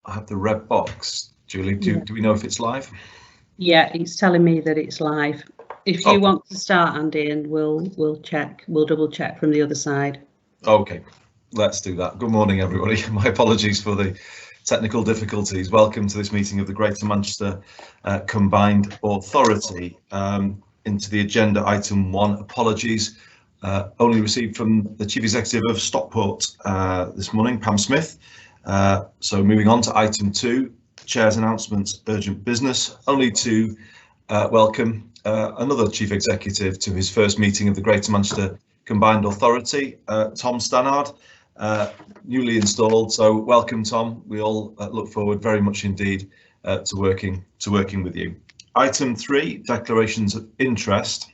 I have the red box. Julie, do we know if it's live? Yeah, it's telling me that it's live. If you want to start, Andy, and we'll check, we'll double check from the other side. Okay, let's do that. Good morning, everybody. My apologies for the technical difficulties. Welcome to this meeting of the Greater Manchester Combined Authority. Into the agenda, item 1, apologies, only received from the Chief Executive of Stockport this morning, Pam Smith. So moving on to item 2, Chair's announcements, urgent business, only to welcome another Chief Executive to his first meeting of the Greater Manchester Combined Authority, Tom Stannard, newly installed. So welcome, Tom. We all look forward very much indeed to working with you. Item 3, declarations of interest.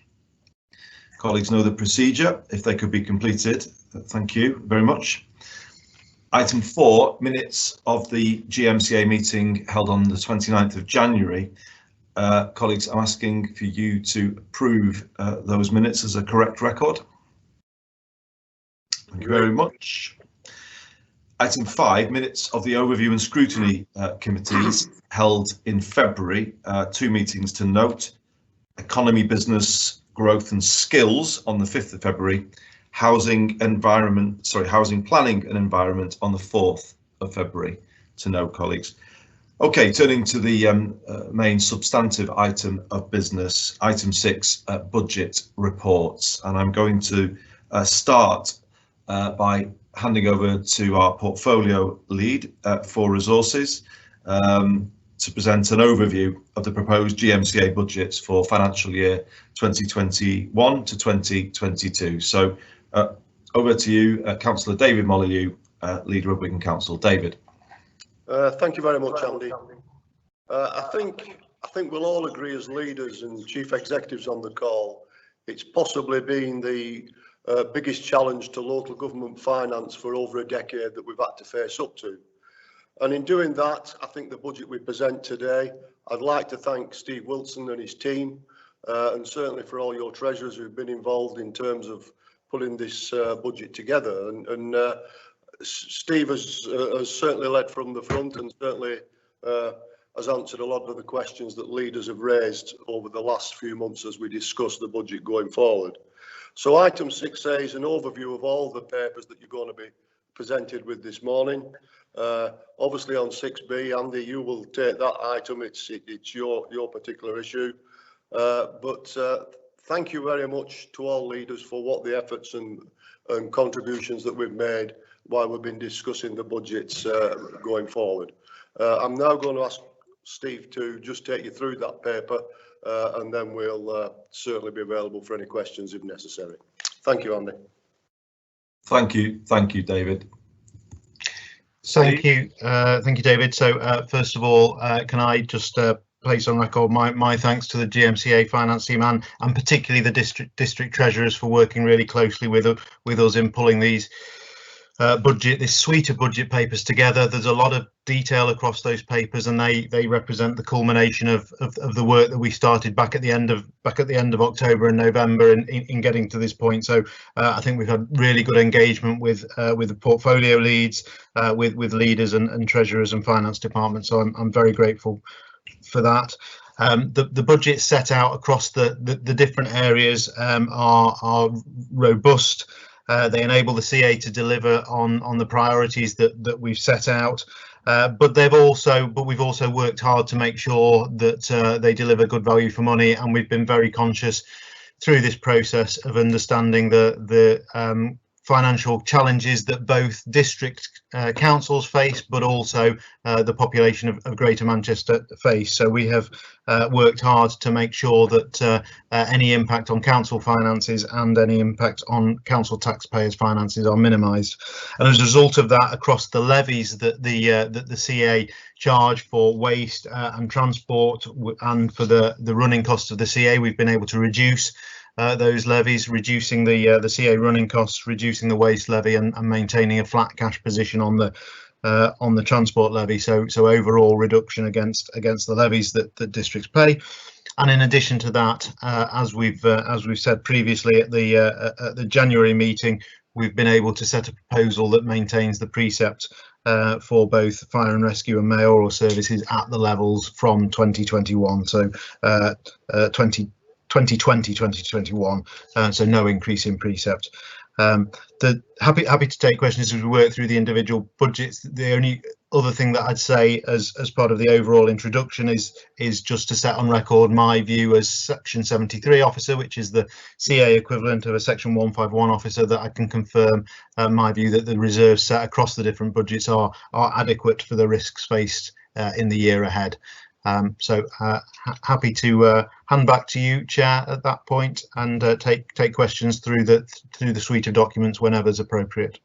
Colleagues know the procedure. If they could be completed, thank you very much. Item 4, minutes of the GMCA meeting held on the 29th of January. Colleagues, I'm asking for you to approve those minutes as a correct record. Thank you very much. Item 5, minutes of the overview and scrutiny committees held in February. 2 meetings to note: economy, business, growth and skills on the 5th of February. Housing planning and environment on the 4th of February to note, colleagues. Okay, turning to the main substantive item of business, item 6, budget reports, and I'm going to start by handing over to our portfolio lead for resources to present an overview of the proposed GMCA budgets for financial year 2021 to 2022. So over to you, Councillor David Molyneux, leader of Wigan Council. David. Thank you very much, Andy. I think we'll all agree as leaders and chief executives on the call, it's possibly been the biggest challenge to local government finance for over a decade that we've had to face up to. And in doing that, I think the budget we present today, I'd like to thank Steve Wilson and his team, and certainly for all your treasurers who've been involved in terms of putting this budget together. And Steve has certainly led from the front and certainly has answered a lot of the questions that leaders have raised over the last few months as we discuss the budget going forward. So item 6A is an overview of all the papers that you're going to be presented with this morning. Obviously on 6B, Andy, you will take that item. It's your particular issue. But thank you very much to all leaders for what the efforts and contributions that we've made while we've been discussing the budgets going forward. I'm now going to ask Steve to just take you through that paper, and then we'll certainly be available for any questions if necessary. Thank you, Andy. Thank you, David. Thank you, David. So first of all, can I just place on record my thanks to the GMCA finance team and particularly the district treasurers for working really closely with us in pulling these this suite of budget papers together. There's a lot of detail across those papers, and they represent the culmination of the work that we started back at the end of October and November in getting to this point. So I think we've had really good engagement with the portfolio leads, with leaders and treasurers and finance departments. So I'm very grateful for that. The budget set out across the different areas are robust. They enable the CA to deliver on the priorities that we've set out, but we've also worked hard to make sure that they deliver good value for money, and we've been very conscious through this process of understanding the financial challenges that both district councils face, but also the population of Greater Manchester face. So we have worked hard to make sure that any impact on council finances and any impact on council taxpayers' finances are minimised. And as a result of that, across the levies that the CA charge for waste and transport and for the running costs of the CA, we've been able to reduce those levies, reducing the CA running costs, reducing the waste levy, and maintaining a flat cash position on the transport levy. So overall reduction against the levies that districts pay. And in addition to that, as we've said previously at the January meeting, we've been able to set a proposal that maintains the precept for both fire and rescue and mayoral services at the levels from 2021, so 2020-2021, so no increase in precept. Happy to take questions as we work through the individual budgets. The only other thing that I'd say as part of the overall introduction is just to set on record my view as Section 73 officer, which is the CA equivalent of a Section 151 officer, that I can confirm my view that the reserves set across the different budgets are adequate for the risks faced in the year ahead. Happy to hand back to you, Chair, at that point, and take questions through the suite of documents whenever is appropriate.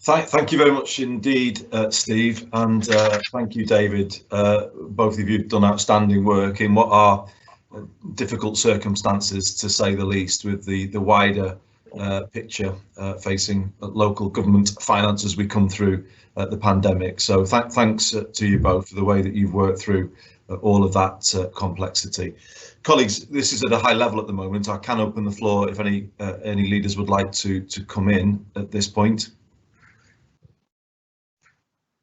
Thank you very much indeed, Steve, and thank you, David. Both of you have done outstanding work in what are difficult circumstances, to say the least, with the wider picture facing local government finance as we come through the pandemic. So thanks to you both for the way that you've worked through all of that complexity. Colleagues, this is at a high level at the moment. I can open the floor if any leaders would like to come in at this point.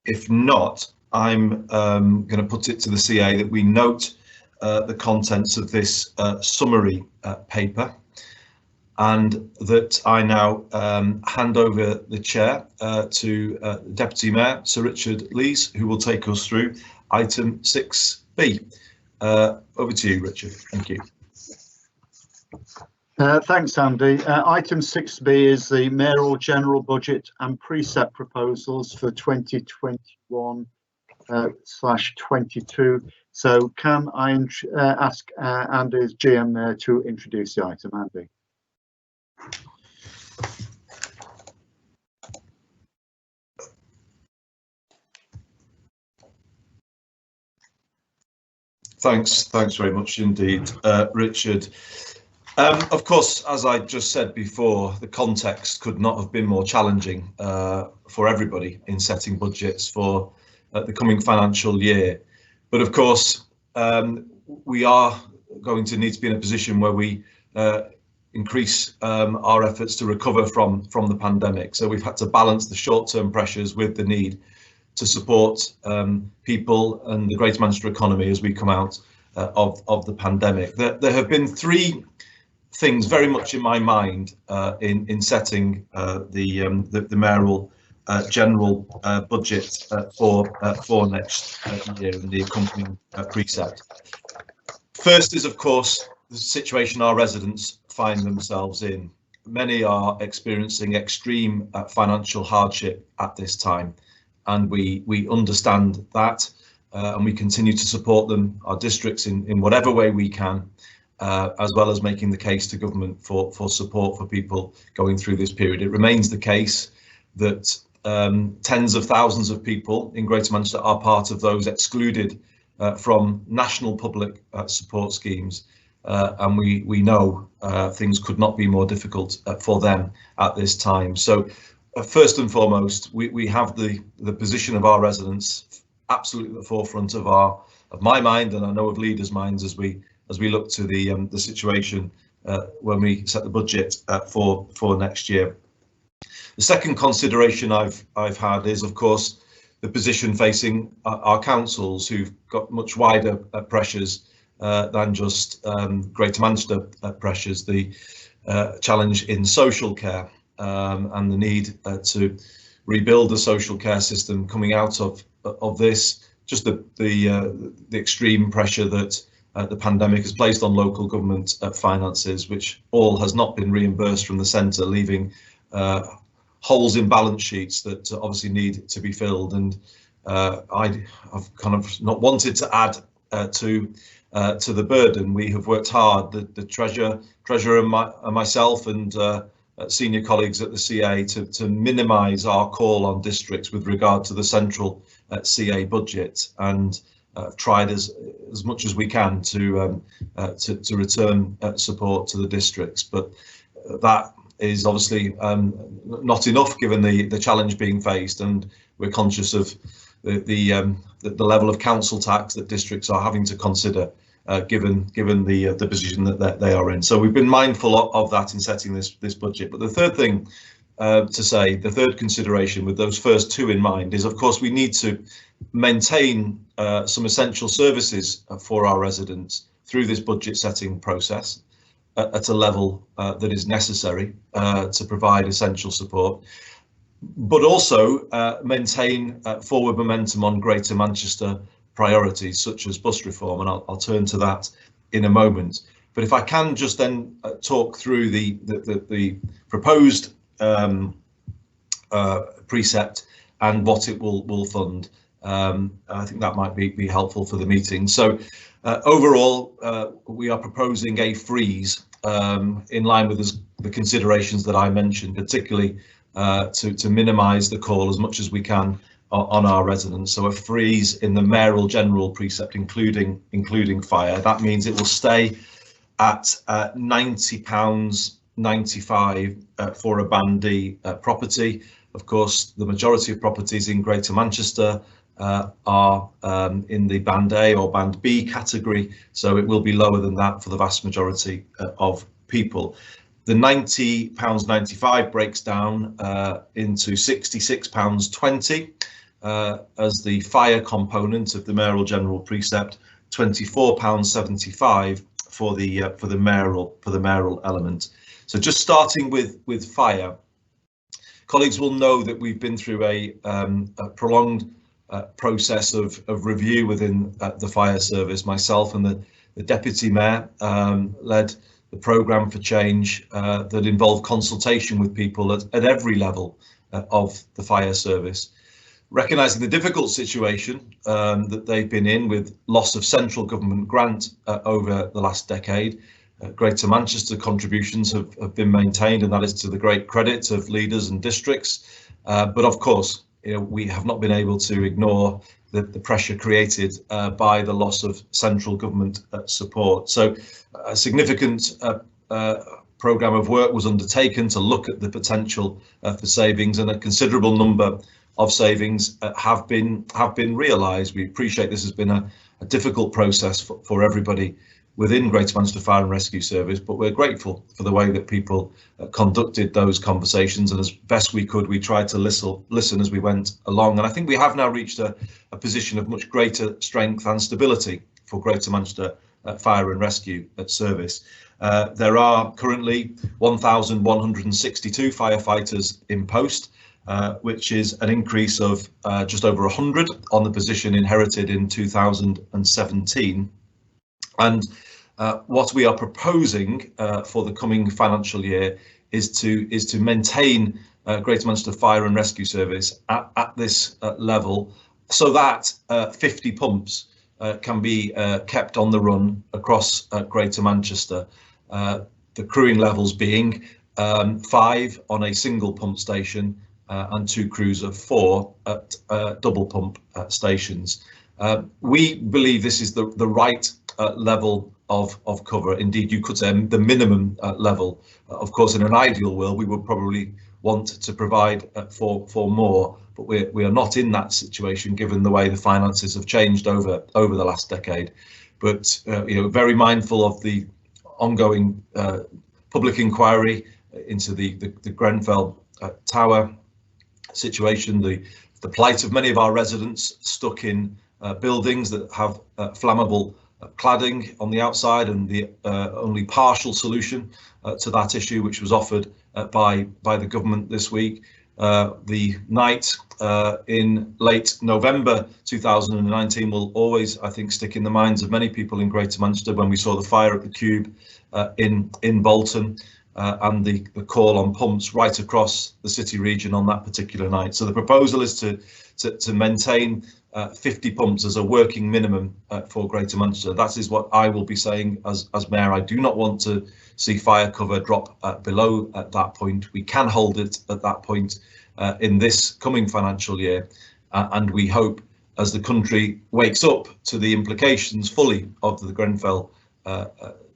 If not, I'm going to put it to the CA that we note the contents of this summary paper, and that I now hand over the chair to Deputy Mayor Sir Richard Lees, who will take us through item 6B. Over to you, Richard. Thank you. Thanks, Andy. Item 6B is the mayoral general budget and precept proposals for 2021/22. So can I ask Andy as GM Mayor to introduce the item, Andy? Thanks very much indeed, Richard. Of course, as I just said before, the context could not have been more challenging for everybody in setting budgets for the coming financial year. But of course, we are going to need to be in a position where we increase our efforts to recover from the pandemic. So we've had to balance the short-term pressures with the need to support people and the Greater Manchester economy as we come out of the pandemic. There have been three things very much in my mind in setting the mayoral general budget for next year and the accompanying precept. First is, of course, the situation our residents find themselves in. Many are experiencing extreme financial hardship at this time, and we understand that, and we continue to support them, our districts, in whatever way we can, as well as making the case to government for support for people going through this period. It remains the case that tens of thousands of people in Greater Manchester are part of those excluded from national public support schemes, and we know things could not be more difficult for them at this time. So first and foremost, we have the position of our residents absolutely at the forefront of my mind, and I know of leaders' minds as we look to the situation when we set the budget for next year. The second consideration I've had is, of course, the position facing our councils, who've got much wider pressures than just Greater Manchester pressures. The challenge in social care and the need to rebuild the social care system coming out of this, just the extreme pressure that the pandemic has placed on local government finances, which all has not been reimbursed from the centre, leaving holes in balance sheets that obviously need to be filled. And I've kind of not wanted to add to the burden. We have worked hard, the treasurer and myself and senior colleagues at the CA, to minimise our call on districts with regard to the central CA budget, and tried as much as we can to return support to the districts. But that is obviously not enough given the challenge being faced, and we're conscious of the level of council tax that districts are having to consider given the position that they are in. So we've been mindful of that in setting this budget. But the third thing to say, the third consideration with those first two in mind is, of course, we need to maintain some essential services for our residents through this budget setting process at a level that is necessary to provide essential support, but also maintain forward momentum on Greater Manchester priorities such as bus reform, and I'll turn to that in a moment. But if I can just then talk through the proposed precept and what it will fund, I think that might be helpful for the meeting. So overall, we are proposing a freeze in line with the considerations that I mentioned, particularly to minimise the call as much as we can on our residents. So a freeze in the mayoral general precept, including fire. That means it will stay at £90.95 for a Band D property. Of course, the majority of properties in Greater Manchester are in the Band A or Band B category, so it will be lower than that for the vast majority of people. The £90.95 breaks down into £66.20 as the fire component of the mayoral general precept, £24.75 for the mayoral element. So just starting with fire, colleagues will know that we've been through a prolonged process of review within the fire service. Myself and the deputy mayor led the programme for change that involved consultation with people at every level of the fire service, recognising the difficult situation that they've been in with loss of central government grant over the last decade. Greater Manchester contributions have been maintained, and that is to the great credit of leaders and districts. But of course, we have not been able to ignore the pressure created by the loss of central government support. So a significant programme of work was undertaken to look at the potential for savings, and a considerable number of savings have been realised. We appreciate this has been a difficult process for everybody within Greater Manchester Fire and Rescue Service, but we're grateful for the way that people conducted those conversations, and as best we could, we tried to listen as we went along. And I think we have now reached a position of much greater strength and stability for Greater Manchester Fire and Rescue Service. There are currently 1,162 firefighters in post, which is an increase of just over 100 on the position inherited in 2017. And what we are proposing for the coming financial year is to maintain Greater Manchester Fire and Rescue Service at this level, so that 50 pumps can be kept on the run across Greater Manchester. The crewing levels being 5 on a single pump station and 2 crews of 4 at double pump stations. We believe this is the right level of cover. Indeed, you could say the minimum level. Of course, in an ideal world, we would probably want to provide for more, but we are not in that situation given the way the finances have changed over the last decade. But very mindful of the ongoing public inquiry into the Grenfell Tower situation, the plight of many of our residents stuck in buildings that have flammable cladding on the outside, and the only partial solution to that issue, which was offered by the government this week. The night in late November 2019 will always, I think, stick in the minds of many people in Greater Manchester when we saw the fire at the Cube in Bolton, and the call on pumps right across the city region on that particular night. So the proposal is to maintain 50 pumps as a working minimum for Greater Manchester. That is what I will be saying as Mayor. I do not want to see fire cover drop below at that point. We can hold it at that point in this coming financial year, and we hope, as the country wakes up to the implications fully of the Grenfell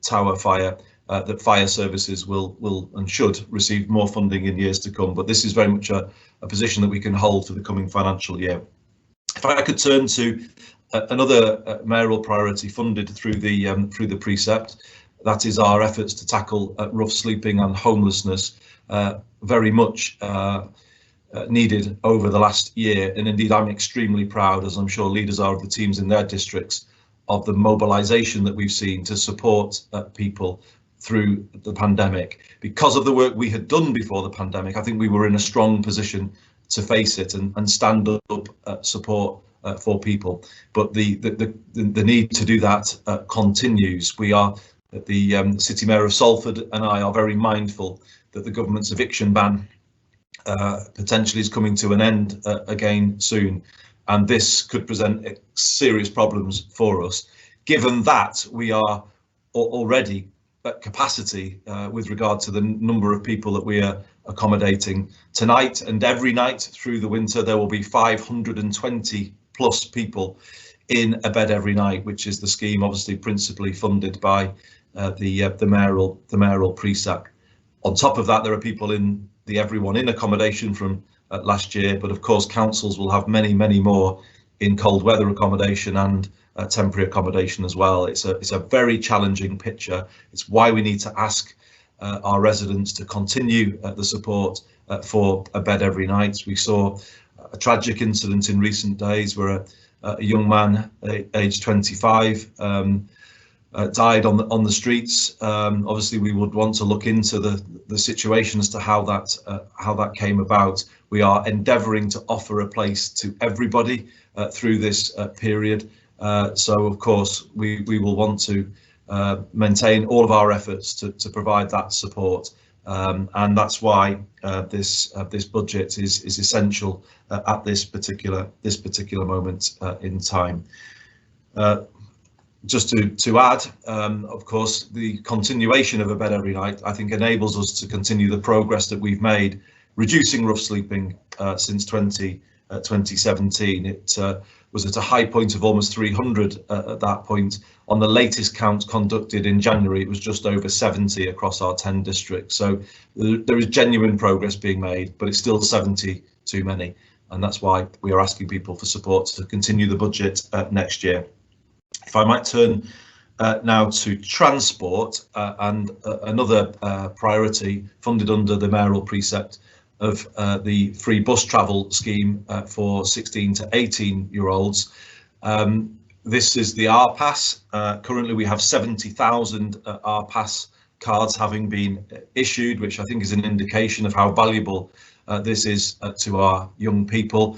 Tower fire, that fire services will and should receive more funding in years to come. But this is very much a position that we can hold for the coming financial year. If I could turn to Another mayoral priority funded through the precept, that is our efforts to tackle rough sleeping and homelessness, very much needed over the last year. And indeed, I'm extremely proud, as I'm sure leaders are of the teams in their districts, of the mobilisation that we've seen to support people through the pandemic. Because of the work we had done before the pandemic, I think we were in a strong position to face it and stand up support for people. But the need to do that continues. We are, the City Mayor of Salford and I are very mindful that the government's eviction ban potentially is coming to an end again soon, and this could present serious problems for us. Given that we are already at capacity with regard to the number of people that we are accommodating tonight and every night through the winter, there will be 520 plus people in a bed every night, which is the scheme obviously principally funded by the mayoral precept. On top of that, there are people in the everyone in accommodation from last year, but of course councils will have many more in cold weather accommodation and temporary accommodation as well. It's a very challenging picture. It's why we need to ask our residents to continue the support for a bed every night. We saw a tragic incident in recent days where a young man aged 25 died on the streets. Obviously, we would want to look into the situation as to how that came about. We are endeavouring to offer a place to everybody through this period. So, of course, we will want to maintain all of our efforts to provide that support, and that's why this budget is essential at this particular moment in time. Just to add, of course, the continuation of a bed every night, I think, enables us to continue the progress that we've made, reducing rough sleeping since 2017. It was at a high point of almost 300 at that point. On the latest count conducted in January, it was just over 70 across our 10 districts. So there is genuine progress being made, but it's still 70 too many. And that's why we are asking people for support to continue the budget next year. If I might turn now to transport and another priority funded under the mayoral precept of the free bus travel scheme for 16 to 18-year-olds. This is the R-Pass. Currently we have 70,000 R-Pass cards having been issued, which I think is an indication of how valuable this is to our young people.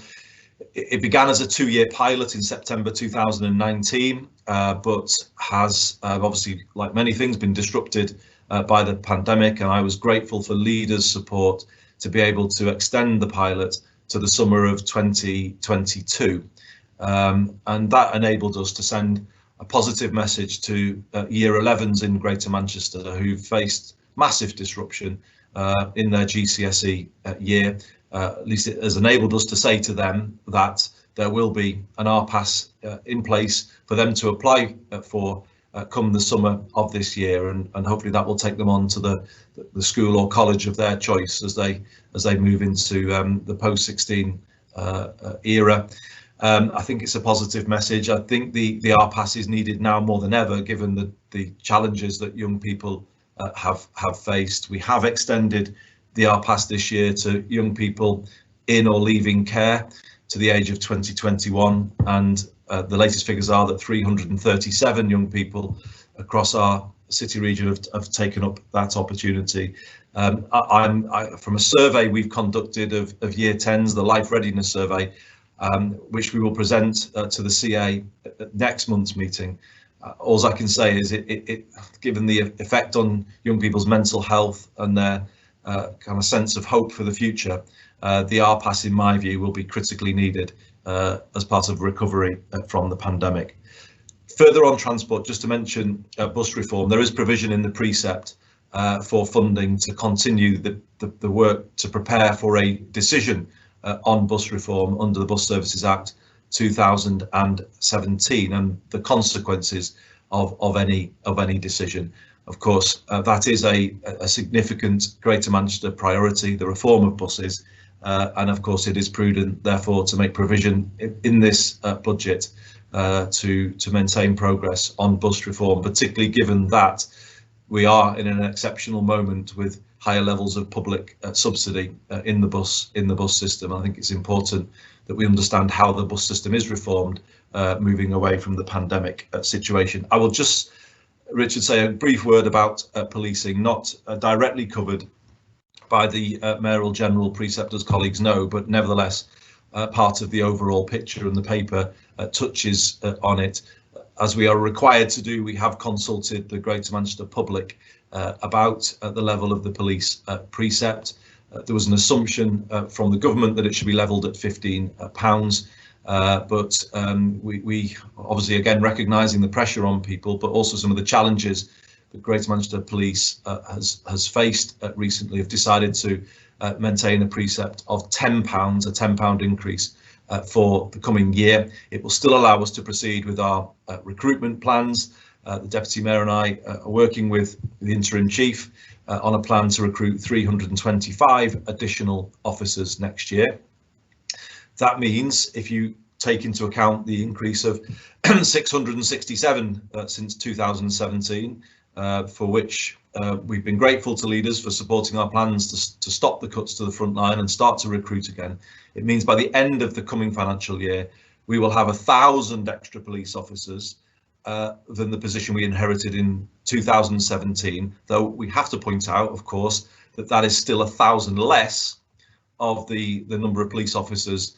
It began as a 2-year pilot in September 2019, but has obviously, like many things, been disrupted by the pandemic, and I was grateful for leaders' support to be able to extend the pilot to the summer of 2022. And that enabled us to send a positive message to Year 11s in Greater Manchester who faced massive disruption in their GCSE year. At least it has enabled us to say to them that there will be an R-Pass in place for them to apply for come the summer of this year, and hopefully that will take them on to the school or college of their choice as they move into the post-16 era. I think it's a positive message. I think the R-Pass is needed now more than ever, given the challenges that young people have faced. We have extended the R-Pass this year to young people in or leaving care to the age of 2021, and the latest figures are that 337 young people across our city region have taken up that opportunity. From a survey we've conducted of Year 10s, the Life Readiness Survey, which we will present to the CA at next month's meeting. All I can say is given the effect on young people's mental health and their kind of sense of hope for the future, the R-Pass, in my view, will be critically needed as part of recovery from the pandemic. Further on transport, just to mention bus reform, there is provision in the precept for funding to continue the work to prepare for a decision on bus reform under the Bus Services Act 2017 and the consequences of any decision. Of course, that is a significant Greater Manchester priority, the reform of buses, and of course it is prudent, therefore, to make provision in this budget to maintain progress on bus reform, particularly given that we are in an exceptional moment with higher levels of public subsidy in the bus system. I think it's important that we understand how the bus system is reformed, moving away from the pandemic situation. I will just, Richard, say a brief word about policing, not directly covered by the mayoral general precept, as colleagues know, but nevertheless part of the overall picture, and the paper touches on it. As we are required to do, we have consulted the Greater Manchester public about the level of the police precept. There was an assumption from the government that it should be levelled at £15, but we obviously, again, recognising the pressure on people, but also some of the challenges that Greater Manchester Police has faced recently, have decided to maintain a precept of £10, a £10 increase for the coming year. It will still allow us to proceed with our recruitment plans. The Deputy Mayor and I are working with the Interim Chief on a plan to recruit 325 additional officers next year. That means, if you take into account the increase of 667 since 2017, for which we've been grateful to leaders for supporting our plans to stop the cuts to the front line and start to recruit again. It means by the end of the coming financial year, we will have 1,000 extra police officers than the position we inherited in 2017, though we have to point out, of course, that that is still 1,000 less of the number of police officers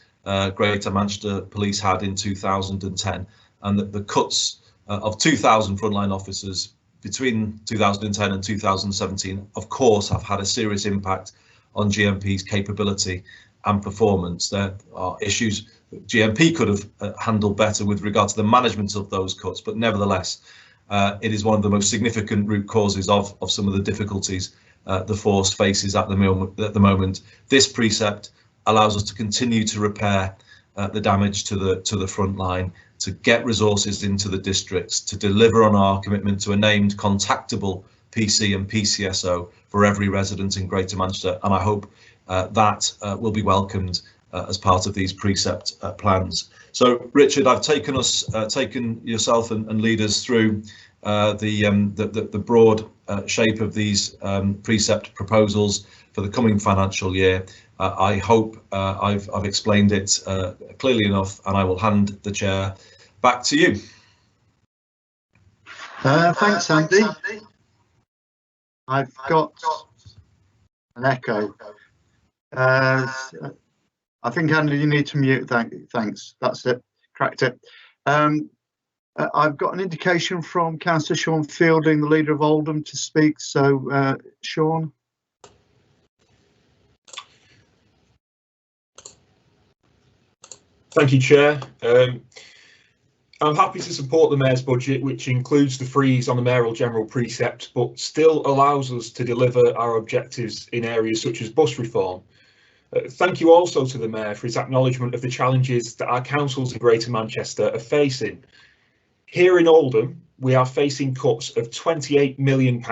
Greater Manchester Police had in 2010, and that the cuts of 2,000 frontline officers between 2010 and 2017, of course, have had a serious impact on GMP's capability and performance. There are issues that GMP could have handled better with regard to the management of those cuts, but nevertheless, it is one of the most significant root causes of some of the difficulties the force faces at the moment. This precept allows us to continue to repair the damage to the front line, to get resources into the districts, to deliver on our commitment to a named contactable PC and PCSO for every resident in Greater Manchester, and I hope that will be welcomed as part of these precept plans. So, Richard, I've taken yourself and leaders through the broad shape of these precept proposals for the coming financial year. I hope I've explained it clearly enough, and I will hand the chair back to you. Thanks, Andy. I've got an echo. I think, Andy, you need to mute. Thanks. That's it. Cracked it. I've got an indication from Councillor Sean Fielding, the leader of Oldham, to speak. So, Sean. Thank you, Chair. I'm happy to support the Mayor's budget, which includes the freeze on the mayoral general precept, but still allows us to deliver our objectives in areas such as bus reform. Thank you also to the Mayor for his acknowledgement of the challenges that our councils in Greater Manchester are facing. Here in Oldham, we are facing cuts of £28 million,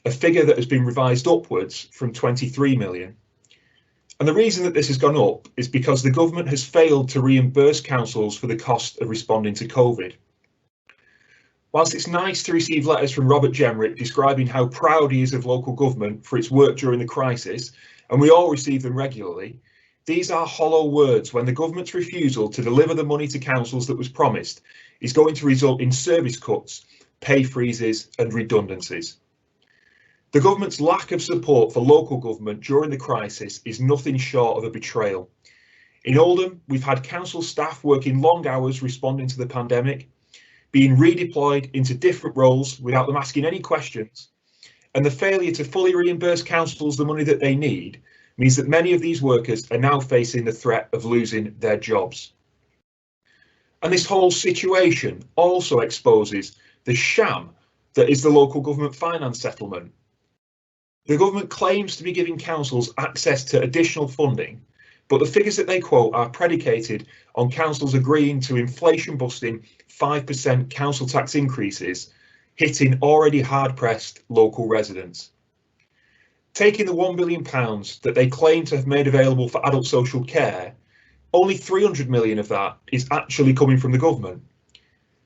a figure that has been revised upwards from £23 million. And the reason that this has gone up is because the government has failed to reimburse councils for the cost of responding to COVID. Whilst it's nice to receive letters from Robert Jenrick describing how proud he is of local government for its work during the crisis, and we all receive them regularly, these are hollow words when the government's refusal to deliver the money to councils that was promised is going to result in service cuts, pay freezes and redundancies. The government's lack of support for local government during the crisis is nothing short of a betrayal. In Oldham, we've had council staff working long hours responding to the pandemic, being redeployed into different roles without them asking any questions, and the failure to fully reimburse councils the money that they need means that many of these workers are now facing the threat of losing their jobs. And this whole situation also exposes the sham that is the local government finance settlement. The government claims to be giving councils access to additional funding, but the figures that they quote are predicated on councils agreeing to inflation-busting 5% council tax increases, hitting already hard-pressed local residents. Taking the £1 billion that they claim to have made available for adult social care, only 300 million of that is actually coming from the government.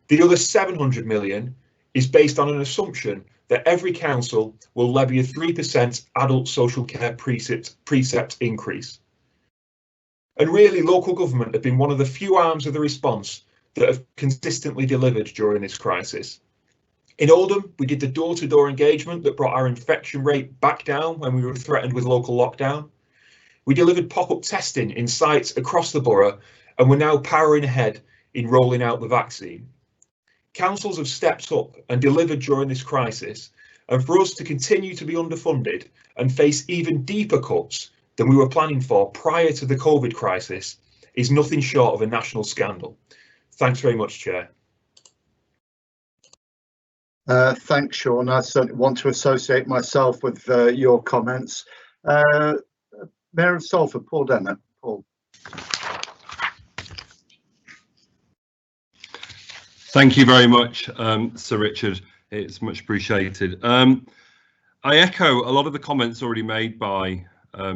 The other 700 million is based on an assumption that every council will levy a 3% adult social care precept increase. And really, local government have been one of the few arms of the response that have consistently delivered during this crisis. In Oldham, we did the door-to-door engagement that brought our infection rate back down when we were threatened with local lockdown. We delivered pop-up testing in sites across the borough, and we're now powering ahead in rolling out the vaccine. Councils have stepped up and delivered during this crisis, and for us to continue to be underfunded and face even deeper cuts than we were planning for prior to the COVID crisis is nothing short of a national scandal. Thanks very much, Chair. Thanks, Sean. I certainly want to associate myself with your comments. Mayor of Salford, Paul Dennett. Paul. Thank you very much, Sir Richard. It's much appreciated. I echo a lot of the comments already made by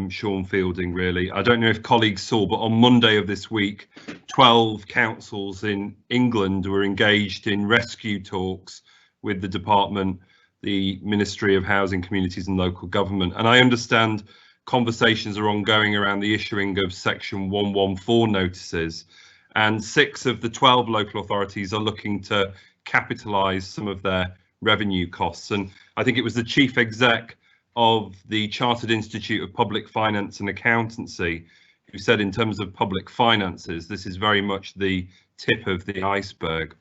Sean Fielding, really. I don't know if colleagues saw, but on Monday of this week, 12 councils in England were engaged in rescue talks with the department, the Ministry of Housing, Communities and Local Government. And I understand conversations are ongoing around the issuing of Section 114 notices. And 6 of the 12 local authorities are looking to capitalise some of their revenue costs. And I think it was the chief exec of the Chartered Institute of Public Finance and Accountancy who said, in terms of public finances, this is very much the tip of the iceberg.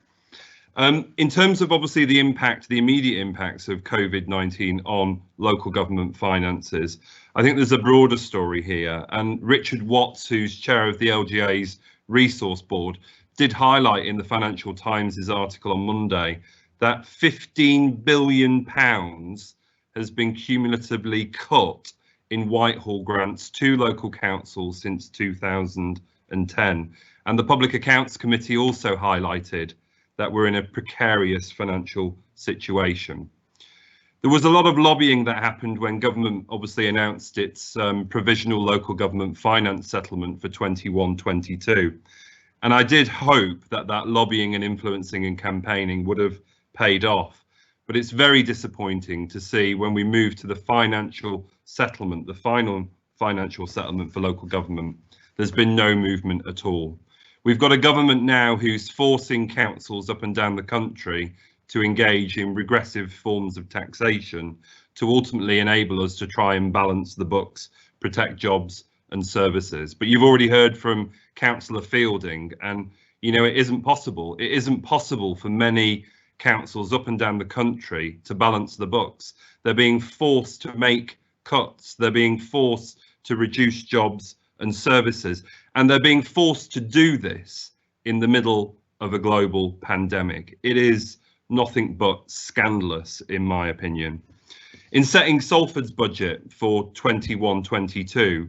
In terms of obviously the impact, the immediate impacts of COVID-19 on local government finances, I think there's a broader story here. And Richard Watts, who's chair of the LGA's Resource Board, did highlight in the Financial Times' article on Monday that £15 billion has been cumulatively cut in Whitehall grants to local councils since 2010. And the Public Accounts Committee also highlighted that we're in a precarious financial situation. There was a lot of lobbying that happened when government obviously announced its provisional local government finance settlement for 21-22. And I did hope that that lobbying and influencing and campaigning would have paid off. But it's very disappointing to see when we move to the financial settlement, the final financial settlement for local government, there's been no movement at all. We've got a government now who's forcing councils up and down the country to engage in regressive forms of taxation to ultimately enable us to try and balance the books, protect jobs and services. But you've already heard from Councillor Fielding, and you know, it isn't possible. It isn't possible for many councils up and down the country to balance the books. They're being forced to make cuts. They're being forced to reduce jobs and services, and they're being forced to do this in the middle of a global pandemic. It is nothing but scandalous, in my opinion. In setting Salford's budget for 21-22,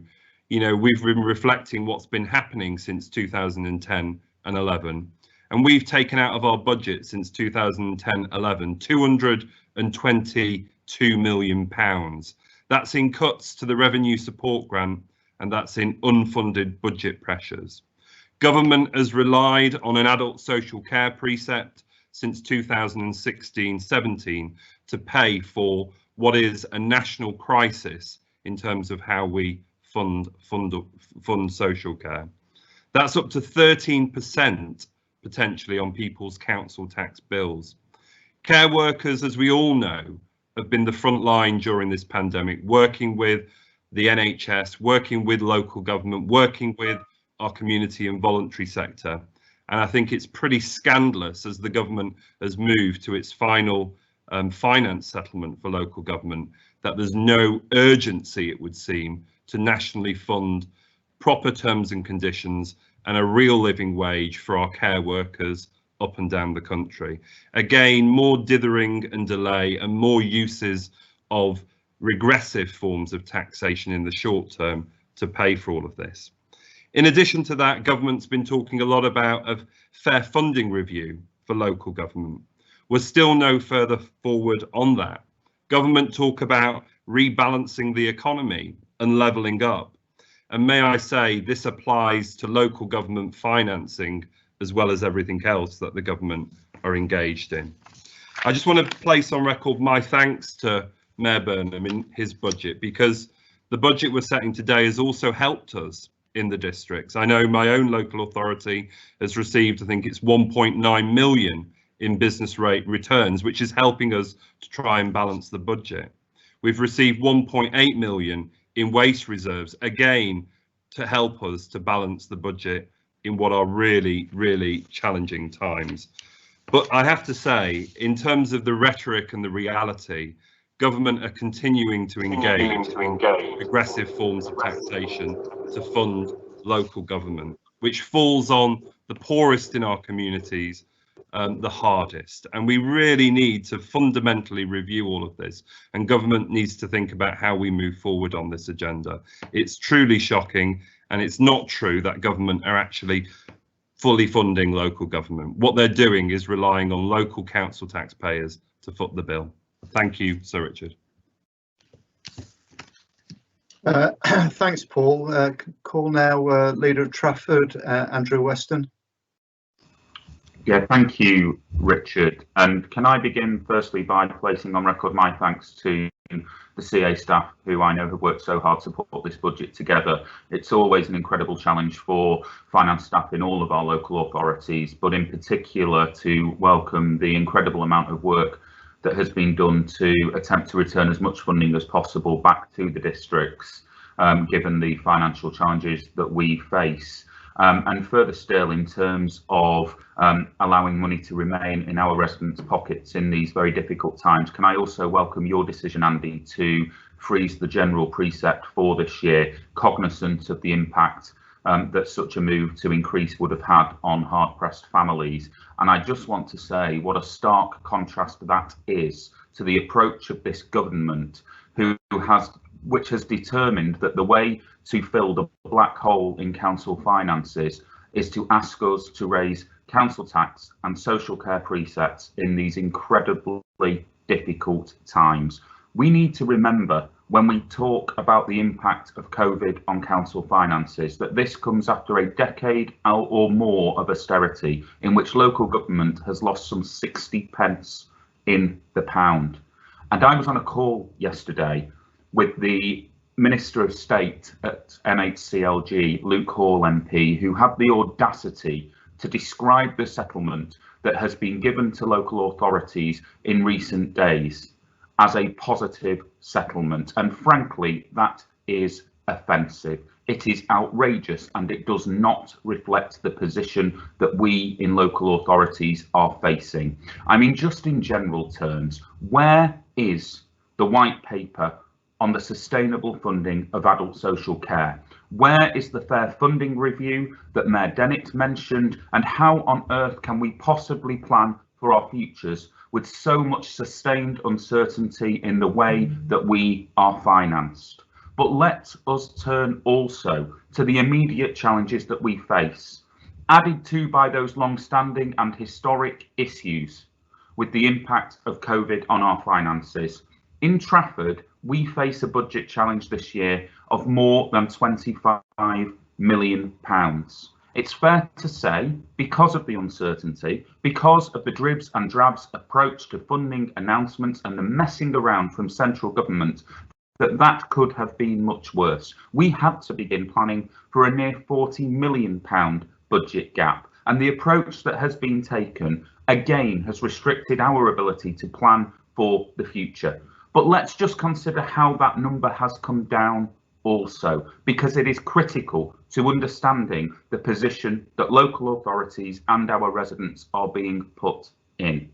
you know, we've been reflecting what's been happening since 2010 and 11, and we've taken out of our budget since 2010-11 £222 million. That's in cuts to the revenue support grant, and that's in unfunded budget pressures. Government has relied on an adult social care precept since 2016-17 to pay for what is a national crisis in terms of how we fund social care. That's up to 13% potentially on people's council tax bills. Care workers, as we all know, have been the front line during this pandemic, working with the NHS, working with local government, working with our community and voluntary sector. And I think it's pretty scandalous as the government has moved to its final finance settlement for local government that there's no urgency, it would seem, to nationally fund proper terms and conditions and a real living wage for our care workers up and down the country. Again, more dithering and delay and more uses of regressive forms of taxation in the short term to pay for all of this. In addition to that, government's been talking a lot about a fair funding review for local government. We're still no further forward on that. Government talk about rebalancing the economy and levelling up. And may I say, this applies to local government financing as well as everything else that the government are engaged in. I just want to place on record my thanks to Mayor Burnham in his budget, because the budget we're setting today has also helped us in the districts. I know my own local authority has received, I think it's 1.9 million in business rate returns, which is helping us to try and balance the budget. We've received 1.8 million in waste reserves, again, to help us to balance the budget in what are really, really challenging times. But I have to say, in terms of the rhetoric and the reality, government are continuing to engage aggressive forms of taxation to fund local government, which falls on the poorest in our communities the hardest. And we really need to fundamentally review all of this, and government needs to think about how we move forward on this agenda. It's truly shocking, and it's not true that government are actually fully funding local government. What they're doing is relying on local council taxpayers to foot the bill. Thank you, Sir Richard. Thanks, Paul. Call now Leader of Trafford, Andrew Weston. Yeah, thank you, Richard. And can I begin firstly by placing on record my thanks to the CA staff, who I know have worked so hard to put this budget together. It's always an incredible challenge for finance staff in all of our local authorities, but in particular to welcome the incredible amount of work that has been done to attempt to return as much funding as possible back to the districts, given the financial challenges that we face. And further still, in terms of allowing money to remain in our residents' pockets in these very difficult times, can I also welcome your decision, Andy, to freeze the general precept for this year, cognizant of the impact that such a move to increase would have had on hard-pressed families. And I just want to say what a stark contrast that is to the approach of this government, which has determined that the way to fill the black hole in council finances is to ask us to raise council tax and social care precepts in these incredibly difficult times. We need to remember, when we talk about the impact of COVID on council finances, that this comes after a decade or more of austerity in which local government has lost some 60 pence in the pound. And I was on a call yesterday with the Minister of State at MHCLG, Luke Hall MP, who had the audacity to describe the settlement that has been given to local authorities in recent days as a positive settlement. And frankly, that is offensive. It is outrageous, and it does not reflect the position that we in local authorities are facing. I mean, just in general terms, where is the white paper on the sustainable funding of adult social care? Where is the fair funding review that Mayor Dennett mentioned, and how on earth can we possibly plan for our futures with so much sustained uncertainty in the way that we are financed? But let us turn also to the immediate challenges that we face, added to by those long-standing and historic issues with the impact of COVID on our finances. In Trafford, we face a budget challenge this year of more than £25 million. It's fair to say, because of the uncertainty, because of the dribs and drabs approach to funding announcements and the messing around from central government, that could have been much worse. We had to begin planning for a near £40 million budget gap, and the approach that has been taken again has restricted our ability to plan for the future. But let's just consider how that number has come down also, because it is critical to understanding the position that local authorities and our residents are being put in.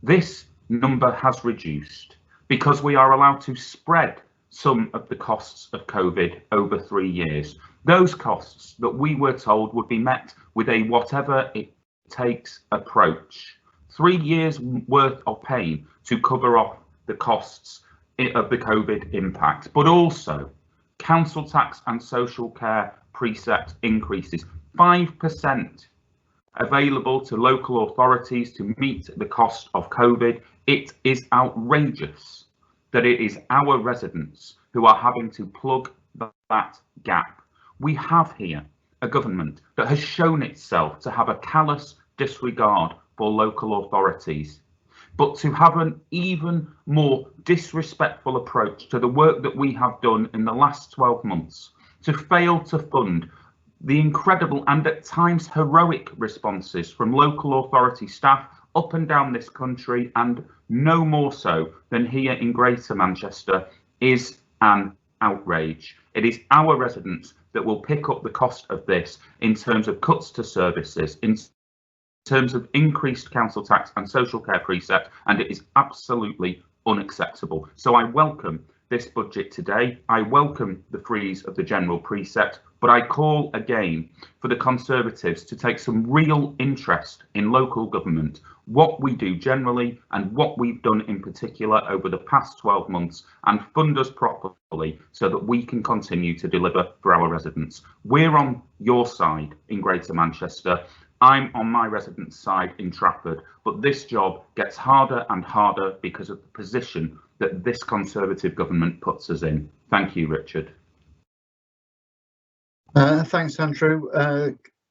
This number has reduced because we are allowed to spread some of the costs of COVID over 3 years. Those costs that we were told would be met with a whatever it takes approach. 3 years worth of pain to cover off the costs of the COVID impact, but also council tax and social care precept increases, 5% available to local authorities to meet the cost of COVID. It is outrageous that it is our residents who are having to plug that gap. We have here a government that has shown itself to have a callous disregard for local authorities, but to have an even more disrespectful approach to the work that we have done in the last 12 months, to fail to fund the incredible and at times heroic responses from local authority staff up and down this country, and no more so than here in Greater Manchester, is an outrage. It is our residents that will pick up the cost of this in terms of cuts to services, in terms of increased council tax and social care precept, and it is absolutely unacceptable. So I welcome this budget today. I welcome the freeze of the general precept, but I call again for the Conservatives to take some real interest in local government, what we do generally and what we've done in particular over the past 12 months, and fund us properly so that we can continue to deliver for our residents. We're on your side in Greater Manchester. I'm on my residents' side in Trafford, but this job gets harder and harder because of the position that this Conservative government puts us in. Thank you, Richard. Thanks, Andrew.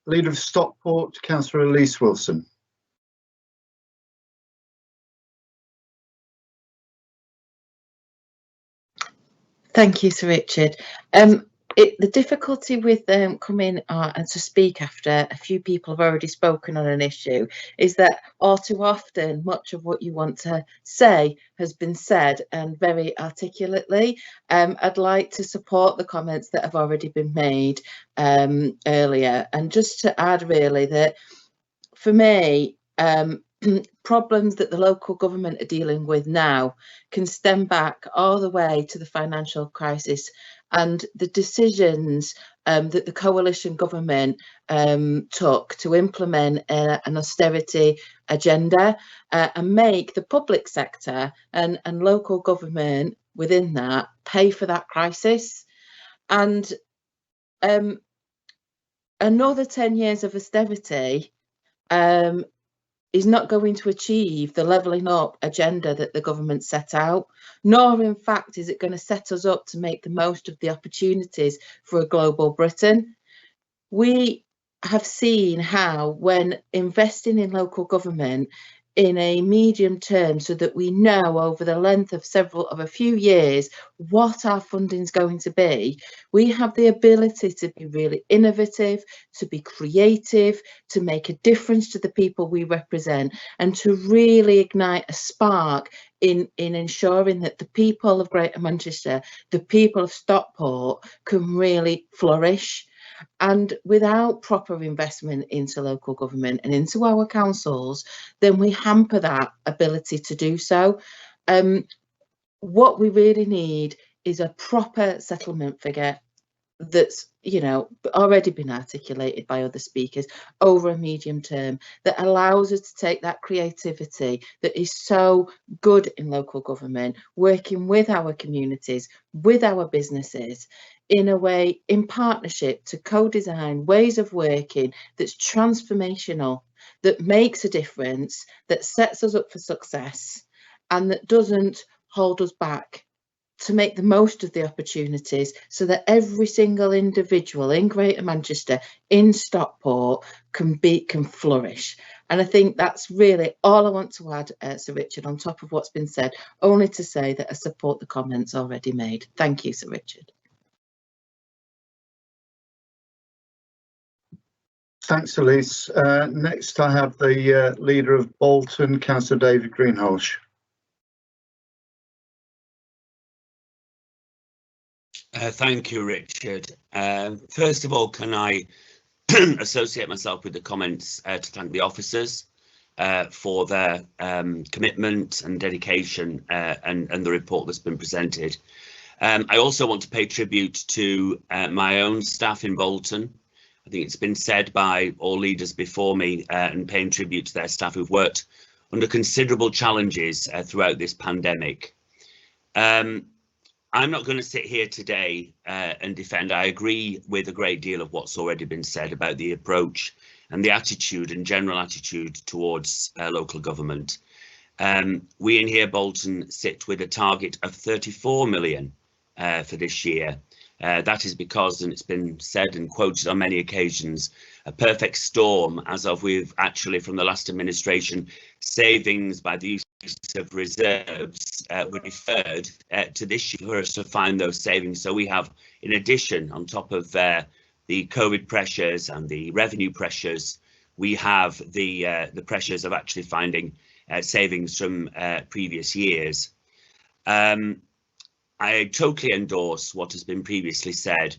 Leader of Stockport, Councillor Elise Wilson. Thank you, Sir Richard. The difficulty with coming and to speak after a few people have already spoken on an issue is that all too often much of what you want to say has been said, and very articulately. I'd like to support the comments that have already been made earlier, and just to add really that for me, problems that the local government are dealing with now can stem back all the way to the financial crisis and the decisions that the coalition government took to implement an austerity agenda and make the public sector and local government within that pay for that crisis. And another 10 years of austerity is not going to achieve the levelling up agenda that the government set out, nor in fact is it going to set us up to make the most of the opportunities for a global Britain. We have seen how, when investing in local government in a medium term, so that we know over the length of a few years what our funding is going to be, we have the ability to be really innovative, to be creative, to make a difference to the people we represent, and to really ignite a spark in ensuring that the people of Greater Manchester, the people of Stockport, can really flourish. And without proper investment into local government and into our councils, then we hamper that ability to do so. What we really need is a proper settlement figure that's, you know, already been articulated by other speakers over a medium term, that allows us to take that creativity that is so good in local government, working with our communities, with our businesses, in a way, in partnership, to co-design ways of working that's transformational, that makes a difference, that sets us up for success, and that doesn't hold us back, to make the most of the opportunities so that every single individual in Greater Manchester, in Stockport, can flourish. And I think that's really all I want to add, Sir Richard, on top of what's been said, only to say that I support the comments already made. Thank you, Sir Richard. Thanks, Elise. Next, I have the Leader of Bolton, Councillor David Greenhalgh. Thank you, Richard. First of all, can I associate myself with the comments to thank the officers for their commitment and dedication and the report that's been presented. I also want to pay tribute to my own staff in Bolton. I think it's been said by all leaders before me, and paying tribute to their staff who've worked under considerable challenges throughout this pandemic. I'm not going to sit here today and defend. I agree with a great deal of what's already been said about the approach and the attitude and general attitude towards local government. We in here, Bolton, sit with a target of 34 million for this year. That is because, and it's been said and quoted on many occasions, a perfect storm, as of we've actually from the last administration, savings by the use of reserves were deferred to this year for us to find those savings. So we have, in addition, on top of the COVID pressures and the revenue pressures, we have the pressures of actually finding savings from previous years. I totally endorse what has been previously said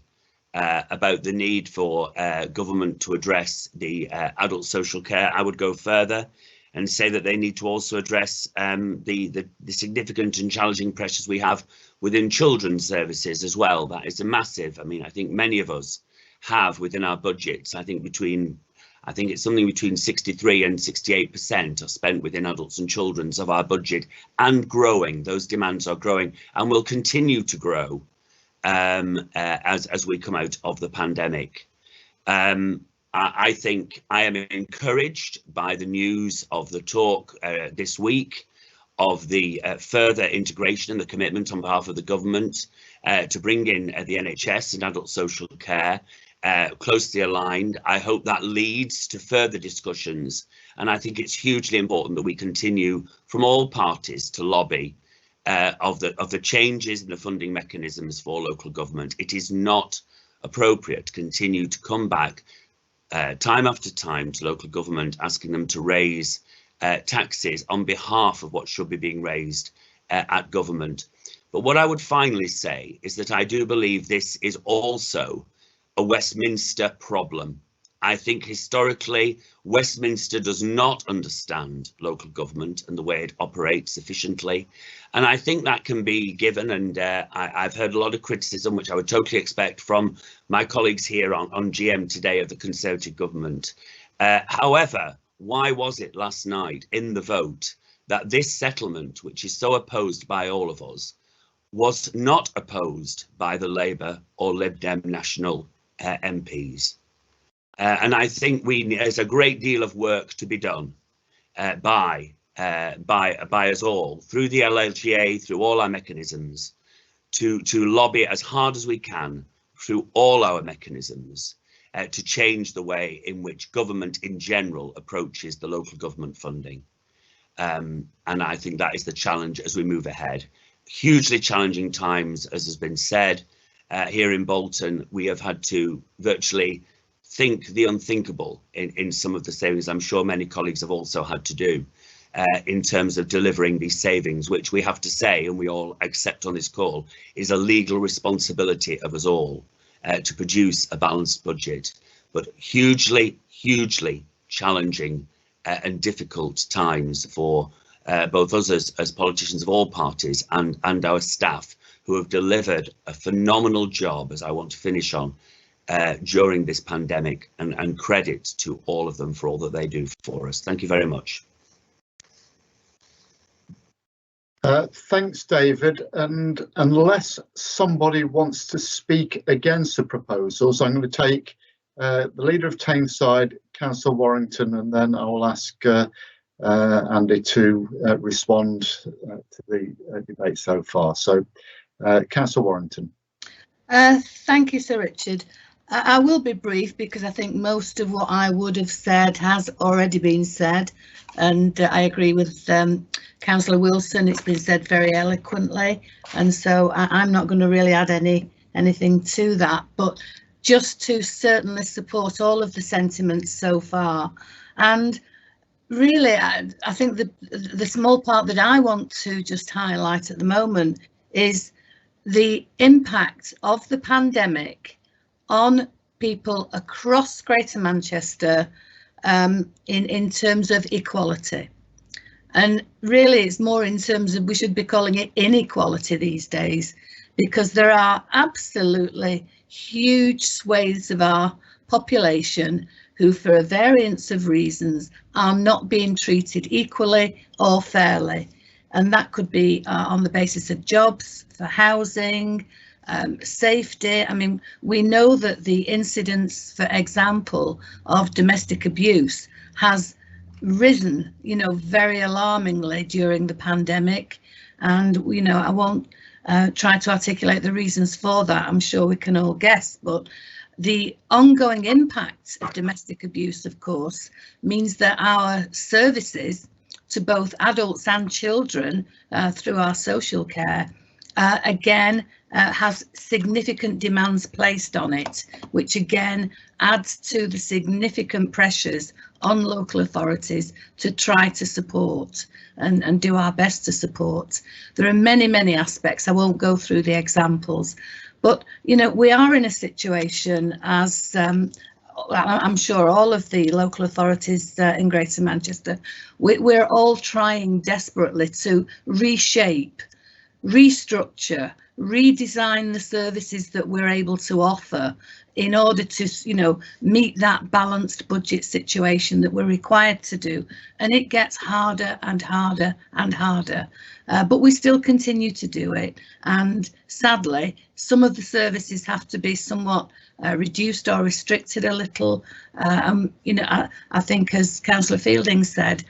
about the need for government to address the adult social care. I would go further and say that they need to also address the significant and challenging pressures we have within children's services as well. That is a massive, I mean, I think many of us have within our budgets, I think it's something between 63 and 68% are spent within adults and children's of our budget, and growing. Those demands are growing and will continue to grow as we come out of the pandemic. I think I am encouraged by the news of the talk this week of the further integration and the commitment on behalf of the government to bring in the NHS and adult social care closely aligned. I hope that leads to further discussions, and I think it's hugely important that we continue from all parties to lobby of the changes in the funding mechanisms for local government. It is not appropriate to continue to come back time after time to local government, asking them to raise taxes on behalf of what should be being raised at government. But what I would finally say is that I do believe this is also a Westminster problem. I think historically Westminster does not understand local government and the way it operates efficiently, and I think that can be given, and I've heard a lot of criticism, which I would totally expect from my colleagues here on GM today of the Conservative government. However, why was it last night in the vote that this settlement, which is so opposed by all of us, was not opposed by the Labour or Lib Dem National MPs? And I think there's a great deal of work to be done by us all through the LLGA, through all our mechanisms, to lobby as hard as we can through all our mechanisms to change the way in which government in general approaches the local government funding. And I think that is the challenge as we move ahead. Hugely challenging times, as has been said. Here in Bolton, we have had to virtually think the unthinkable in some of the savings. I'm sure many colleagues have also had to do in terms of delivering these savings, which we have to say, and we all accept on this call, is a legal responsibility of us all to produce a balanced budget. But hugely, hugely challenging and difficult times for both us as politicians of all parties and our staff, who have delivered a phenomenal job, as I want to finish on, during this pandemic, and credit to all of them for all that they do for us. Thank you very much. Thanks, David. And unless somebody wants to speak against the proposals, I'm going to take the Leader of Tameside, Councillor Warrington, and then I will ask Andy to respond to the debate so far. So, Councillor Warrington. Thank you, Sir Richard. I will be brief because I think most of what I would have said has already been said, and I agree with Councillor Wilson. It's been said very eloquently, and so I'm not going to really add anything to that, but just to certainly support all of the sentiments so far. And really, I think the small part that I want to just highlight at the moment is the impact of the pandemic on people across Greater Manchester in terms of equality. And really it's more in terms of, we should be calling it inequality these days, because there are absolutely huge swathes of our population who, for a variance of reasons, are not being treated equally or fairly. And that could be on the basis of jobs, for housing, safety. I mean, we know that the incidence, for example, of domestic abuse has risen, you know, very alarmingly during the pandemic. And, you know, I won't try to articulate the reasons for that. I'm sure we can all guess, but the ongoing impact of domestic abuse, of course, means that our services to both adults and children through our social care, again, has significant demands placed on it, which again adds to the significant pressures on local authorities to try to support and do our best to support. There are many, many aspects. I won't go through the examples, but, you know, we are in a situation, as I'm sure all of the local authorities in Greater Manchester, we're all trying desperately to reshape, restructure, redesign the services that we're able to offer in order to, you know, meet that balanced budget situation that we're required to do. And it gets harder and harder and harder, but we still continue to do it. And sadly, some of the services have to be somewhat reduced or restricted a little. You know, I think, as Councillor Fielding said,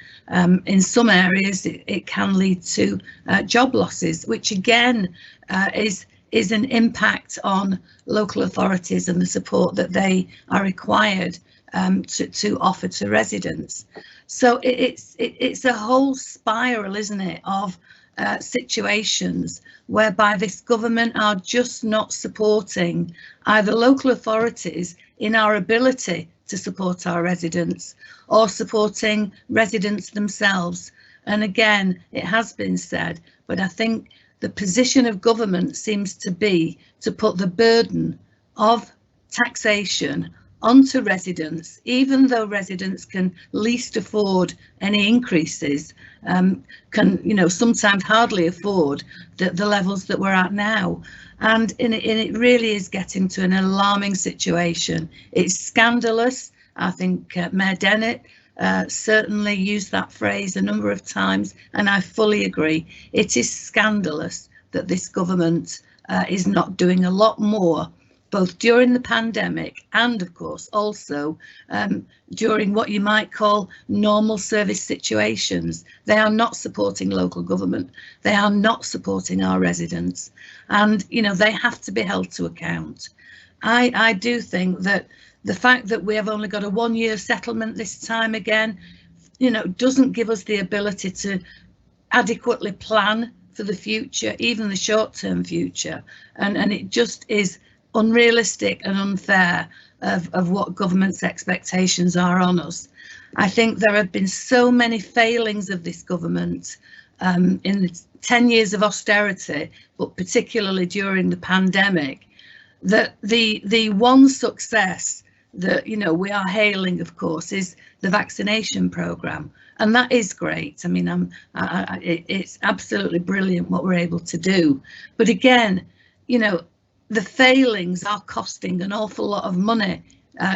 in some areas it can lead to job losses, which again is an impact on local authorities and the support that they are required to offer to residents. So it's a whole spiral, isn't it, of situations whereby this government are just not supporting either local authorities in our ability to support our residents or supporting residents themselves. And again, it has been said, but I think the position of government seems to be to put the burden of taxation onto residents, even though residents can least afford any increases, can, you know, sometimes hardly afford the levels that we're at now. And it really is getting to an alarming situation. It's scandalous. I think Mayor Dennett certainly used that phrase a number of times, and I fully agree. It is scandalous that this government is not doing a lot more, both during the pandemic and, of course, also during what you might call normal service situations. They are not supporting local government. They are not supporting our residents, and, you know, they have to be held to account. I do think that the fact that we have only got a one-year settlement this time again, you know, doesn't give us the ability to adequately plan for the future, even the short-term future, and it just is unrealistic and unfair of what government's expectations are on us. I think there have been so many failings of this government in the 10 years of austerity, but particularly during the pandemic, that the one success that, you know, we are hailing, of course, is the vaccination programme, and that is great. I mean, it's absolutely brilliant what we're able to do, but again, you know, the failings are costing an awful lot of money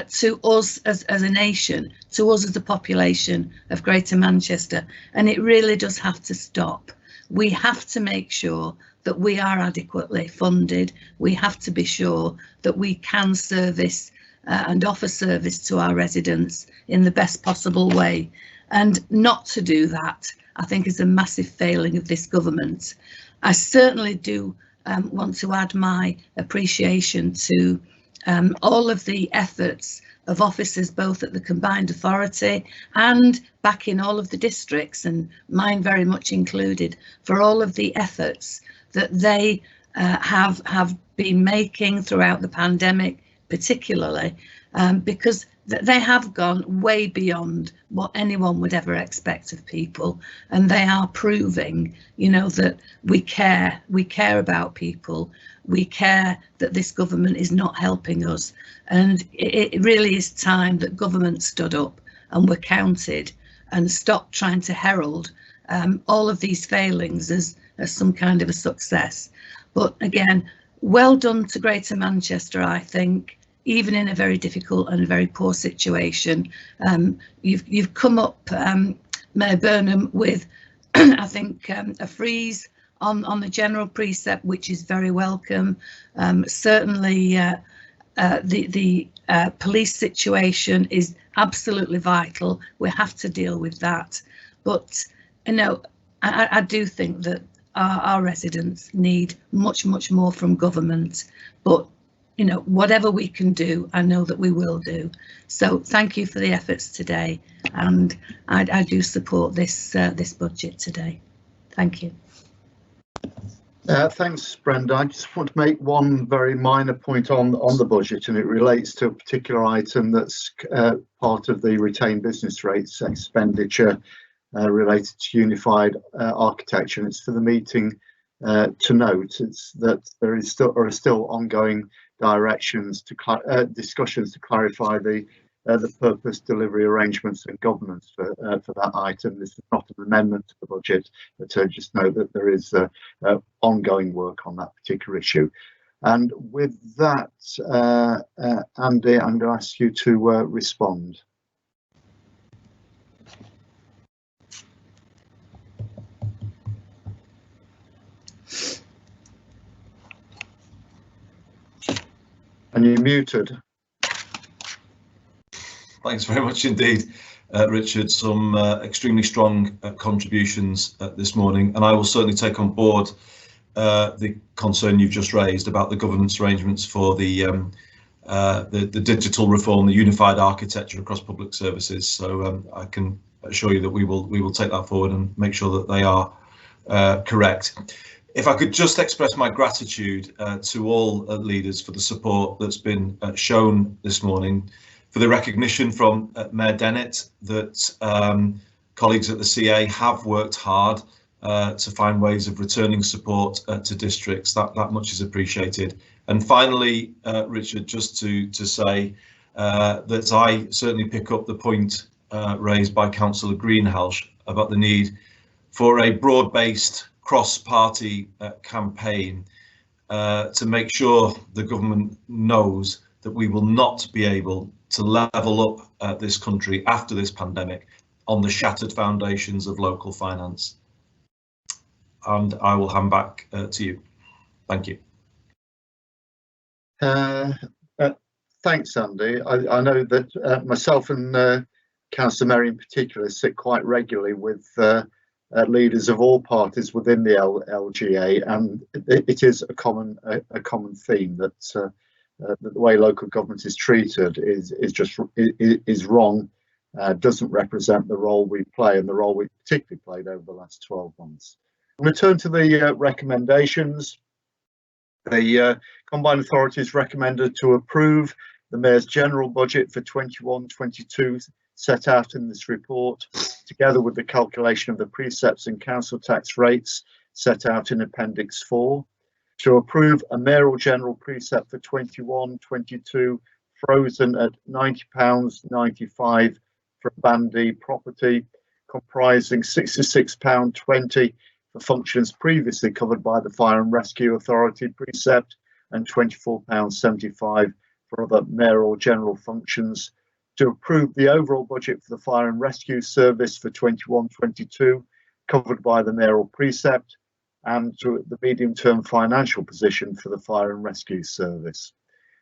to us as a nation, to us as a population of Greater Manchester, and it really does have to stop. We have to make sure that we are adequately funded. We have to be sure that we can service and offer service to our residents in the best possible way. And not to do that, I think, is a massive failing of this government. I certainly do want to add my appreciation to all of the efforts of officers both at the combined authority and back in all of the districts, and mine very much included, for all of the efforts that they have been making throughout the pandemic, particularly because they have gone way beyond what anyone would ever expect of people, and they are proving, you know, that we care about people, we care that this government is not helping us, and it really is time that government stood up and were counted and stopped trying to herald all of these failings as some kind of a success. But again, well done to Greater Manchester, I think, even in a very difficult and a very poor situation. You've come up, Mayor Burnham, with I think a freeze on the general precept, which is very welcome. Certainly the police situation is absolutely vital. We have to deal with that. But, you know, I do think that our residents need much more from government, but you know, whatever we can do, I know that we will do. So thank you for the efforts today, and I do support this this budget today. Thank you. Thanks, Brenda. I just want to make one very minor point on the budget, and it relates to a particular item that's part of the retained business rates expenditure related to unified architecture. And it's for the meeting to note it's that there is still ongoing directions to discussions to clarify the purpose, delivery arrangements and governance for that item. This is not an amendment to the budget, but just note that there is ongoing work on that particular issue. And with that, Andy, I'm going to ask you to respond. And you're muted. Thanks very much indeed, Richard. Some extremely strong contributions this morning, and I will certainly take on board the concern you've just raised about the governance arrangements for the digital reform, the unified architecture across public services. So I can assure you that we will take that forward and make sure that they are correct. If I could just express my gratitude to all leaders for the support that's been shown this morning, for the recognition from Mayor Dennett that colleagues at the CA have worked hard to find ways of returning support to districts. That much is appreciated. And finally, Richard, just to say that I certainly pick up the point raised by Councillor Greenhalgh about the need for a broad-based cross-party campaign to make sure the government knows that we will not be able to level up this country after this pandemic on the shattered foundations of local finance. And I will hand back to you. Thank you. Thanks, Andy. I know that myself and Councillor Merry in particular sit quite regularly with leaders of all parties within the LGA, and it is a common theme that the way local government is treated is wrong, doesn't represent the role we play and the role we particularly played over the last 12 months. I'm going to turn to the recommendations. The Combined Authorities recommended to approve the Mayor's general budget for 21-22 set out in this report, together with the calculation of the precepts and council tax rates set out in Appendix 4. To approve a mayoral general precept for 21-22 frozen at £90.95 for bandy property, comprising £66.20 for functions previously covered by the Fire and Rescue Authority precept and £24.75 for other mayoral general functions. To approve the overall budget for the Fire and Rescue Service for 21-22 covered by the mayoral precept, and to the medium-term financial position for the Fire and Rescue Service.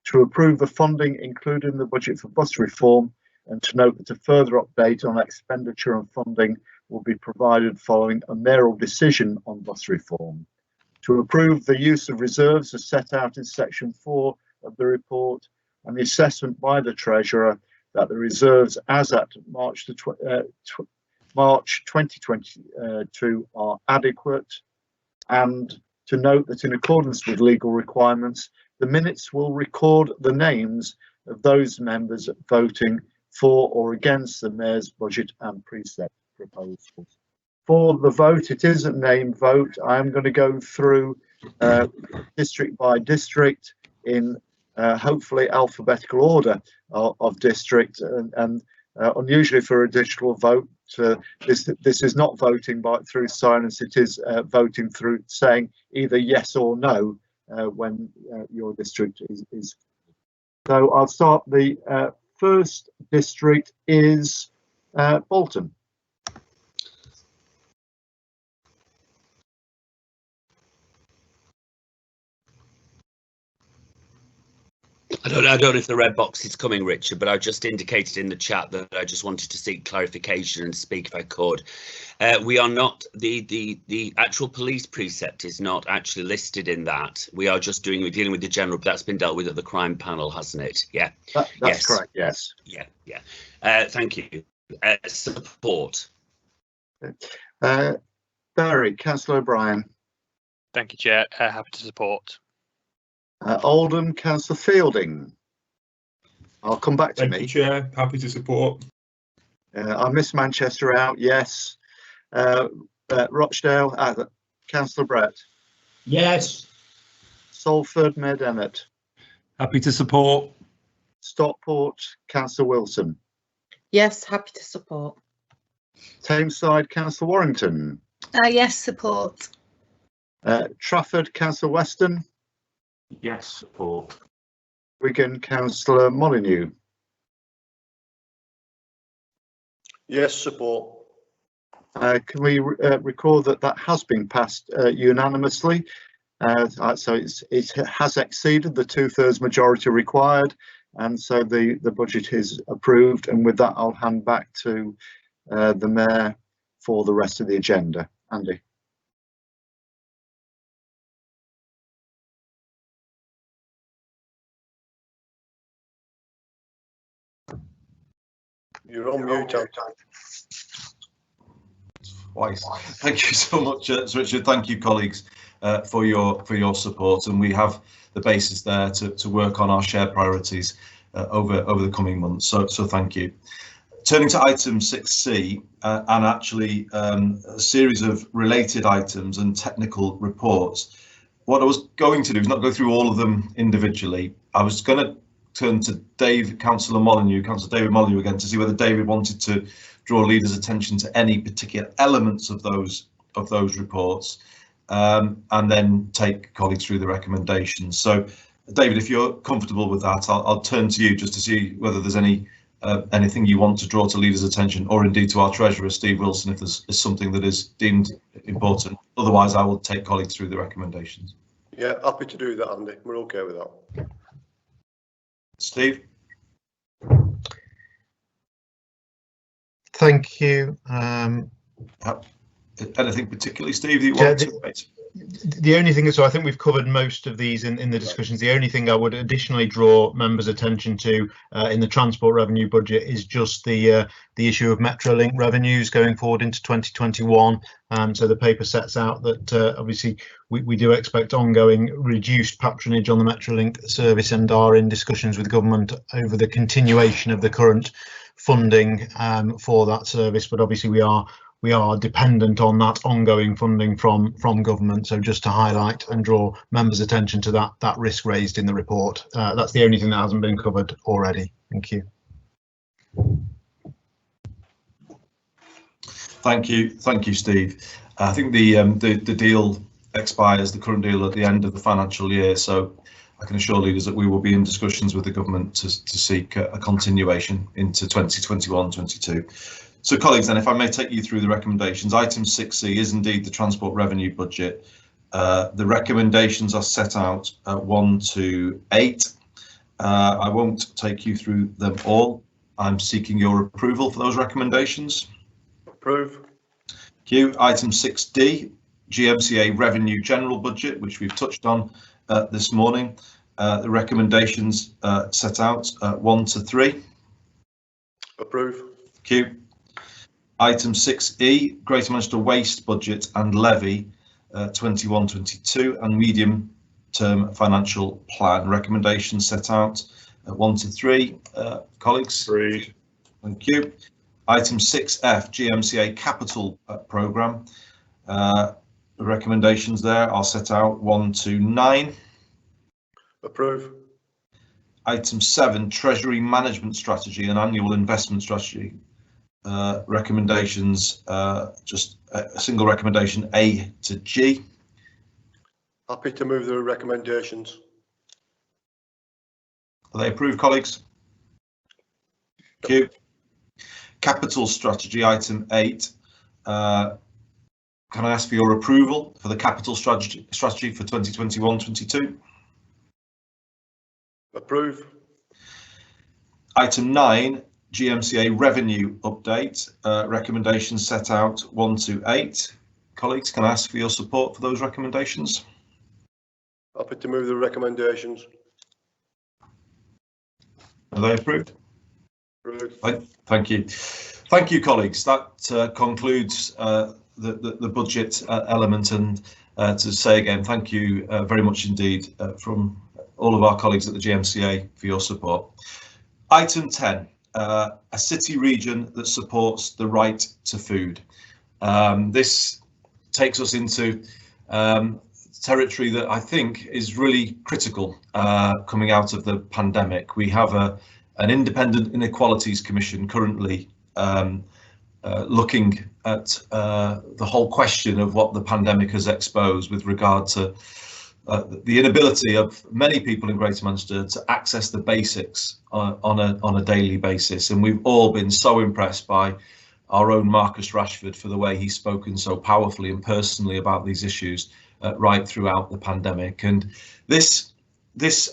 To approve the funding included in the budget for bus reform, and to note that a further update on expenditure and funding will be provided following a mayoral decision on bus reform. To approve the use of reserves as set out in section 4 of the report, and the assessment by the Treasurer that the reserves as at March 2022 are adequate, and to note that in accordance with legal requirements, the minutes will record the names of those members voting for or against the Mayor's budget and precept proposals. For the vote, it is a name vote. I am going to go through district by district in hopefully alphabetical order of district, and unusually for a digital vote, this is not voting through silence. It is voting through saying either yes or no when your district is. So I'll start. The first district is Bolton. I don't know if the red box is coming, Richard, but I just indicated in the chat that I just wanted to seek clarification and speak if I could. We are not, the actual police precept is not actually listed in that. We're dealing with the general, but that's been dealt with at the crime panel, hasn't it? Yeah. That's yes. correct, yes. Yeah. Thank you. Support. Barry, Councillor O'Brien. Thank you, Chair. Happy to support. Oldham, Councillor Fielding. I'll come back to Thank me. you, Chair. Happy to support. I missed Manchester out, yes. Rochdale, Councillor Brett. Yes. Salford, Mayor Dennett. Happy to support. Stockport, Councillor Wilson. Yes, happy to support. Tameside, Councillor Warrington. Yes, support. Trafford, Councillor Weston. Yes, support. Wigan, Councillor Molyneux. Yes, support. Can we record that has been passed unanimously? So it has exceeded the 2/3 majority required, and so the budget is approved. And with that, I'll hand back to the Mayor for the rest of the agenda. Andy. You're on mute, Andy. Twice. Thank you so much, Richard. Thank you, colleagues, for your support, and we have the basis there to work on our shared priorities over the coming months. So thank you. Turning to item 6C, and actually a series of related items and technical reports. What I was going to do is not go through all of them individually. I was going to turn to Councillor David Molyneux again, to see whether David wanted to draw leaders' attention to any particular elements of those reports, and then take colleagues through the recommendations. So, David, if you're comfortable with that, I'll turn to you just to see whether there's anything you want to draw to leaders' attention, or indeed to our Treasurer, Steve Wilson, if there's something that is deemed important. Otherwise, I will take colleagues through the recommendations. Yeah, happy to do that, Andy. We're okay with that. Steve? Thank you. Anything particularly, Steve, that you want to raise? The only thing is, so I think we've covered most of these in the discussions. The only thing I would additionally draw members' attention to in the transport revenue budget is just the issue of Metrolink revenues going forward into 2021. So the paper sets out that obviously we do expect ongoing reduced patronage on the Metrolink service, and are in discussions with government over the continuation of the current funding for that service. But obviously we are dependent on that ongoing funding from government. So just to highlight and draw members' attention to that risk raised in the report. That's the only thing that hasn't been covered already. Thank you. Thank you, Steve. I think the deal expires, the current deal, at the end of the financial year. So I can assure leaders that we will be in discussions with the government to seek a continuation into 2021-22. So, colleagues, then, if I may take you through the recommendations. Item 6C is indeed the transport revenue budget. The recommendations are set out 1 to 8. I won't take you through them all. I'm seeking your approval for those recommendations. Approve. Thank you. Item 6D, GMCA revenue general budget, which we've touched on this morning. The recommendations set out 1 to 3. Approve. Thank you. Item 6E, Greater Manchester Waste Budget and Levy 21-22 and Medium Term Financial Plan. Recommendations set out 1 to 3. Colleagues? 3. Thank you. Item 6F, GMCA Capital Programme. The recommendations there are set out 1 to 9. Approve. Item 7, Treasury Management Strategy and Annual Investment Strategy. Recommendations, just a single recommendation, A to G. Happy to move the recommendations. Are they approved, colleagues? Thank you. Capital Strategy, item 8. Can I ask for your approval for the capital strategy for 2021-22? Approve. Item 9, GMCA revenue update. Recommendations set out 1 to 8. Colleagues, can I ask for your support for those recommendations? Happy to move the recommendations. Are they approved? Approved. Thank you. Thank you, colleagues. That concludes the budget element, and to say again, thank you very much indeed from all of our colleagues at the GMCA for your support. Item 10, a city region that supports the right to food. This takes us into territory that I think is really critical coming out of the pandemic. We have an independent inequalities commission currently looking at the whole question of what the pandemic has exposed with regard to the inability of many people in Greater Manchester to access the basics on a daily basis. And we've all been so impressed by our own Marcus Rashford for the way he's spoken so powerfully and personally about these issues right throughout the pandemic. And this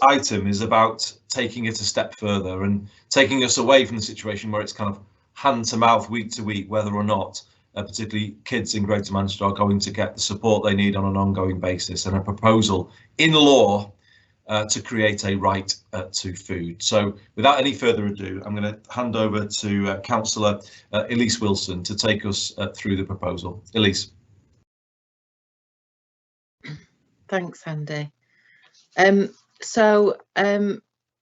item is about taking it a step further and taking us away from the situation where it's kind of hand to mouth, week to week, whether or not particularly kids in Greater Manchester are going to get the support they need on an ongoing basis, and a proposal in law to create a right to food. So without any further ado, I'm going to hand over to Councillor Elise Wilson to take us through the proposal. Elise. Thanks, Andy.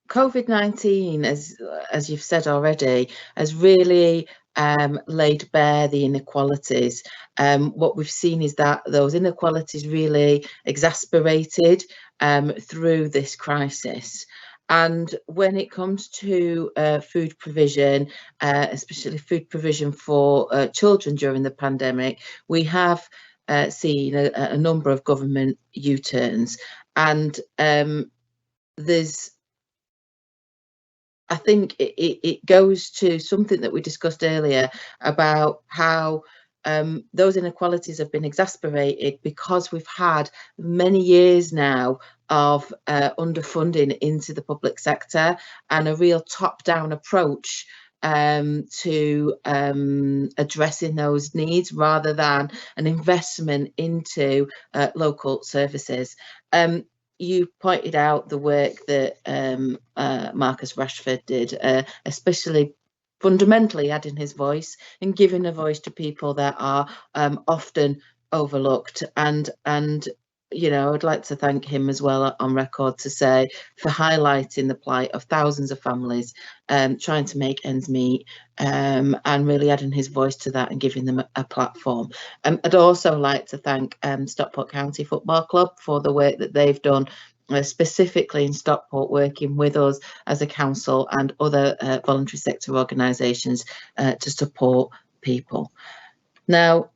COVID-19, as you've said already, has really laid bare the inequalities. What we've seen is that those inequalities really exacerbated through this crisis. And when it comes to food provision, especially food provision for children during the pandemic, we have seen a number of government U-turns, and I think it goes to something that we discussed earlier about how those inequalities have been exacerbated because we've had many years now of underfunding into the public sector and a real top-down approach to addressing those needs rather than an investment into local services. You pointed out the work that Marcus Rashford did, especially fundamentally adding his voice and giving a voice to people that are often overlooked. And you know, I'd like to thank him as well on record to say for highlighting the plight of thousands of families trying to make ends meet, and really adding his voice to that and giving them a platform. I'd also like to thank Stockport County Football Club for the work that they've done, specifically in Stockport, working with us as a council and other voluntary sector organisations to support people. Now,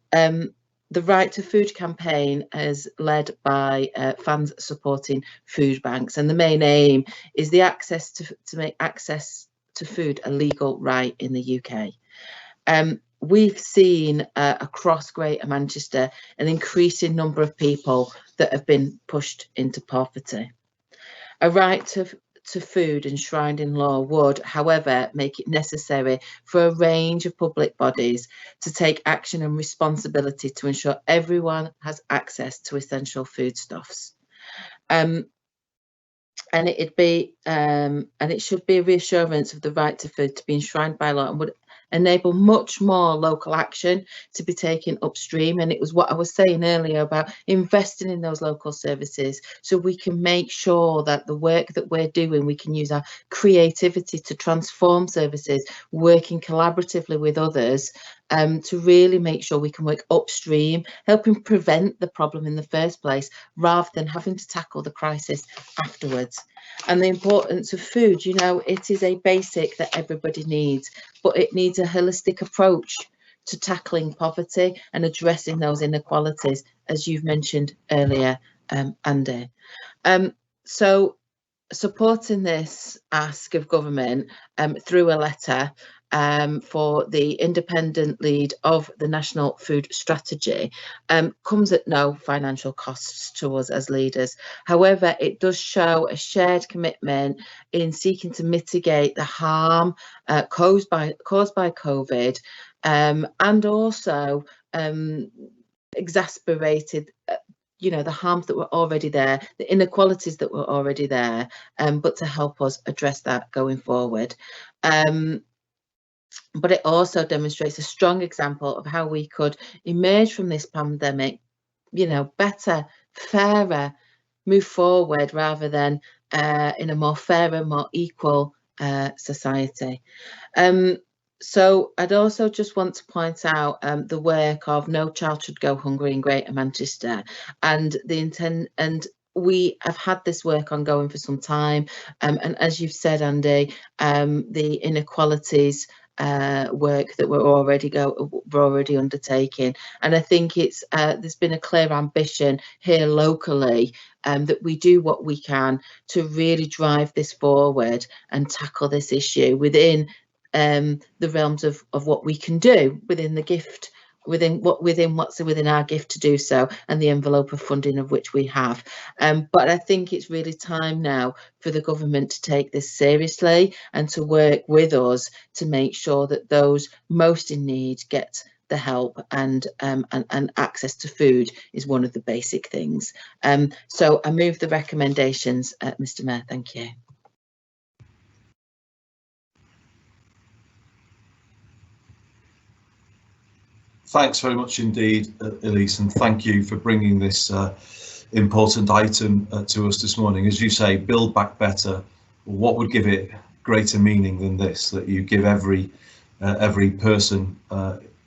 the Right to Food campaign is led by fans supporting food banks, and the main aim is the access to make access to food a legal right in the UK. We've seen across Greater Manchester an increasing number of people that have been pushed into poverty. A right to food enshrined in law would, however, make it necessary for a range of public bodies to take action and responsibility to ensure everyone has access to essential foodstuffs. And it should be a reassurance of the right to food to be enshrined by law and would enable much more local action to be taken upstream. And it was what I was saying earlier about investing in those local services so we can make sure that the work that we're doing, we can use our creativity to transform services, working collaboratively with others to really make sure we can work upstream, helping prevent the problem in the first place rather than having to tackle the crisis afterwards. And the importance of food, you know, it is a basic that everybody needs, but it needs a holistic approach to tackling poverty and addressing those inequalities, as you've mentioned earlier, Andy. So supporting this ask of government through a letter for the independent lead of the National Food Strategy comes at no financial costs to us as leaders. However, it does show a shared commitment in seeking to mitigate the harm caused by COVID, and also exacerbated the harms that were already there, the inequalities that were already there, but to help us address that going forward. But it also demonstrates a strong example of how we could emerge from this pandemic, better, fairer, move forward rather than in a more fairer, more equal society. So I'd also just want to point out the work of No Child Should Go Hungry in Greater Manchester, and the intent, and we have had this work ongoing for some time, and as you've said, Andy, the inequalities work that we're already undertaking, and I think it's there's been a clear ambition here locally that we do what we can to really drive this forward and tackle this issue within the realms of what we can do within the gift, within what's within our gift to do so, and the envelope of funding of which we have. But I think it's really time now for the government to take this seriously and to work with us to make sure that those most in need get the help, and access to food is one of the basic things. So I move the recommendations, Mr. Mayor. Thank you. Thanks very much indeed, Elise, and thank you for bringing this important item to us this morning. As you say, Build Back Better. What would give it greater meaning than this, that you give every person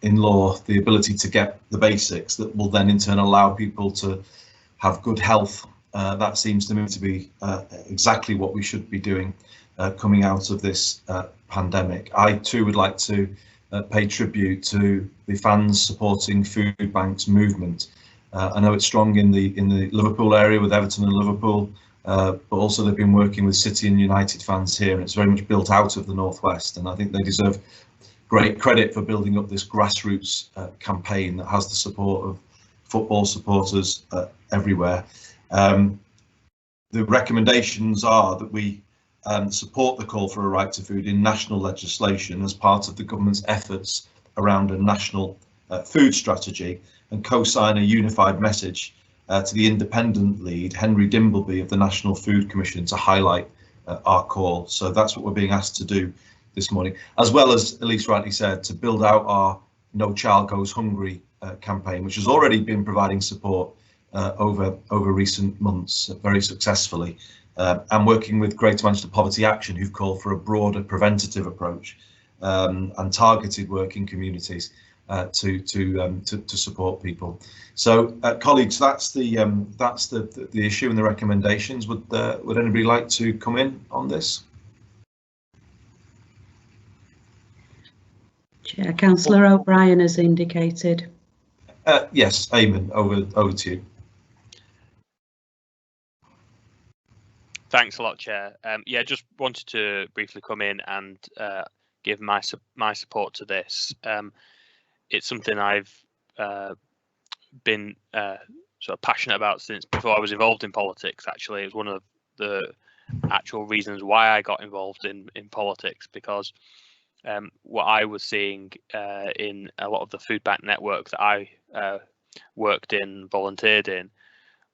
in law the ability to get the basics that will then in turn allow people to have good health. That seems to me to be exactly what we should be doing coming out of this pandemic. I too would like to pay tribute to the fans supporting food banks movement. I know it's strong in the Liverpool area with Everton and Liverpool, but also they've been working with City and United fans here, and it's very much built out of the Northwest, and I think they deserve great credit for building up this grassroots campaign that has the support of football supporters everywhere. The recommendations are that we support the call for a right to food in national legislation as part of the government's efforts around a national food strategy, and co-sign a unified message to the independent lead, Henry Dimbleby of the National Food Commission, to highlight our call. So that's what we're being asked to do this morning, as well as Elise rightly said, to build out our No Child Goes Hungry campaign, which has already been providing support over recent months very successfully. And working with Greater Manchester Poverty Action, who've called for a broader preventative approach and targeted work in communities to support people. So, colleagues, that's the issue and the recommendations. Would anybody like to come in on this? Chair, Councillor O'Brien has indicated. Yes, Eamon, over to you. Thanks a lot, Chair. Yeah, just wanted to briefly come in and give my support to this. It's something I've been sort of passionate about since before I was involved in politics. Actually, it's one of the actual reasons why I got involved in politics, because what I was seeing in a lot of the food bank network that I worked in, volunteered in,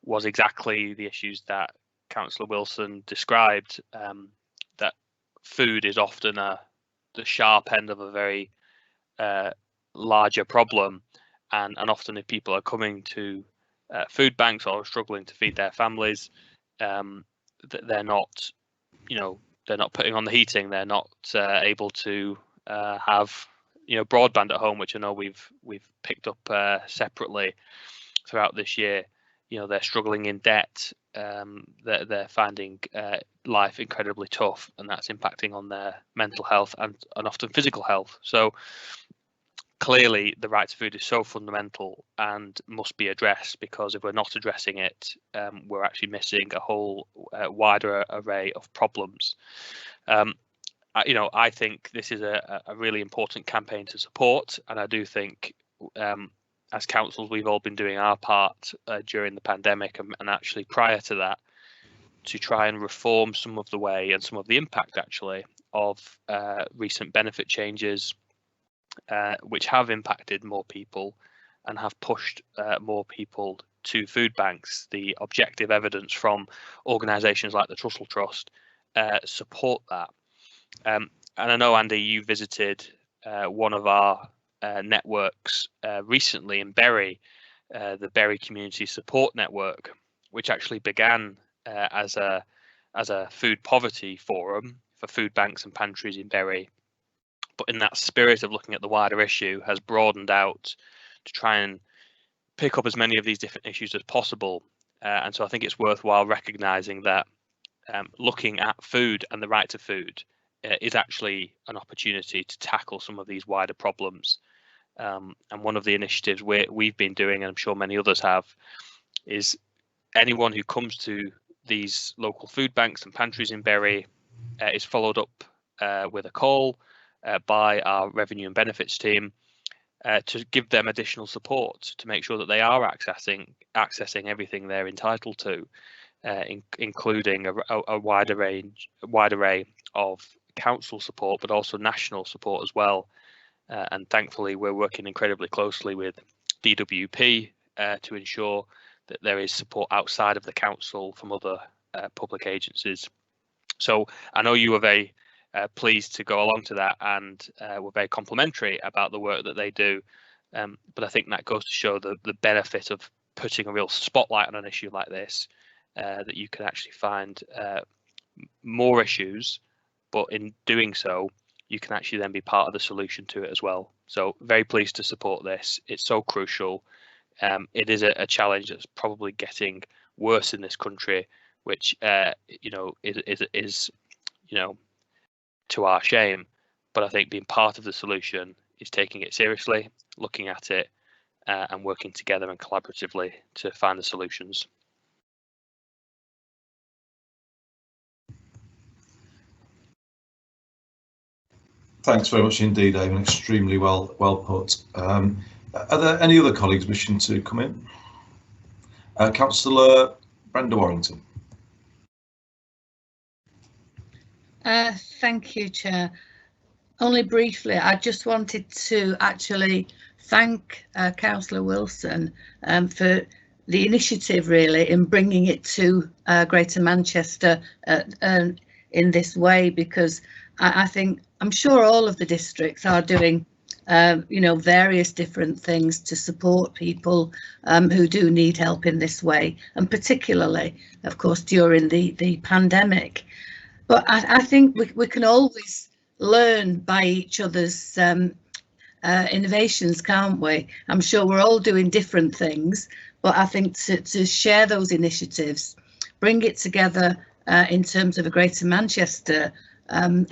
was exactly the issues that Councillor Wilson described, that food is often the sharp end of a very larger problem, and often if people are coming to food banks or struggling to feed their families, they're not, they're not putting on the heating, they're not able to have broadband at home, which I know we've picked up separately throughout this year. They're struggling in debt. They're finding life incredibly tough, and that's impacting on their mental health and often physical health. So clearly the right to food is so fundamental and must be addressed, because if we're not addressing it, we're actually missing a whole wider array of problems. I think this is a really important campaign to support, and I do think as councils we've all been doing our part during the pandemic and actually prior to that, to try and reform some of the way and some of the impact actually of recent benefit changes, which have impacted more people and have pushed more people to food banks. The objective evidence from organisations like the Trussell Trust support that. And I know, Andy, you visited one of our networks recently in Bury, the Bury Community Support Network, which actually began as a food poverty forum for food banks and pantries in Bury, but in that spirit of looking at the wider issue has broadened out to try and pick up as many of these different issues as possible. And so I think it's worthwhile recognising that looking at food and the right to food is actually an opportunity to tackle some of these wider problems. And one of the initiatives we've been doing, and I'm sure many others have, is anyone who comes to these local food banks and pantries in Bury is followed up with a call by our revenue and benefits team to give them additional support to make sure that they are accessing everything they're entitled to, including a wide array of council support, but also national support as well. And thankfully, we're working incredibly closely with DWP to ensure that there is support outside of the council from other public agencies. So I know you were very pleased to go along to that, and were very complimentary about the work that they do. But I think that goes to show the benefit of putting a real spotlight on an issue like this, that you can actually find more issues, but in doing so, you can actually then be part of the solution to it as well. So very pleased to support this. It's so crucial. It is a challenge that's probably getting worse in this country, which is to our shame. But I think being part of the solution is taking it seriously, looking at it, and working together and collaboratively to find the solutions. Thanks very much indeed, David. Extremely well put. Are there any other colleagues wishing to come in? Councillor Brenda Warrington. Thank you, Chair. Only briefly, I just wanted to actually thank Councillor Wilson for the initiative really in bringing it to Greater Manchester in this way, because I'm sure all of the districts are doing various different things to support people who do need help in this way, and particularly, of course, during the pandemic. But I think we can always learn by each other's innovations, can't we? I'm sure we're all doing different things, but I think to share those initiatives, bring it together in terms of a Greater Manchester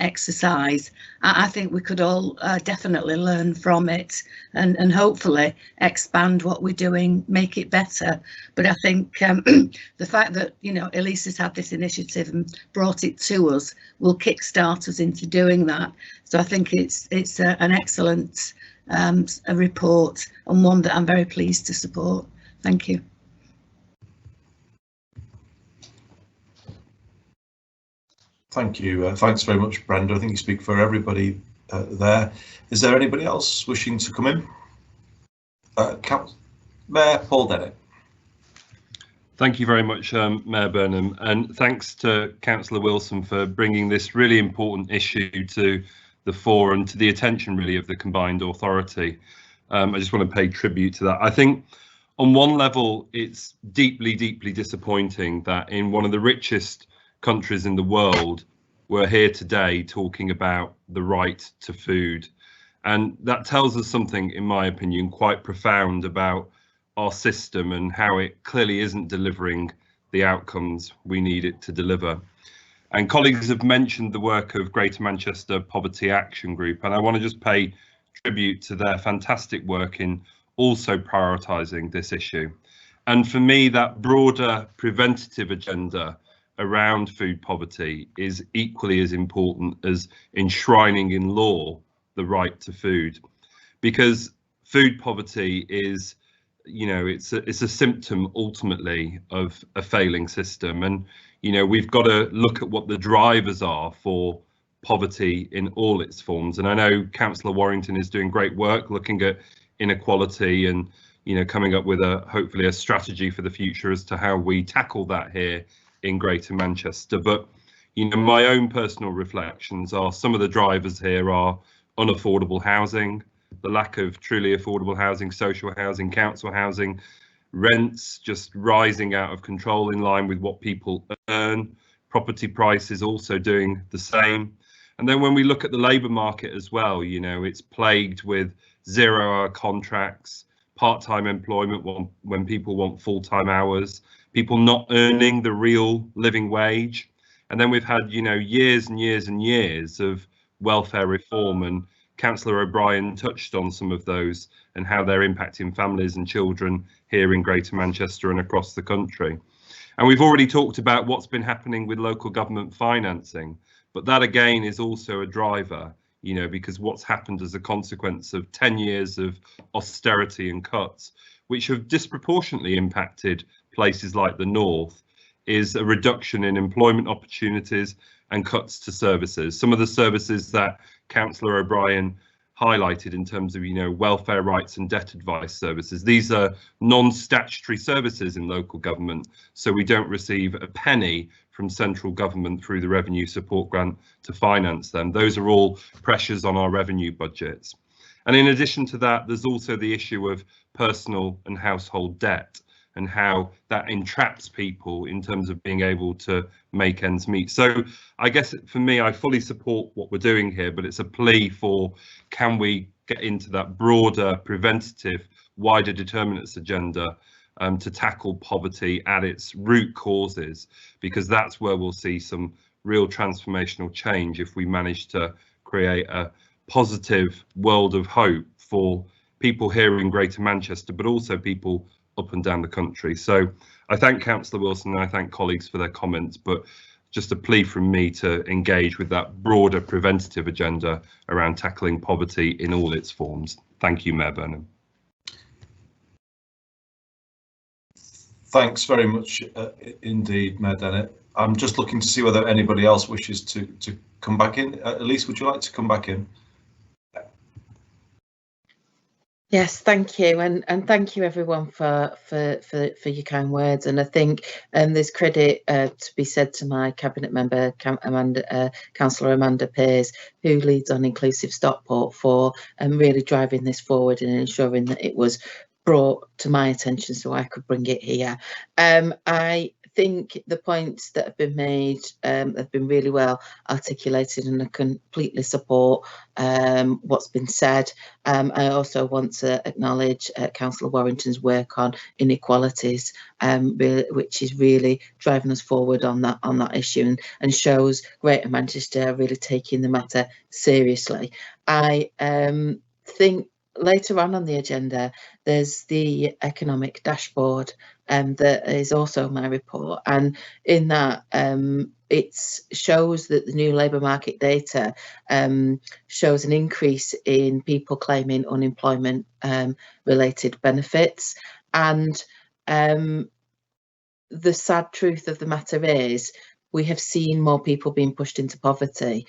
exercise, I think we could all definitely learn from it and hopefully expand what we're doing, make it better. But I think the fact that Elise has had this initiative and brought it to us will kickstart us into doing that. So I think it's an excellent a report, and one that I'm very pleased to support. Thank you. Thank you. Thanks very much, Brenda. I think you speak for everybody there. Is there anybody else wishing to come in? Mayor Paul Dennett. Thank you very much, Mayor Burnham, and thanks to Councillor Wilson for bringing this really important issue to the fore and to the attention really of the combined authority. I just want to pay tribute to that. I think on one level, it's deeply, deeply disappointing that in one of the richest countries in the world, we're here today talking about the right to food. And that tells us something, in my opinion, quite profound about our system and how it clearly isn't delivering the outcomes we need it to deliver. And colleagues have mentioned the work of Greater Manchester Poverty Action Group, and I want to just pay tribute to their fantastic work in also prioritising this issue. And for me, that broader preventative agenda around food poverty is equally as important as enshrining in law the right to food, because food poverty is, you know, it's a symptom ultimately of a failing system. And, you know, we've got to look at what the drivers are for poverty in all its forms. And I know Councillor Warrington is doing great work looking at inequality and, you know, coming up with hopefully a strategy for the future as to how we tackle that here in Greater Manchester. But, you know, my own personal reflections are some of the drivers here are unaffordable housing, the lack of truly affordable housing, social housing, council housing, rents just rising out of control in line with what people earn, property prices also doing the same. And then when we look at the labour market as well, you know, it's plagued with 0-hour contracts, part-time employment when people want full-time hours, people not earning the real living wage. And then we've had, you know, years and years and years of welfare reform, and Councillor O'Brien touched on some of those and how they're impacting families and children here in Greater Manchester and across the country. And we've already talked about what's been happening with local government financing, but that again is also a driver, you know, because what's happened as a consequence of 10 years of austerity and cuts, which have disproportionately impacted places like the North, is a reduction in employment opportunities and cuts to services. Some of the services that Councillor O'Brien highlighted in terms of, you know, welfare rights and debt advice services, these are non-statutory services in local government, so we don't receive a penny from central government through the revenue support grant to finance them. Those are all pressures on our revenue budgets. And in addition to that, there's also the issue of personal and household debt and how that entraps people in terms of being able to make ends meet. So I guess for me, I fully support what we're doing here, but it's a plea for, can we get into that broader preventative, wider determinants agenda to tackle poverty at its root causes, because that's where we'll see some real transformational change if we manage to create a positive world of hope for people here in Greater Manchester, but also people up and down the country. So I thank Councillor Wilson and I thank colleagues for their comments, but just a plea from me to engage with that broader preventative agenda around tackling poverty in all its forms. Thank you, Mayor Burnham. Thanks very much indeed, Mayor Dennett. I'm just looking to see whether anybody else wishes to come back in. Elise, would you like to come back in? Yes, thank you, and thank you everyone for your kind words. And I think there's credit to be said to my cabinet member, Councillor Amanda Pearce, who leads on Inclusive Stockport, for really driving this forward and ensuring that it was brought to my attention so I could bring it here. I think the points that have been made have been really well articulated, and I completely support what's been said. I also want to acknowledge Councillor Warrington's work on inequalities, which is really driving us forward on that issue, and shows Greater Manchester really taking the matter seriously. I think later on the agenda there's the economic dashboard that is also my report, and in that it shows that the new labour market data shows an increase in people claiming unemployment related benefits. And the sad truth of the matter is we have seen more people being pushed into poverty,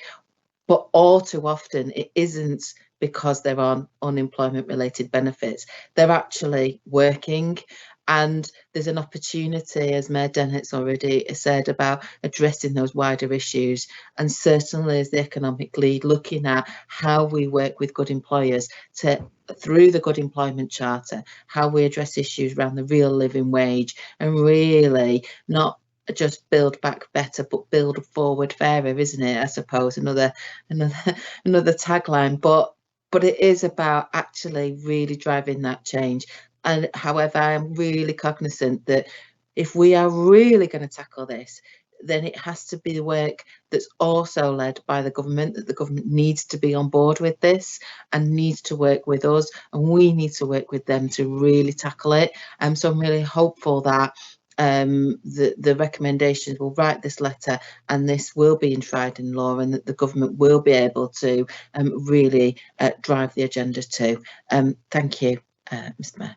but all too often it isn't because they're on unemployment related benefits. They're actually working, and there's an opportunity, as Mayor Dennett's already said, about addressing those wider issues, and certainly as the economic lead, looking at how we work with good employers to, through the Good Employment Charter, how we address issues around the real living wage, and really not just build back better but build forward fairer, isn't it? I suppose another tagline, but it is about actually really driving that change. And however, I am really cognizant that if we are really going to tackle this, then it has to be the work that's also led by the government, that the government needs to be on board with this and needs to work with us, and we need to work with them to really tackle it. So I'm really hopeful that the recommendations will write this letter and this will be enshrined in law, and that the government will be able to really drive the agenda too. Thank you, Mr. Mayor.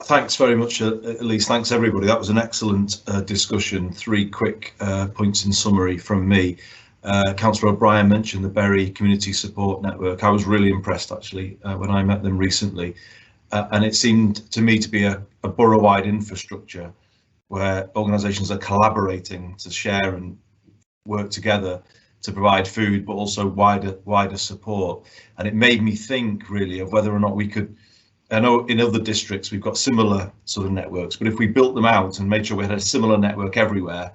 Thanks very much, Elise. Thanks, everybody. That was an excellent discussion. 3 quick points in summary from me. Councillor O'Brien mentioned the Bury Community Support Network. I was really impressed, actually, when I met them recently. And it seemed to me to be a borough-wide infrastructure where organisations are collaborating to share and work together to provide food, but also wider support. And it made me think, really, of whether or not we could. I know in other districts we've got similar sort of networks, but if we built them out and made sure we had a similar network everywhere,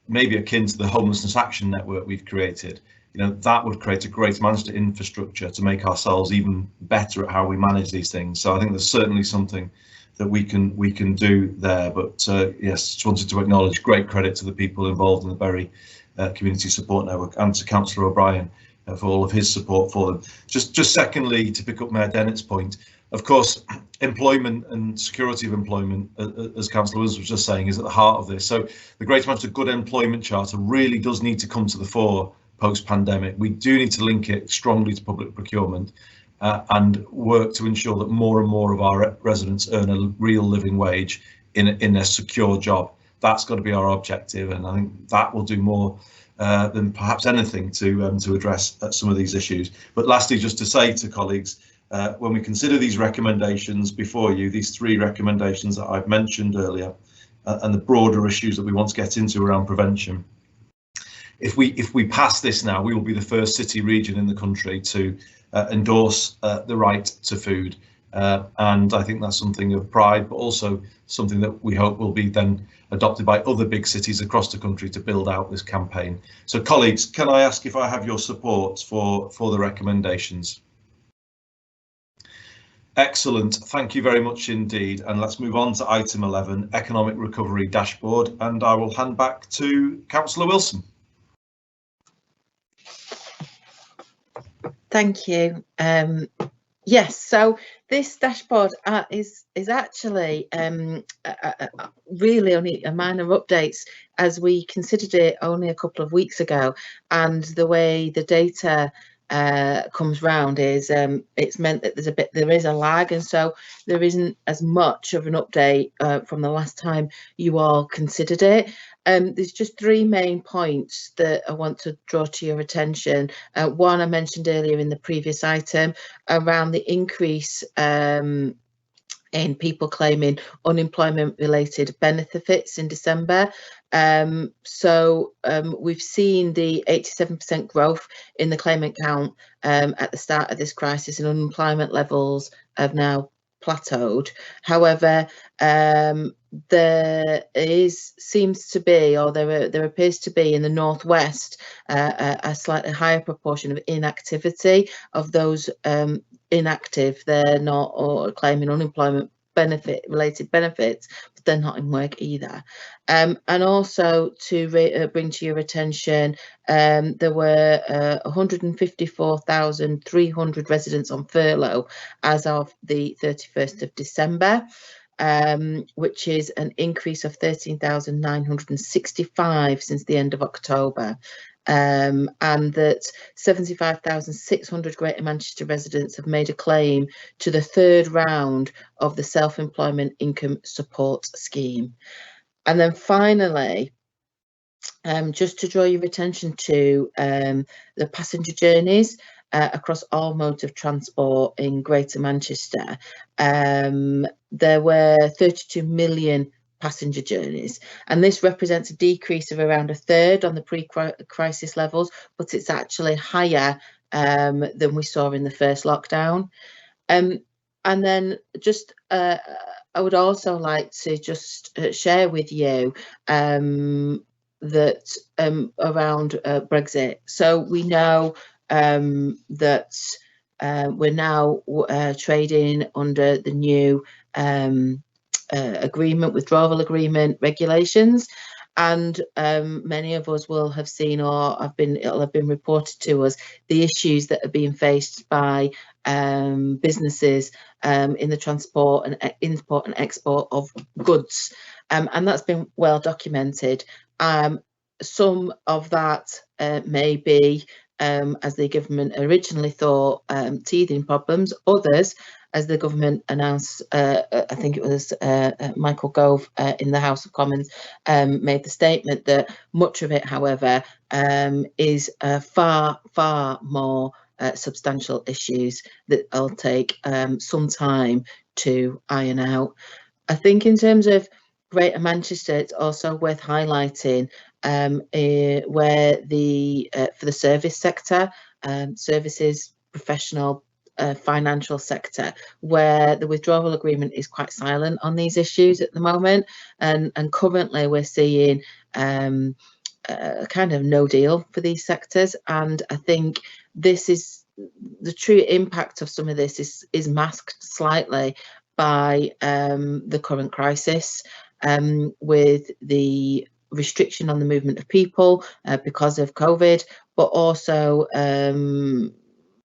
maybe akin to the Homelessness Action Network we've created, you know, that would create a Greater Manchester infrastructure to make ourselves even better at how we manage these things. So I think there's certainly something that we can do there. But yes, just wanted to acknowledge great credit to the people involved in the Bury Community Support Network and to Councillor O'Brien for all of his support for them. Just secondly, to pick up Mayor Dennett's point, of course, employment and security of employment, as Councillor Wills was just saying, is at the heart of this. So the Greater Manchester Good Employment Charter really does need to come to the fore post-pandemic. We do need to link it strongly to public procurement and work to ensure that more and more of our residents earn a real living wage in a secure job. That's got to be our objective, and I think that will do more than perhaps anything to address some of these issues. But lastly, just to say to colleagues, when we consider these recommendations before you, these 3 recommendations that I've mentioned earlier, and the broader issues that we want to get into around prevention, if we pass this now, we will be the first city region in the country to endorse the right to food, and I think that's something of pride, but also something that we hope will be then adopted by other big cities across the country to build out this campaign. So colleagues, can I ask if I have your support for the recommendations? Excellent, thank you very much indeed. And let's move on to item 11, Economic Recovery Dashboard, and I will hand back to Councillor Wilson. Thank you. Yes, so this dashboard is actually really only a minor updates, as we considered it only a couple of weeks ago, and the way the data comes round is it's meant that there is a lag, and so there isn't as much of an update from the last time you all considered it. There's just 3 main points that I want to draw to your attention. One I mentioned earlier in the previous item around the increase in people claiming unemployment related benefits in December. We've seen the 87% growth in the claimant count at the start of this crisis, and unemployment levels have now plateaued. However, there seems to be, or there appears to be in the northwest a slightly higher proportion of inactivity of those inactive. They're not or claiming unemployment related benefits, but they're not in work either. And also to bring to your attention, there were 154,300 residents on furlough as of the 31st of December, which is an increase of 13,965 since the end of October. And that 75,600 Greater Manchester residents have made a claim to the 3rd round of the Self-Employment Income Support Scheme. And then finally, just to draw your attention to the passenger journeys across all modes of transport in Greater Manchester, there were 32 million passenger journeys, and this represents a decrease of around 1/3 on the pre-crisis levels, but it's actually higher than we saw in the first lockdown. And then just I would also like to just share with you that around Brexit. So we know that we're now trading under the new agreement, withdrawal agreement regulations. And many of us will have seen, or it'll have been reported to us, the issues that are being faced by businesses in the transport and import and export of goods, and that's been well documented. Some of that may be, as the government originally thought, teething problems. Others, as the government announced, I think it was Michael Gove in the House of Commons, made the statement that much of it, however, is far more substantial issues that will take some time to iron out. I think in terms of Greater Manchester, it's also worth highlighting where for the service sector, services, professional, financial sector, where the withdrawal agreement is quite silent on these issues at the moment, and currently we're seeing kind of no deal for these sectors. And I think this is the true impact of some of this is masked slightly by the current crisis, with the restriction on the movement of people because of COVID, but also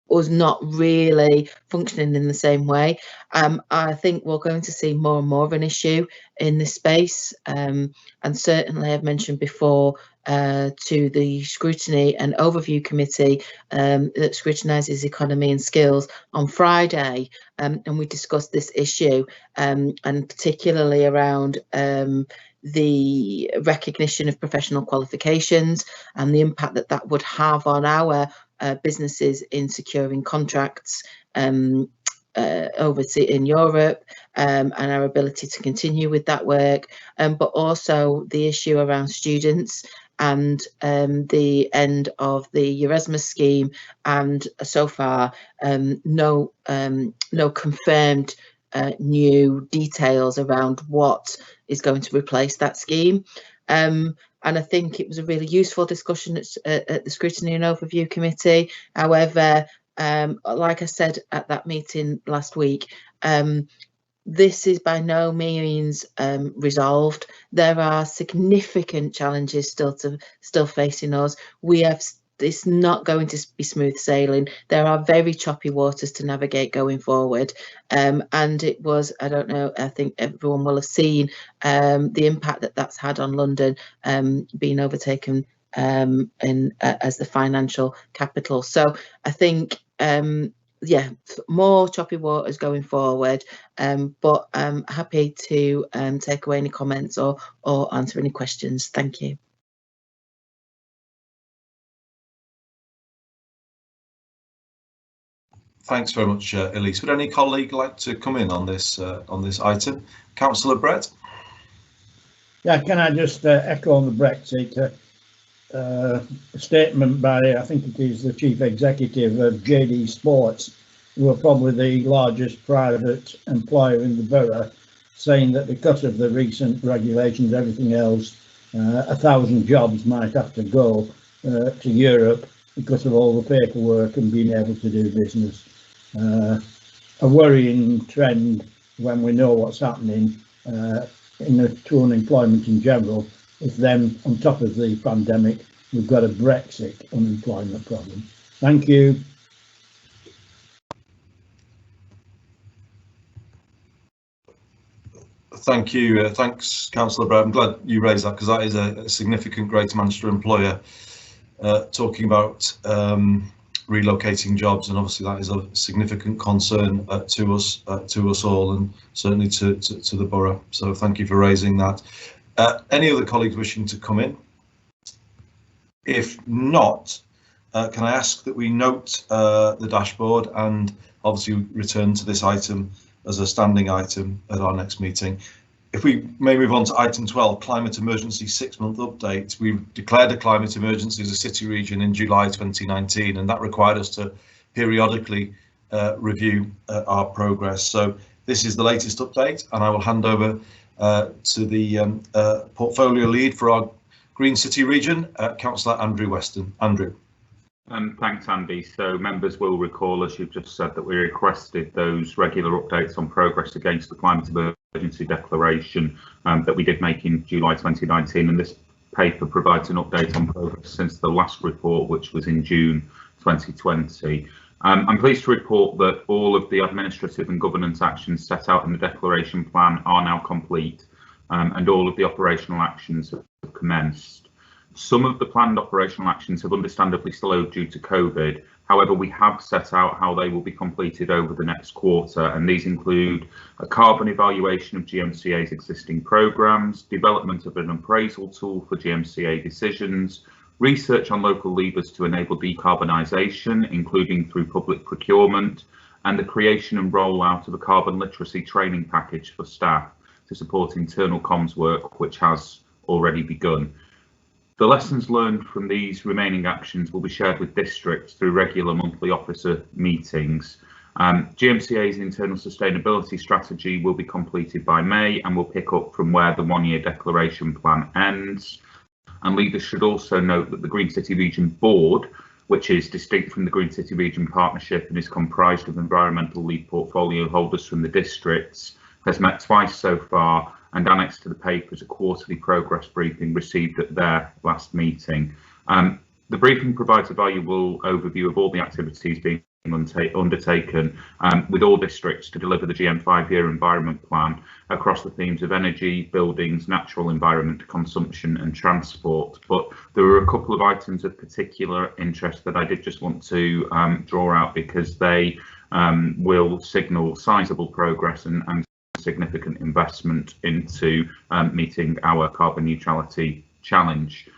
was not really functioning in the same way. I think we're going to see more and more of an issue in this space, and certainly I've mentioned before to the Scrutiny and Overview Committee that scrutinises economy and skills on Friday, and we discussed this issue, and particularly around the recognition of professional qualifications and the impact that that would have on our businesses in securing contracts overseas in Europe, and our ability to continue with that work, but also the issue around students and the end of the Erasmus scheme, and so far no confirmed new details around what is going to replace that scheme. And I think it was a really useful discussion at the Scrutiny and Overview Committee. However, like I said at that meeting last week, this is by no means resolved. There are significant challenges still facing us. It's not going to be smooth sailing. There are very choppy waters to navigate going forward. And it was, I don't know, I think everyone will have seen the impact that that's had on London, being overtaken as the financial capital. So I think, yeah, more choppy waters going forward, but I'm happy to take away any comments or answer any questions. Thank you. Thanks very much, Elise. Would any colleague like to come in on this item? Councillor Brett. Yeah, can I just echo on the Brexit statement by, I think it is the Chief Executive of JD Sports, who are probably the largest private employer in the borough, saying that because of the recent regulations, everything else, 1,000 jobs might have to go to Europe because of all the paperwork and being able to do business. A worrying trend when we know what's happening to unemployment in general. If then on top of the pandemic we've got a Brexit unemployment problem. Thank you. Thank you. Thanks, Councillor Brett. I'm glad you raised that because that is a significant Greater Manchester employer talking about relocating jobs, and obviously that is a significant concern to us all, and certainly to the borough. So thank you for raising that. Any other colleagues wishing to come in? If not, can I ask that we note the dashboard and obviously return to this item as a standing item at our next meeting. If we may move on to item 12, climate emergency 6-month update. We declared a climate emergency as a city region in July 2019, and that required us to periodically review our progress. So this is the latest update, and I will hand over to the portfolio lead for our Green City region, Councillor Andrew Weston. Andrew. Thanks, Andy. So members will recall, as you've just said, that we requested those regular updates on progress against the climate emergency emergency declaration that we did make in July 2019, and this paper provides an update on progress since the last report, which was in June 2020. I'm pleased to report that all of the administrative and governance actions set out in the declaration plan are now complete, and all of the operational actions have commenced. Some of the planned operational actions have understandably slowed due to COVID. However, we have set out how they will be completed over the next quarter, and these include a carbon evaluation of GMCA's existing programmes, development of an appraisal tool for GMCA decisions, research on local levers to enable decarbonisation, including through public procurement, and the creation and rollout of a carbon literacy training package for staff to support internal comms work, which has already begun. The lessons learned from these remaining actions will be shared with districts through regular monthly officer meetings. GMCA's internal sustainability strategy will be completed by May and will pick up from where the one-year declaration plan ends. And leaders should also note that the Green City Region Board, which is distinct from the Green City Region Partnership and is comprised of environmental lead portfolio holders from the districts, has met twice so far, and annexed to the paper is a quarterly progress briefing received at their last meeting. The briefing provides a valuable overview of all the activities being undertaken with all districts to deliver the GM 5-year environment plan across the themes of energy, buildings, natural environment, consumption and transport. But there are a couple of items of particular interest that I did just want to draw out because they will signal sizable progress and significant investment into meeting our carbon neutrality challenge.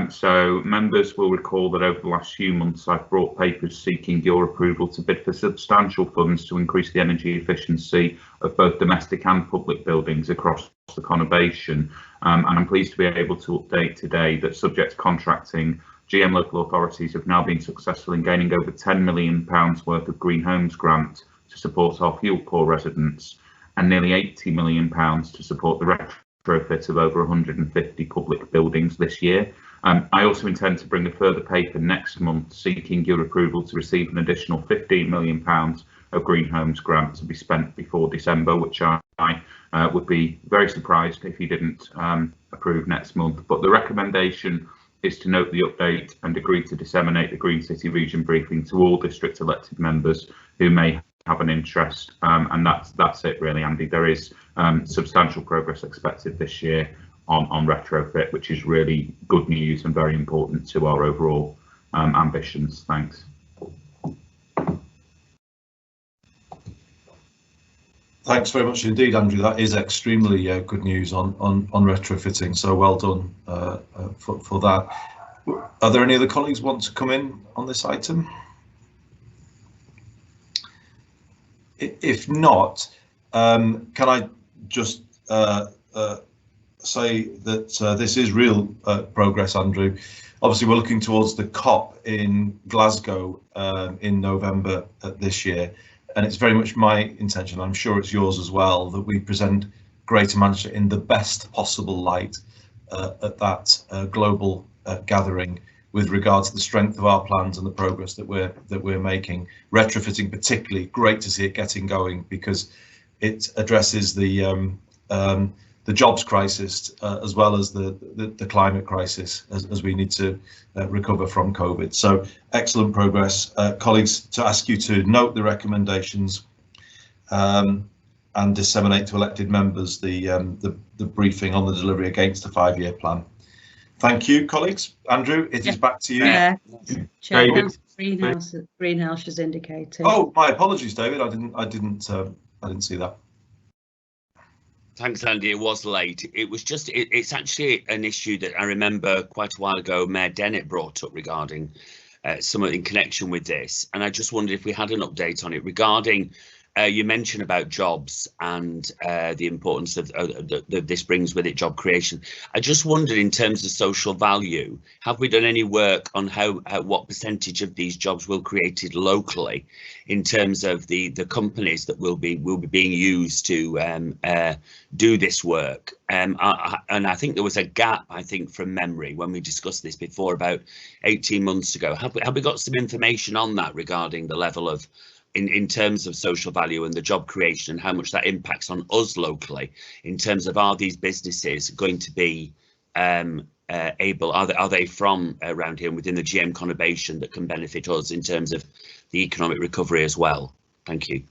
So members will recall that over the last few months I've brought papers seeking your approval to bid for substantial funds to increase the energy efficiency of both domestic and public buildings across the conurbation, and I'm pleased to be able to update today that, subject to contracting, GM local authorities have now been successful in gaining over £10 million worth of Green Homes grant to support our fuel poor residents, and nearly £80 million to support the retrofit of over 150 public buildings this year. I also intend to bring a further paper next month seeking your approval to receive an additional £15 million of Green Homes grant to be spent before December, which I would be very surprised if you didn't approve next month. But the recommendation is to note the update and agree to disseminate the Green City Region briefing to all district elected members who may have an interest, and that's it really, Andy. There is substantial progress expected this year on retrofit, which is really good news and very important to our overall ambitions. Thanks. Thanks very much indeed, Andrew. That is extremely good news on retrofitting, so well done for that. Are there any other colleagues want to come in on this item? If not, can I just say that this is real progress, Andrew. Obviously, we're looking towards the COP in Glasgow in November this year, and it's very much my intention, I'm sure it's yours as well, that we present Greater Manchester in the best possible light at that global gathering with regard to the strength of our plans and the progress that we're making. Retrofitting particularly, great to see it getting going because it addresses the jobs crisis as well as the climate crisis as we need to recover from COVID. So excellent progress, colleagues. To ask you to note the recommendations and disseminate to elected members the briefing on the delivery against the 5-year plan. Thank you, colleagues. Andrew, it is back to you. Chair, Greenhouse has indicated. Oh, my apologies, David. I didn't see that. Thanks, Andy. It was late. It was just, it's actually an issue that I remember quite a while ago Mayor Dennett brought up regarding something in connection with this. And I just wondered if we had an update on it regarding, you mentioned about jobs and the importance of that this brings with it job creation. I just wondered, in terms of social value, have we done any work on what percentage of these jobs will be created locally, in terms of the companies that will be being used to do this work? And I think there was a gap, I think, from memory when we discussed this before about 18 months ago. Have we got some information on that regarding the level of in terms of social value and the job creation and how much that impacts on us locally, in terms of are these businesses going to be able, are they from around here and within the GM conurbation that can benefit us in terms of the economic recovery as well? Thank you.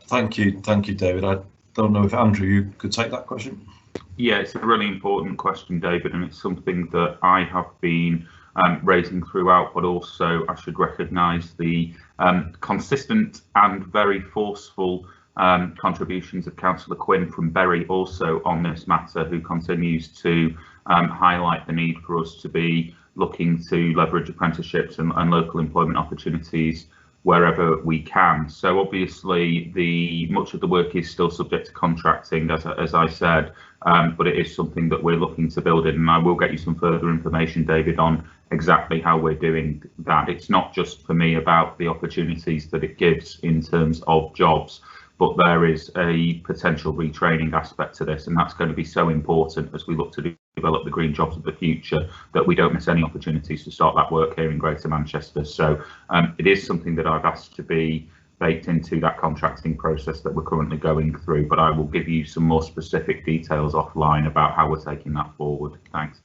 Thank you, David. I don't know if Andrew, you could take that question. Yeah, it's a really important question, David, and it's something that I have been raising throughout, but also I should recognise the consistent and very forceful contributions of Councillor Quinn from Bury also on this matter, who continues to highlight the need for us to be looking to leverage apprenticeships and local employment opportunities wherever we can. So obviously much of the work is still subject to contracting, as I said, but it is something that we're looking to build in, and I will get you some further information, David, on exactly how we're doing that. It's not just for me about the opportunities that it gives in terms of jobs, but there is a potential retraining aspect to this, and that's going to be so important as we look to develop the green jobs of the future, that we don't miss any opportunities to start that work here in Greater Manchester. So it is something that I've asked to be baked into that contracting process that we're currently going through, but I will give you some more specific details offline about how we're taking that forward. Thanks.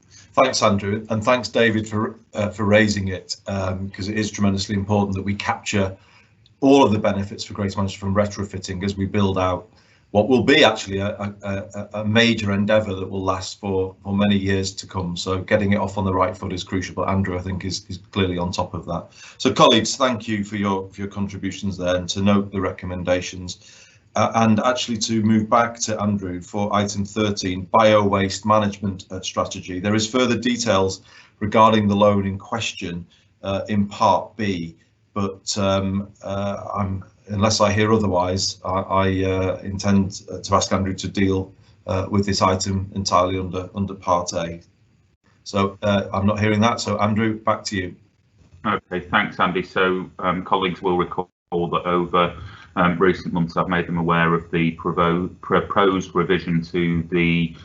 Thanks, Andrew, and thanks, David, for raising it, because it is tremendously important that we capture all of the benefits for Greater Manchester from retrofitting as we build out what will be actually a major endeavour that will last for many years to come. So getting it off on the right foot is crucial, but Andrew, I think, is clearly on top of that. So colleagues, thank you for your contributions there, and to note the recommendations. And actually to move back to Andrew for item 13, bio-waste management strategy. There is further details regarding the loan in question in part B, but unless I hear otherwise, I intend to ask Andrew to deal with this item entirely under part A. So I'm not hearing that, so Andrew, back to you. Okay, thanks, Andy. So colleagues will recall that over recent months I've made them aware of the proposed revision to the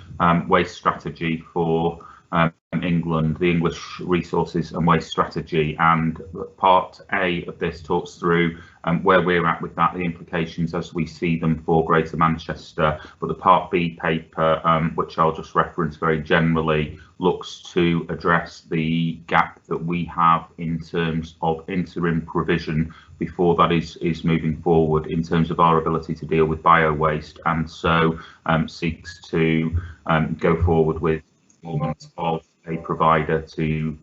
waste strategy for England, the English Resources and Waste Strategy, and part A of this talks through where we're at with that, the implications as we see them for Greater Manchester, but the part B paper, which I'll just reference very generally, looks to address the gap that we have in terms of interim provision before that is moving forward in terms of our ability to deal with bio-waste, and so seeks to go forward with of a provider to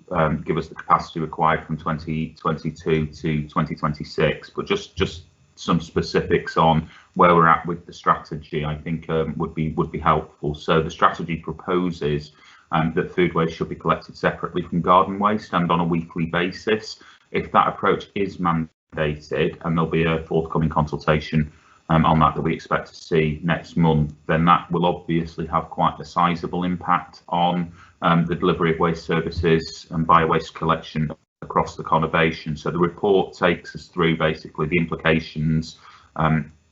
give us the capacity required from 2022 to 2026. But just some specifics on where we're at with the strategy, I think would be helpful. So the strategy proposes that food waste should be collected separately from garden waste and on a weekly basis. If that approach is mandated, and there'll be a forthcoming consultation on that we expect to see next month, then that will obviously have quite a sizable impact on the delivery of waste services and bio-waste collection across the conurbation. So the report takes us through basically the implications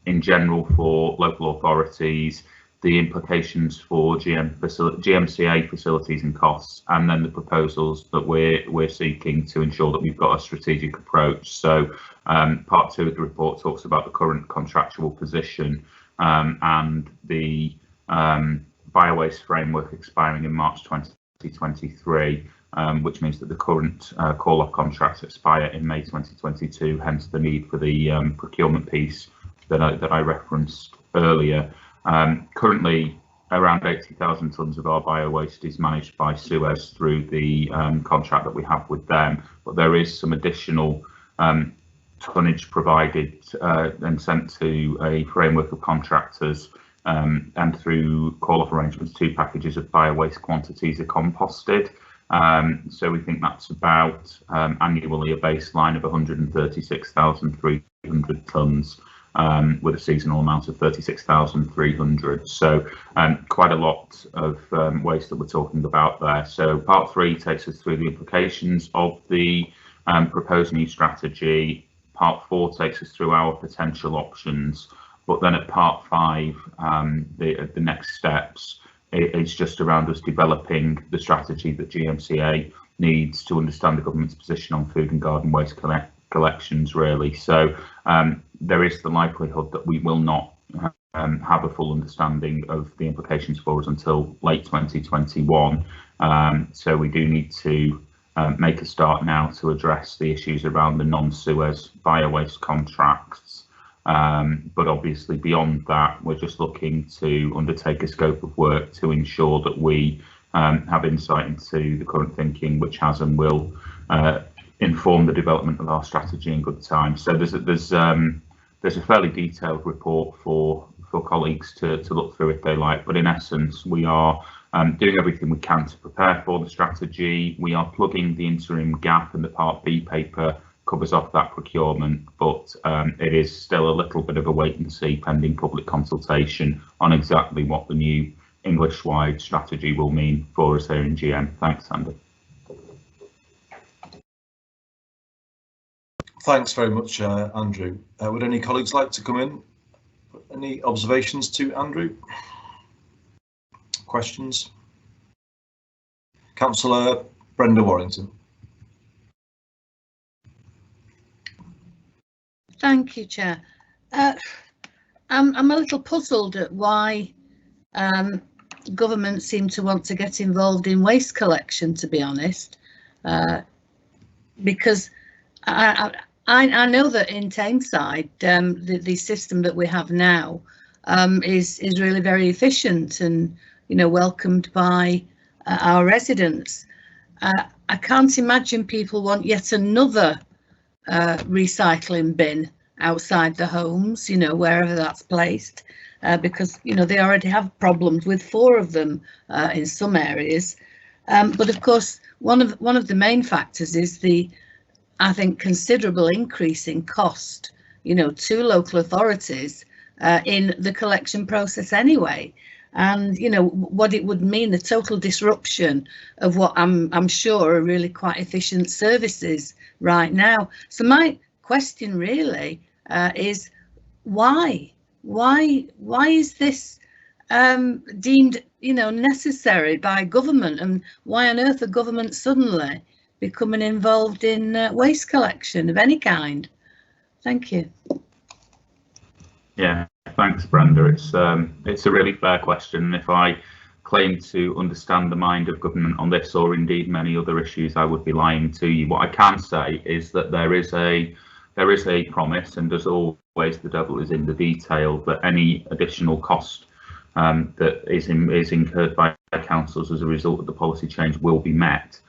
in general for local authorities, the implications for GMCA facilities and costs, and then the proposals that we're seeking to ensure that we've got a strategic approach. So part 2 of the report talks about the current contractual position and the bio-waste framework expiring in March 2023, which means that the current call-off contracts expire in May 2022, hence the need for the procurement piece that I referenced earlier. Currently, around 80,000 tonnes of our bio-waste is managed by Suez through the contract that we have with them, but there is some additional tonnage provided and sent to a framework of contractors, and through call-off arrangements, 2 packages of bio-waste quantities are composted. So we think that's about annually a baseline of 136,300 tonnes. With a seasonal amount of 36,300. So quite a lot of waste that we're talking about there. So part 3 takes us through the implications of the proposed new strategy. Part 4 takes us through our potential options. But then at part 5, the next steps, it's just around us developing the strategy that GMCA needs to understand the government's position on food and garden waste collections really. So there is the likelihood that we will not have a full understanding of the implications for us until late 2021. So we do need to make a start now to address the issues around the non-Suez biowaste contracts. But obviously beyond that, we're just looking to undertake a scope of work to ensure that we have insight into the current thinking, which has and will inform the development of our strategy in good time. So there's a fairly detailed report for colleagues to look through if they like, but in essence we are doing everything we can to prepare for the strategy. We are plugging the interim gap, and the Part B paper covers off that procurement, but it is still a little bit of a wait and see pending public consultation on exactly what the new English-wide strategy will mean for us here in GM. Thanks, Andy. Thanks very much, Andrew. Would any colleagues like to come in? Any observations to Andrew? Questions? Councillor Brenda Warrington. Thank you, Chair. I'm a little puzzled at why government seem to want to get involved in waste collection, to be honest, because I know that in Tameside the system that we have now is really very efficient and, you know, welcomed by our residents. I can't imagine people want yet another recycling bin outside the homes, you know, wherever that's placed, because, you know, they already have problems with 4 of them in some areas. But of course, one of the main factors is the, I think, considerable increase in cost, you know, to local authorities in the collection process anyway. And, you know, what it would mean, the total disruption of what I'm sure are really quite efficient services right now. So my question really is why is this deemed, you know, necessary by government, and why on earth are government suddenly becoming involved in waste collection of any kind? Thank you. Yeah, thanks, Brenda. It's a really fair question. If I claim to understand the mind of government on this, or indeed many other issues, I would be lying to you. What I can say is that there is a promise, and as always, the devil is in the detail, that any additional cost that is incurred by councils as a result of the policy change will be met.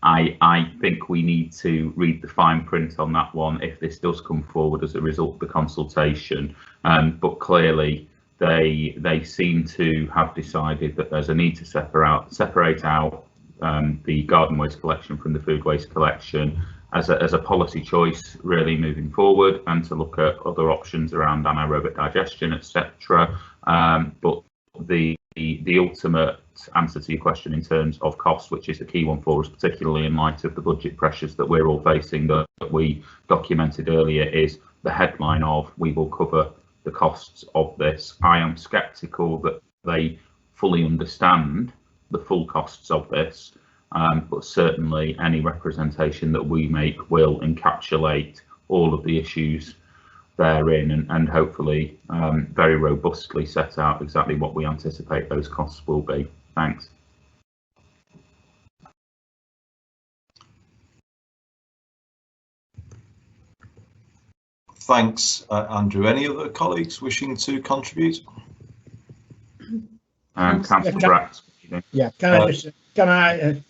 I think we need to read the fine print on that one if this does come forward as a result of the consultation. But clearly they seem to have decided that there's a need to separate out the garden waste collection from the food waste collection as a policy choice really moving forward, and to look at other options around anaerobic digestion, etc. But the ultimate answer to your question in terms of cost, which is a key one for us, particularly in light of the budget pressures that we're all facing that we documented earlier, is the headline of "we will cover the costs of this." I am sceptical that they fully understand the full costs of this, but certainly any representation that we make will encapsulate all of the issues therein, and hopefully very robustly set out exactly what we anticipate those costs will be. Thanks. Thanks, Andrew. Any other colleagues wishing to contribute? Councillor Bratt. Yeah, can I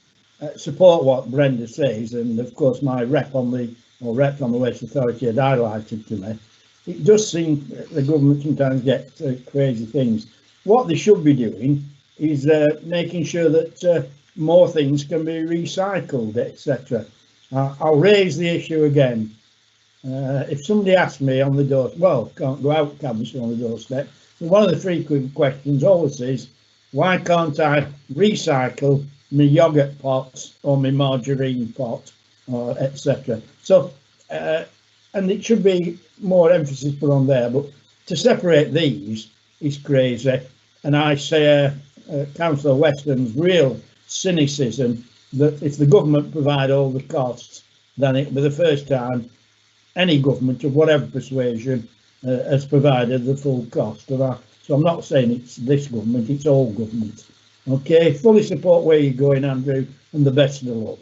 support what Brenda says, and of course my rep on the Waste Authority had highlighted to me. It does seem the government sometimes get crazy things. What they should be doing is making sure that more things can be recycled, etc. I'll raise the issue again. If somebody asks me on the door, well, can't go out cabins on the doorstep. So one of the frequent questions always is, why can't I recycle my yogurt pots or my margarine pot, or etc. So, and it should be more emphasis put on there, but to separate these is crazy. And I share Councillor Weston's real cynicism that if the government provide all the costs, than it will be the first time any government of whatever persuasion has provided the full cost of that. So I'm not saying it's this government, it's all governments. Okay, fully support where you're going, Andrew, and the best of luck.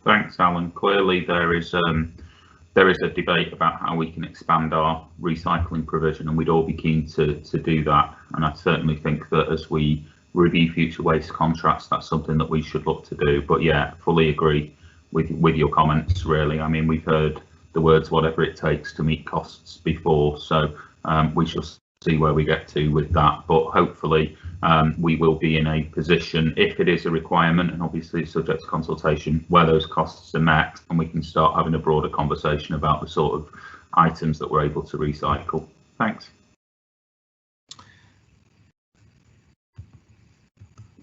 Thanks, Alan. Clearly, there is a debate about how we can expand our recycling provision, and we'd all be keen to do that. And I certainly think that as we review future waste contracts, that's something that we should look to do. But yeah, fully agree with your comments. Really, I mean, we've heard the words "whatever it takes" to meet costs before, so we shall see where we get to with that. But hopefully, we will be in a position, if it is a requirement, and obviously subject to consultation, where those costs are met, and we can start having a broader conversation about the sort of items that we're able to recycle. Thanks.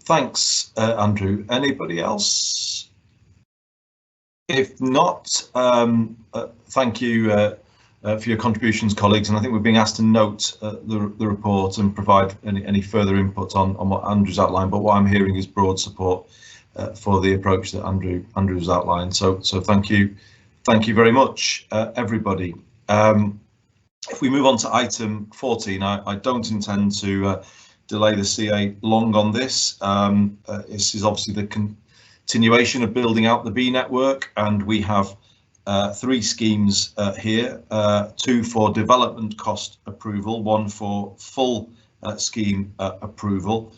Thanks, Andrew. Anybody else? If not, thank you for your contributions, colleagues, and I think we're being asked to note the report and provide any further input on what Andrew's outlined. But what I'm hearing is broad support for the approach that Andrew's outlined. So thank you very much, everybody. If we move on to item 14, I don't intend to delay the CA long on this. This is obviously the continuation of building out the B network, and we have 3 schemes here, 2 for development cost approval, 1 for full scheme approval.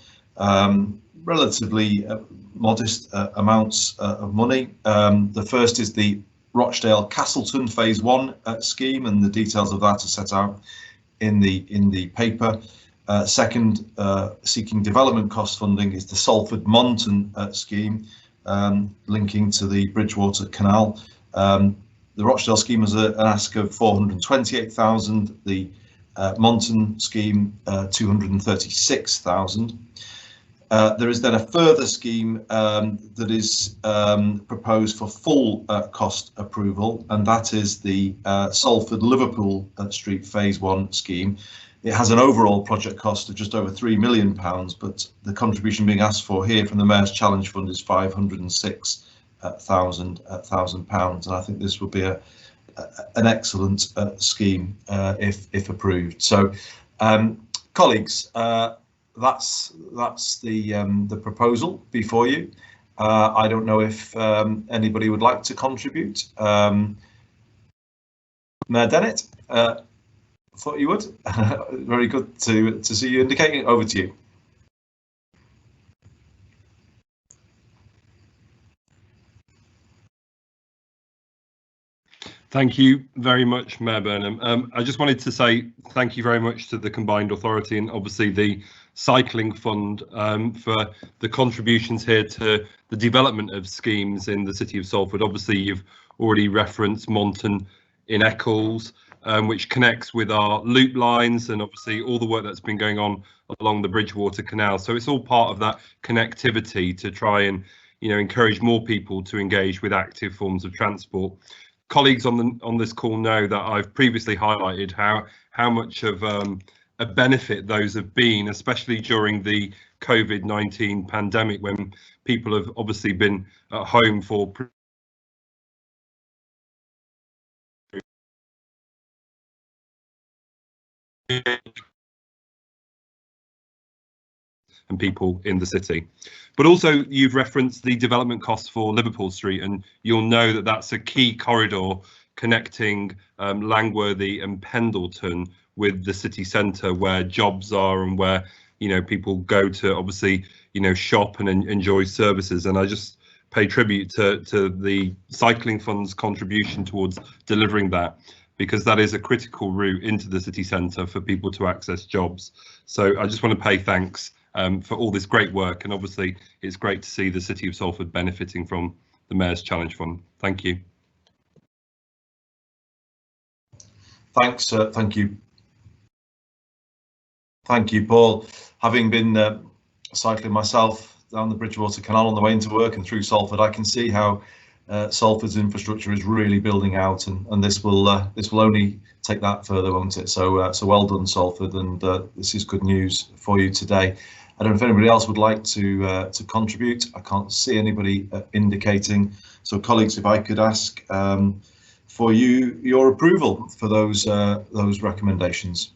Relatively modest amounts of money. The first is the Rochdale Castleton Phase 1 scheme, and the details of that are set out in the paper. Second, seeking development cost funding, is the Salford Monton scheme, linking to the Bridgewater Canal. The Rochdale scheme has an ask of 428,000, the Monton scheme 236,000. There is then a further scheme that is proposed for full cost approval, and that is the Salford Liverpool Street Phase 1 scheme. It has an overall project cost of just over £3 million, but the contribution being asked for here from the Mayor's Challenge Fund is £506,000, and I think this will be an excellent scheme if approved. So, colleagues, that's the proposal before you. I don't know if anybody would like to contribute. Mayor Dennett, thought you would. Very good to see you indicating. Over to you. Thank you very much, Mayor Burnham. I just wanted to say thank you very much to the Combined Authority and obviously the Cycling Fund for the contributions here to the development of schemes in the City of Salford. Obviously, you've already referenced Monton in Eccles, which connects with our loop lines, and obviously all the work that's been going on along the Bridgewater Canal. So it's all part of that connectivity to try and, encourage more people to engage with active forms of transport. Colleagues on this call know that I've previously highlighted how much of a benefit those have been, especially during the COVID-19 pandemic, when people have obviously been at home for and people in the city. But also you've referenced the development costs for Liverpool Street, and you'll know that that's a key corridor connecting Langworthy and Pendleton with the city centre, where jobs are and where people go to obviously shop and enjoy services. And I just pay tribute to the Cycling Fund's contribution towards delivering that, because that is a critical route into the city centre for people to access jobs. So I just want to pay thanks for all this great work, and obviously it's great to see the City of Salford benefiting from the Mayor's Challenge Fund. Thank you. Thanks, thank you. Thank you, Paul. Having been cycling myself down the Bridgewater Canal on the way into work and through Salford, I can see how Salford's infrastructure is really building out, and this will only take that further, won't it? So well done, Salford, and this is good news for you today. I don't know if anybody else would like to contribute. I can't see anybody indicating. So, colleagues, if I could ask for your approval for those recommendations.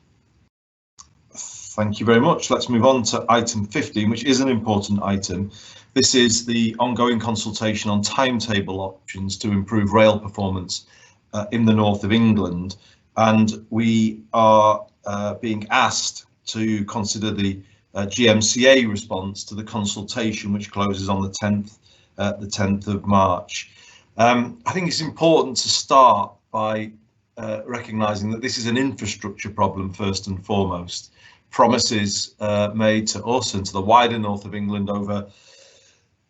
Thank you very much. Let's move on to item 15, which is an important item. This is the ongoing consultation on timetable options to improve rail performance in the north of England, and we are being asked to consider the GMCA response to the consultation, which closes on the 10th of March. I think it's important to start by recognising that this is an infrastructure problem first and foremost. Promises made to us and to the wider north of England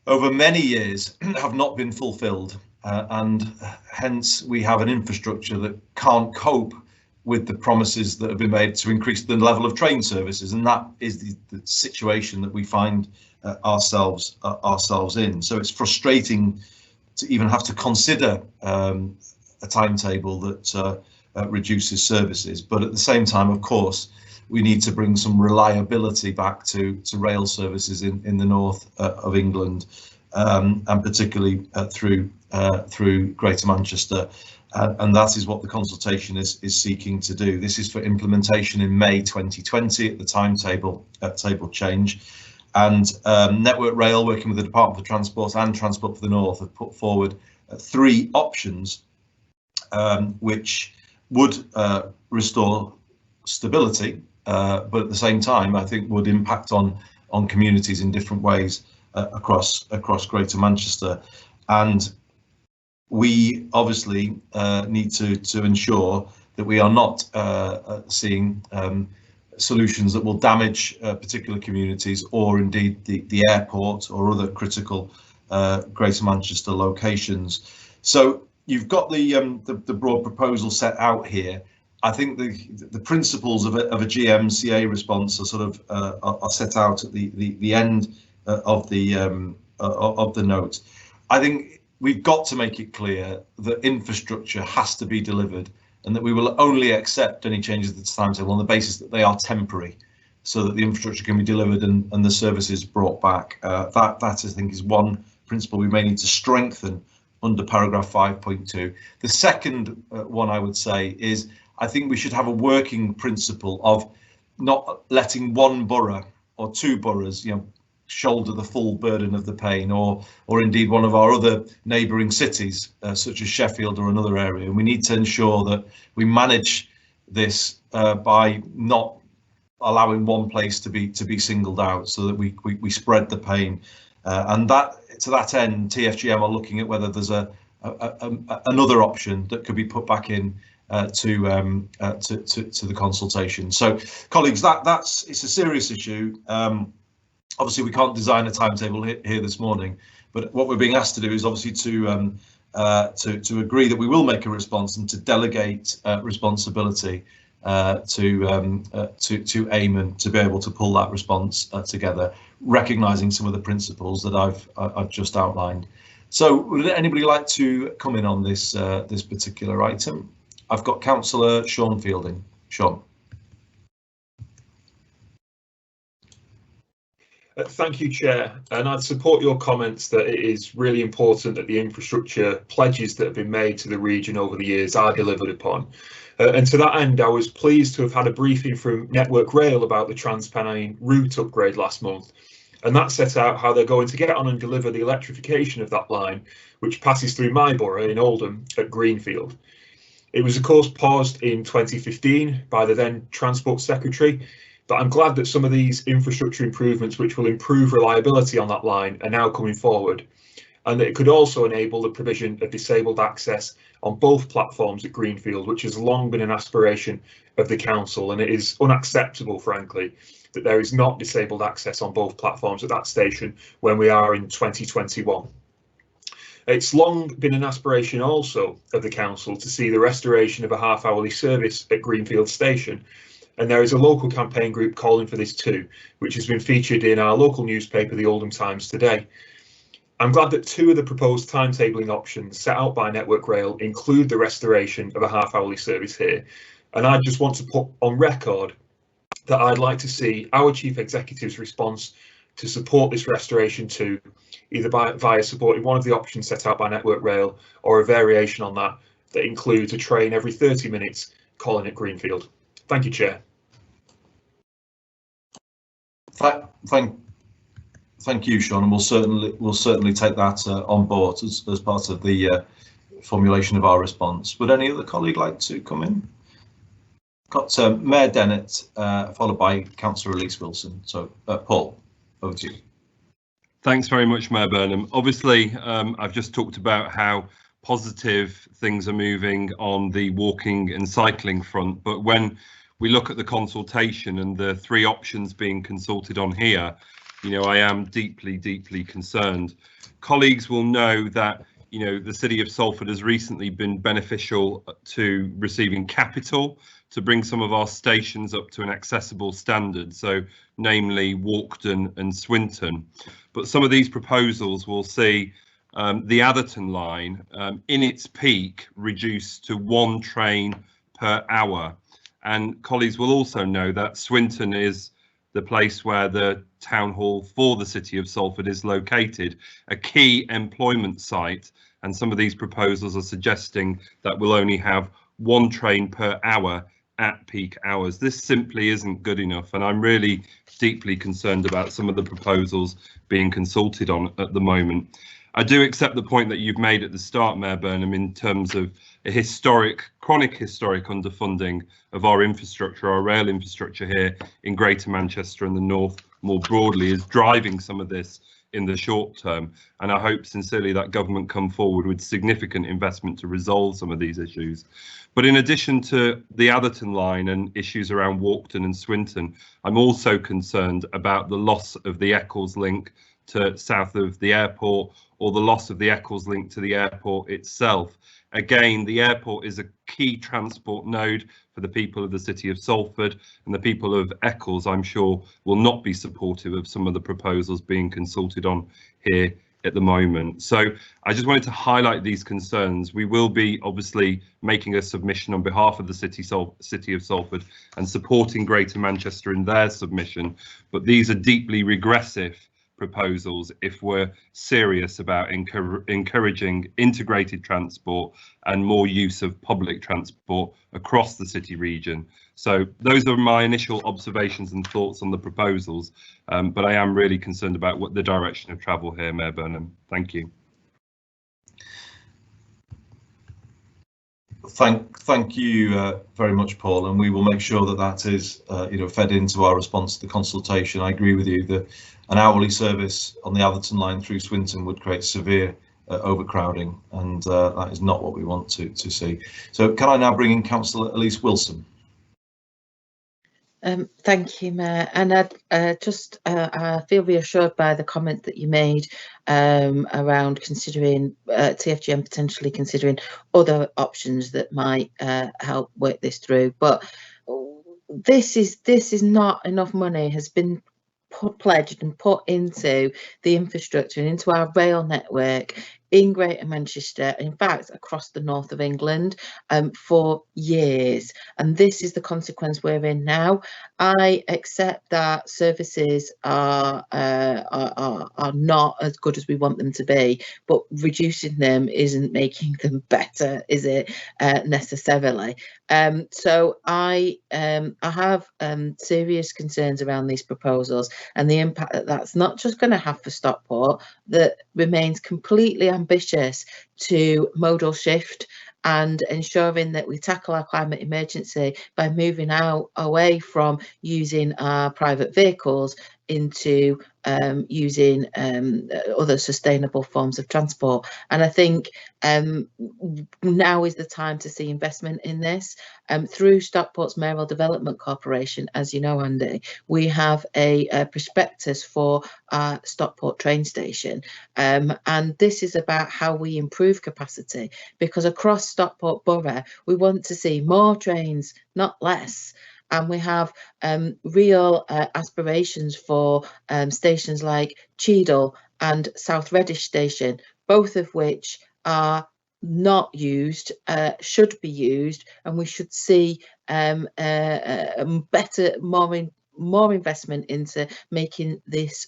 over many years have not been fulfilled, and hence we have an infrastructure that can't cope with the promises that have been made to increase the level of train services, and that is the situation that we find ourselves in. So it's frustrating to even have to consider a timetable that reduces services, but at the same time, of course, we need to bring some reliability back to rail services in the north of England, and particularly through Greater Manchester. And that is what the consultation is seeking to do. This is for implementation in May 2020 at the timetable table change. And Network Rail, working with the Department for Transport and Transport for the North, have put forward 3 options which would restore stability, but at the same time, I think would impact on communities in different ways across Greater Manchester. And we obviously need to ensure that we are not seeing solutions that will damage particular communities, or indeed the airport or other critical Greater Manchester locations. So you've got the broad proposal set out here. I think the principles of a GMCA response are sort of are set out at the end of the note. I think we've got to make it clear that infrastructure has to be delivered, and that we will only accept any changes to the timetable on the basis that they are temporary, so that the infrastructure can be delivered and the services brought back. That I think is one principle we may need to strengthen under paragraph 5.2. The second one I would say is, I think we should have a working principle of not letting one borough or 2 boroughs, shoulder the full burden of the pain, or indeed one of our other neighbouring cities, such as Sheffield or another area. And we need to ensure that we manage this by not allowing one place to be singled out, so that we spread the pain. And that, to that end, TFGM are looking at whether there's another option that could be put back in to the consultation. So, colleagues, it's a serious issue. Obviously, we can't design a timetable here this morning, but what we're being asked to do is obviously to agree that we will make a response and to delegate responsibility to Eamon to be able to pull that response together, recognising some of the principles that I've just outlined. So, would anybody like to come in on this this particular item? I've got Councillor Sean Fielding. Sean. Thank you, Chair, and I'd support your comments that it is really important that the infrastructure pledges that have been made to the region over the years are delivered upon. And to that end, I was pleased to have had a briefing from Network Rail about the Transpennine route upgrade last month, and that set out how they're going to get on and deliver the electrification of that line, which passes through my borough in Oldham at Greenfield. It was, of course, paused in 2015 by the then Transport Secretary, but I'm glad that some of these infrastructure improvements, which will improve reliability on that line, are now coming forward, and that it could also enable the provision of disabled access on both platforms at Greenfield, which has long been an aspiration of the council, and it is unacceptable, frankly, that there is not disabled access on both platforms at that station when we are in 2021. It's long been an aspiration also of the council to see the restoration of a half-hourly service at Greenfield Station, and there is a local campaign group calling for this too, which has been featured in our local newspaper, the Oldham Times, today. I'm glad that 2 of the proposed timetabling options set out by Network Rail include the restoration of a half-hourly service here, and I just want to put on record that I'd like to see our Chief Executive's response to support this restoration too, either via supporting one of the options set out by Network Rail or a variation on that that includes a train every 30 minutes calling at Greenfield. Thank you, Chair. Thank you, Sean, and we'll certainly take that on board as part of the formulation of our response. Would any other colleague like to come in? Got Mayor Dennett, followed by Councillor Elise Wilson. So, Paul, over to you. Thanks very much, Mayor Burnham. Obviously, I've just talked about how positive things are moving on the walking and cycling front, but when we look at the consultation and the 3 options being consulted on here, you know, I am deeply, deeply concerned. Colleagues will know that, you know, the City of Salford has recently been beneficial to receiving capital to bring some of our stations up to an accessible standard, so namely Walkden and Swinton. But some of these proposals will see the Atherton line in its peak reduced to 1 train per hour. And colleagues will also know that Swinton is the place where the town hall for the City of Salford is located, a key employment site. And some of these proposals are suggesting that we'll only have 1 train per hour at peak hours. This simply isn't good enough, and I'm really deeply concerned about some of the proposals being consulted on at the moment. I do accept the point that you've made at the start, Mayor Burnham, in terms of a chronic historic underfunding of our infrastructure, our rail infrastructure here in Greater Manchester and the North more broadly is driving some of this in the short term. And I hope sincerely that government come forward with significant investment to resolve some of these issues. But in addition to the Atherton line and issues around Walkden and Swinton, I'm also concerned about the loss of the Eccles link to south of the airport, or the loss of the Eccles link to the airport itself. Again, the airport is a key transport node for the people of the City of Salford, and the people of Eccles, I'm sure, will not be supportive of some of the proposals being consulted on here at the moment. So I just wanted to highlight these concerns. We will be obviously making a submission on behalf of the City of Salford and supporting Greater Manchester in their submission, but these are deeply regressive proposals if we're serious about encouraging integrated transport and more use of public transport across the city region. So those are my initial observations and thoughts on the proposals, but I am really concerned about what the direction of travel here, Mayor Burnham. Thank you. Thank you very much, Paul, and we will make sure that that is fed into our response to the consultation. I agree with you that an hourly service on the Atherton line through Swinton would create severe overcrowding, and that is not what we want to see. So can I now bring in Councillor Elise Wilson? Thank you, Mayor. And I feel reassured by the comment that you made around considering TFGM potentially considering other options that might help work this through. But this is not enough money has been pledged and put into the infrastructure and into our rail network in Greater Manchester, in fact across the north of England, for years, and this is the consequence we're in now. I accept that services are not as good as we want them to be, but reducing them isn't making them better, is it, necessarily? So I have serious concerns around these proposals and the impact that that's not just going to have for Stockport, that remains completely ambitious to modal shift and ensuring that we tackle our climate emergency by moving away from using our private vehicles into using other sustainable forms of transport. And I think now is the time to see investment in this. Through Stockport's Mayoral Development Corporation, as you know, Andy, we have a prospectus for our Stockport train station, and this is about how we improve capacity, because across Stockport Borough we want to see more trains, not less. and we have real aspirations for stations like Cheadle and South Reddish Station, both of which are not used, should be used, and we should see better, more investment into making this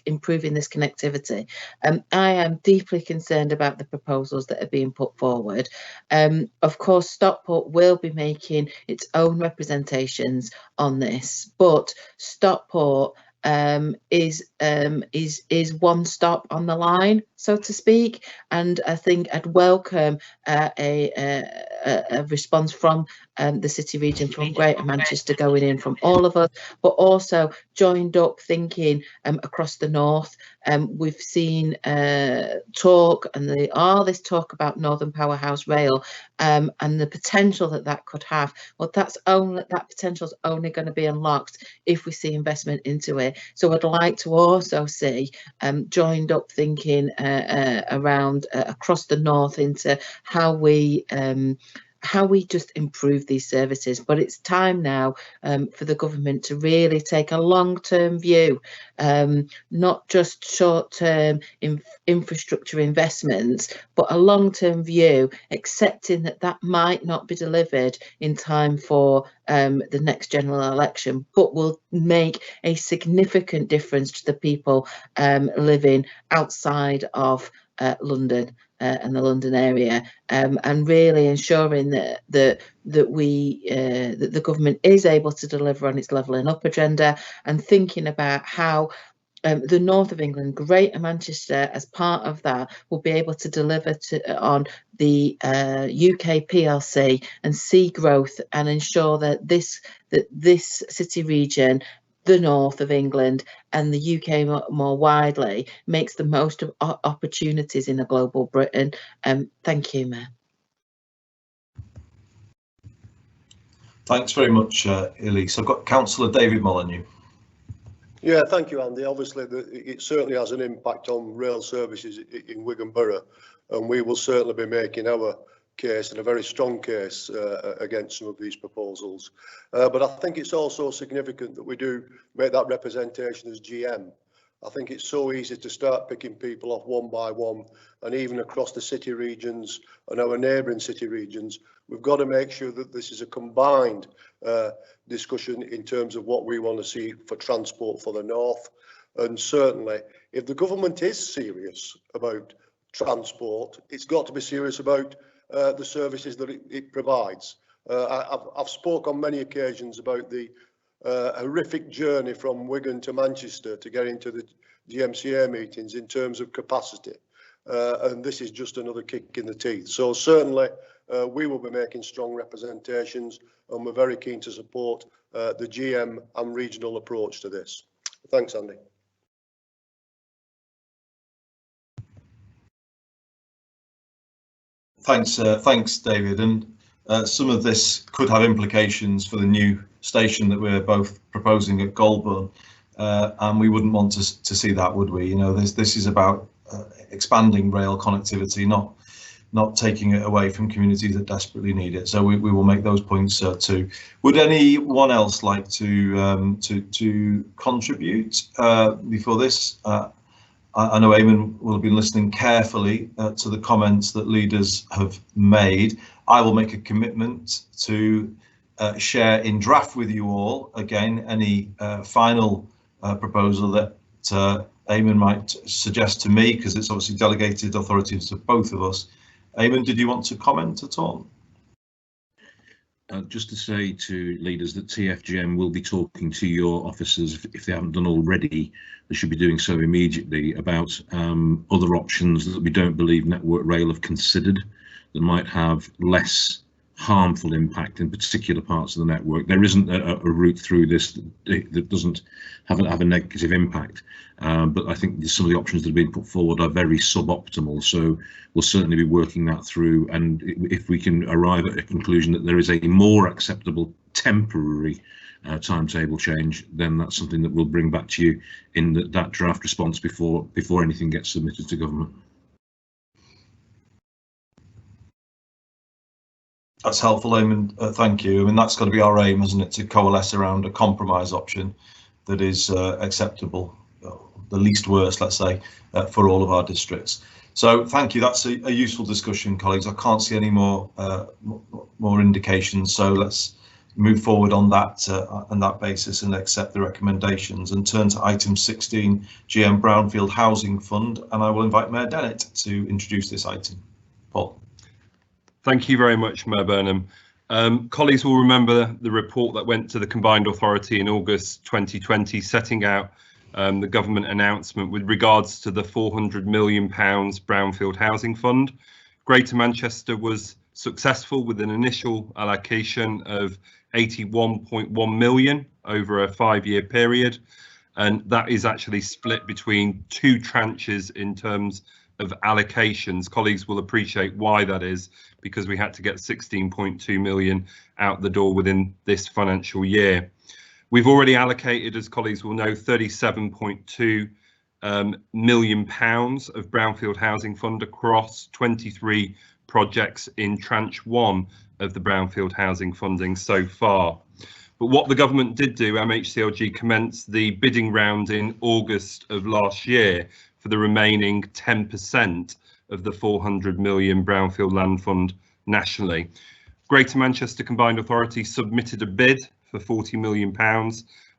improving this connectivity. I am deeply concerned about the proposals that are being put forward. Of course, Stockport will be making its own representations on this, but Stockport is one stop on the line, so to speak, and I think I'd welcome a response from the city region, from Greater Manchester going in, from all of us, but also joined up thinking across the north. We've seen talk and all this talk about Northern Powerhouse Rail and the potential that could have. Well, that potential is only going to be unlocked if we see investment into it. So I'd like to also see joined up thinking around across the north into how we just improve these services. But it's time now for the government to really take a long-term view, not just short-term infrastructure investments, but a long-term view, accepting that might not be delivered in time for the next general election, but will make a significant difference to the people living outside of London and the London area, and really ensuring that the government is able to deliver on its levelling up agenda, and thinking about how the north of England, Greater Manchester, as part of that, will be able to deliver on the UK PLC and see growth, and ensure that this city region, the north of England and the UK more widely, makes the most of opportunities in a global Britain. Thank you, Mayor. Thanks very much, Elise. I've got Councillor David Molyneux. Yeah, thank you, Andy. Obviously, it certainly has an impact on rail services in Wigan Borough, and we will certainly be making our case, and a very strong case, against some of these proposals. But I think it's also significant that we do make that representation as GM. I think it's so easy to start picking people off one by one, and even across the city regions and our neighbouring city regions, we've got to make sure that this is a combined discussion in terms of what we want to see for transport for the north. And certainly, if the government is serious about transport, it's got to be serious about the services that it provides. I've spoke on many occasions about the horrific journey from Wigan to Manchester to get into the GMCA meetings in terms of capacity, and this is just another kick in the teeth. So certainly we will be making strong representations, and we're very keen to support the GM and regional approach to this. Thanks, Andy. Thanks, David. And some of this could have implications for the new station that we're both proposing at Goulburn, and we wouldn't want to see that, would we? You know, this is about expanding rail connectivity, not taking it away from communities that desperately need it. So we will make those points too. Would anyone else like to contribute before this? I know Eamon will have been listening carefully to the comments that leaders have made. I will make a commitment to share in draft with you all, again, any final proposal that Eamon might suggest to me, because it's obviously delegated authority to both of us. Eamon, did you want to comment at all? Just to say to leaders that TFGM will be talking to your officers, if they haven't done already, they should be doing so immediately, about other options that we don't believe Network Rail have considered that might have less harmful impact in particular parts of the network. There isn't a route through this that doesn't have a negative impact, but I think some of the options that have been put forward are very suboptimal, so we'll certainly be working that through, and if we can arrive at a conclusion that there is a more acceptable temporary timetable change, then that's something that we'll bring back to you in that draft response before anything gets submitted to government. That's helpful, Eamon. Thank you. I mean, that's got to be our aim, isn't it, to coalesce around a compromise option that is acceptable, the least worst, let's say, for all of our districts. So thank you. That's a useful discussion, colleagues. I can't see any more indications. So let's move forward on that basis and accept the recommendations and turn to item 16, GM Brownfield Housing Fund. And I will invite Mayor Dennett to introduce this item. Paul. Thank you very much, Mayor Burnham. Colleagues will remember the report that went to the Combined Authority in August 2020, setting out the government announcement with regards to the £400 million Brownfield Housing Fund. Greater Manchester was successful with an initial allocation of 81.1 million over a 5-year period, and that is actually split between 2 tranches in terms of allocations. Colleagues will appreciate why that is, because we had to get 16.2 million out the door within this financial year. We've already allocated, as colleagues will know, 37.2 million pounds of Brownfield Housing Fund across 23 projects in tranche 1 of the Brownfield Housing funding so far. But what the government did do, MHCLG commenced the bidding round in August of last year for the remaining 10% of the 400 million Brownfield Land Fund nationally. Greater Manchester Combined Authority submitted a bid for £40 million,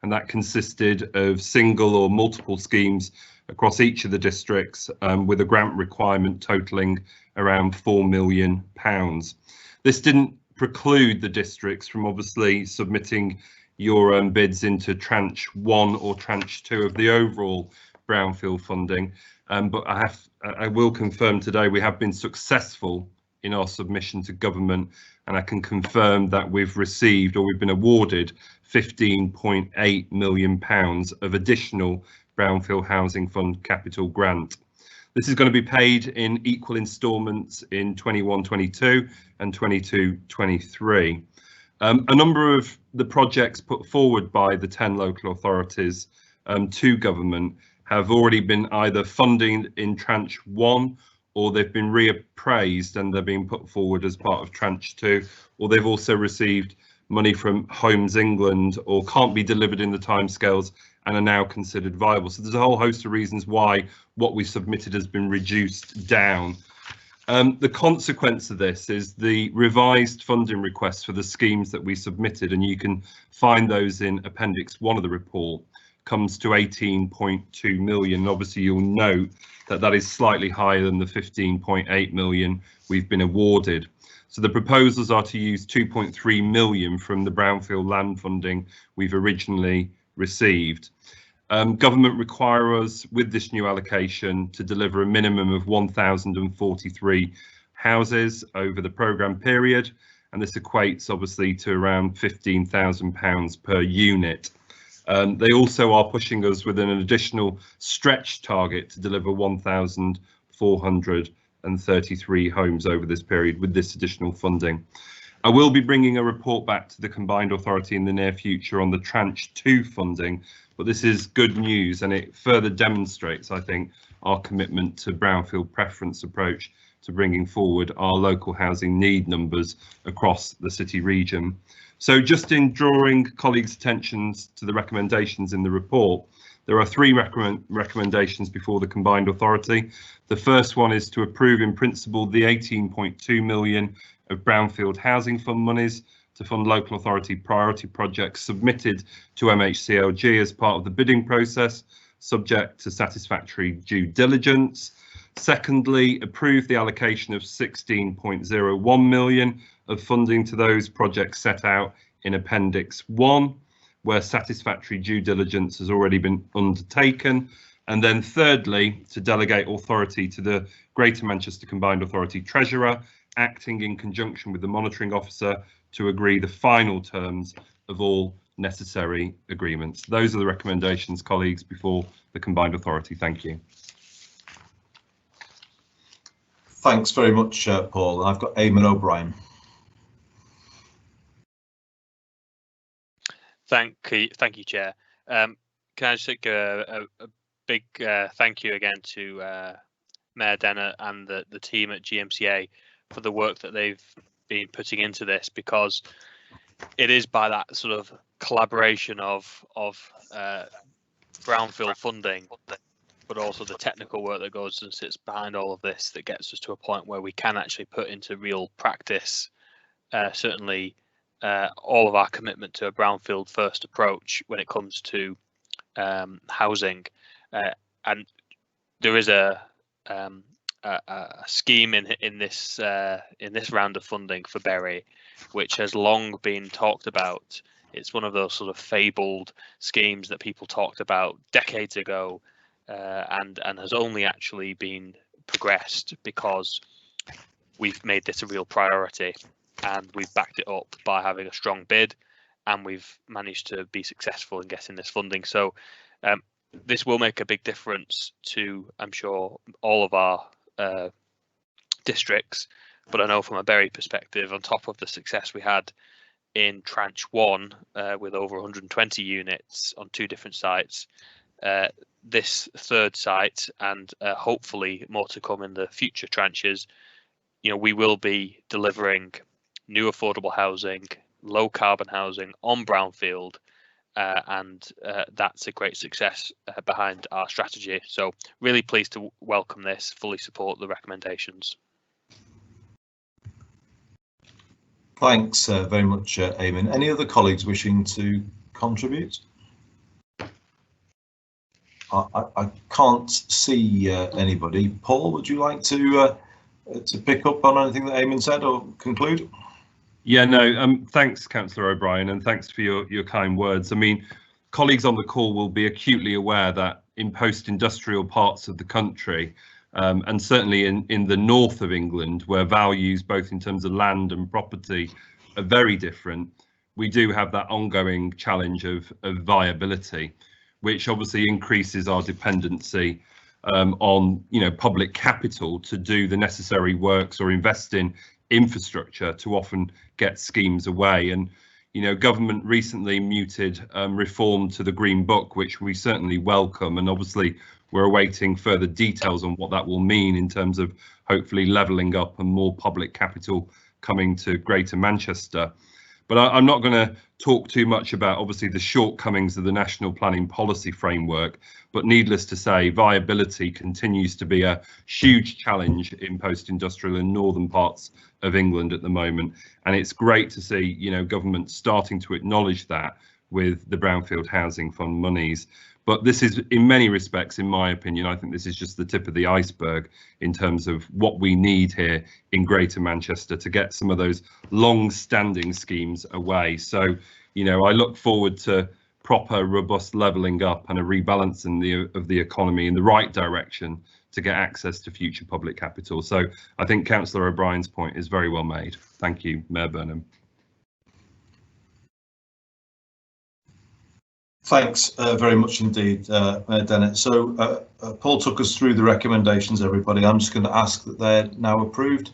and that consisted of single or multiple schemes across each of the districts, with a grant requirement totalling around £4 million. This didn't preclude the districts from obviously submitting your bids into tranche 1 or tranche 2 of the overall brownfield funding, but I will confirm today we have been successful in our submission to government, and I can confirm that we've received, or we've been awarded, £15.8 million of additional Brownfield Housing Fund capital grant. This is going to be paid in equal instalments in 21-22 and 22-23. A number of the projects put forward by the 10 local authorities to government have already been either funding in tranche 1, or they've been reappraised and they're being put forward as part of tranche 2, or they've also received money from Homes England or can't be delivered in the timescales and are now considered viable. So there's a whole host of reasons why what we submitted has been reduced down. The consequence of this is the revised funding requests for the schemes that we submitted, and you can find those in Appendix 1 of the report, comes to 18.2 million. Obviously, you'll note that that is slightly higher than the 15.8 million we've been awarded. So the proposals are to use 2.3 million from the brownfield land funding we've originally received. Government require us with this new allocation to deliver a minimum of 1,043 houses over the programme period, and this equates obviously to around £15,000 per unit. They also are pushing us with an additional stretch target to deliver 1,433 homes over this period with this additional funding. I will be bringing a report back to the Combined Authority in the near future on the tranche 2 funding, but this is good news, and it further demonstrates, I think, our commitment to brownfield preference approach to bringing forward our local housing need numbers across the city region. So just in drawing colleagues' attentions to the recommendations in the report, there are 3 recommendations before the Combined Authority. The first one is to approve in principle the 18.2 million of Brownfield Housing Fund monies to fund local authority priority projects submitted to MHCLG as part of the bidding process, subject to satisfactory due diligence. Secondly, approve the allocation of 16.01 million of funding to those projects set out in Appendix 1, where satisfactory due diligence has already been undertaken. And then thirdly, to delegate authority to the Greater Manchester Combined Authority Treasurer, acting in conjunction with the monitoring officer, to agree the final terms of all necessary agreements. Those are the recommendations, colleagues, before the Combined Authority. Thank you. Thanks very much, Paul. I've got Eamon O'Brien. Thank you, Chair. Can I just take a big thank you again to Mayor Dennett and the team at GMCA for the work that they've been putting into this, because it is by that sort of collaboration of brownfield funding, but also the technical work that goes and sits behind all of this, that gets us to a point where we can actually put into real practice certainly all of our commitment to a brownfield first approach when it comes to housing. And there is a scheme in this round of funding for Bury, which has long been talked about. It's one of those sort of fabled schemes that people talked about decades ago, and has only actually been progressed because we've made this a real priority, and we've backed it up by having a strong bid, and we've managed to be successful in getting this funding. So this will make a big difference to, I'm sure, all of our districts. But I know from a Bury perspective, on top of the success we had in tranche 1 with over 120 units on 2 different sites, this third site, and hopefully more to come in the future tranches, we will be delivering new affordable housing, low carbon housing on brownfield, and that's a great success behind our strategy. So really pleased to welcome this, fully support the recommendations. Thanks very much, Eamon. Any other colleagues wishing to contribute? I can't see anybody. Paul, would you like to pick up on anything that Eamon said or conclude? Yeah, no, thanks, Councillor O'Brien, and thanks for your kind words. I mean, colleagues on the call will be acutely aware that in post-industrial parts of the country, and certainly in the north of England, where values both in terms of land and property are very different, we do have that ongoing challenge of viability, which obviously increases our dependency on public capital to do the necessary works or invest in infrastructure to often get schemes away. And government recently mooted reform to the Green Book, which we certainly welcome, and obviously we're awaiting further details on what that will mean in terms of hopefully levelling up and more public capital coming to Greater Manchester. But I'm not going to talk too much about obviously the shortcomings of the National Planning Policy Framework, but needless to say, viability continues to be a huge challenge in post-industrial and northern parts of England at the moment. And it's great to see, government starting to acknowledge that with the Brownfield Housing Fund monies. But this is, in many respects, in my opinion, I think this is just the tip of the iceberg in terms of what we need here in Greater Manchester to get some of those long-standing schemes away. So, I look forward to proper, robust levelling up and a rebalancing of the economy in the right direction to get access to future public capital. So I think Councillor O'Brien's point is very well made. Thank you, Mayor Burnham. Thanks very much indeed, Mayor Dennett. So Paul took us through the recommendations, everybody. I'm just going to ask that they're now approved.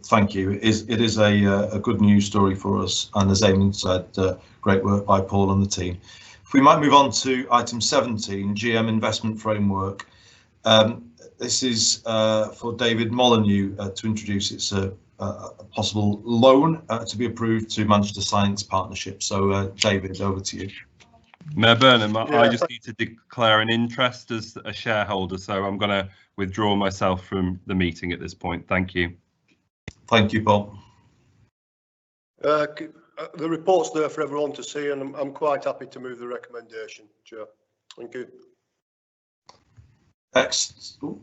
Thank you. It is a good news story for us, and as Eamon said, great work by Paul and the team. If we might move on to item 17, GM Investment Framework. This is for David Molyneux to introduce. It's a possible loan to be approved to Manchester Science Partnership. So David, over to you. Mayor Burnham, I just need to declare an interest as a shareholder, so I'm going to withdraw myself from the meeting at this point. Thank you. Thank you, Paul. The report's there for everyone to see, and I'm quite happy to move the recommendation, Chair. Thank you. Excellent,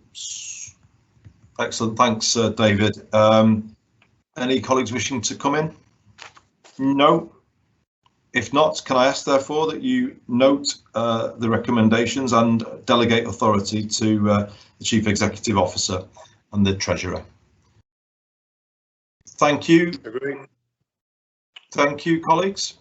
thanks, David. Any colleagues wishing to come in? No. If not, can I ask therefore that you note the recommendations and delegate authority to the Chief Executive Officer and the Treasurer. Thank you. Agree. Thank you, colleagues.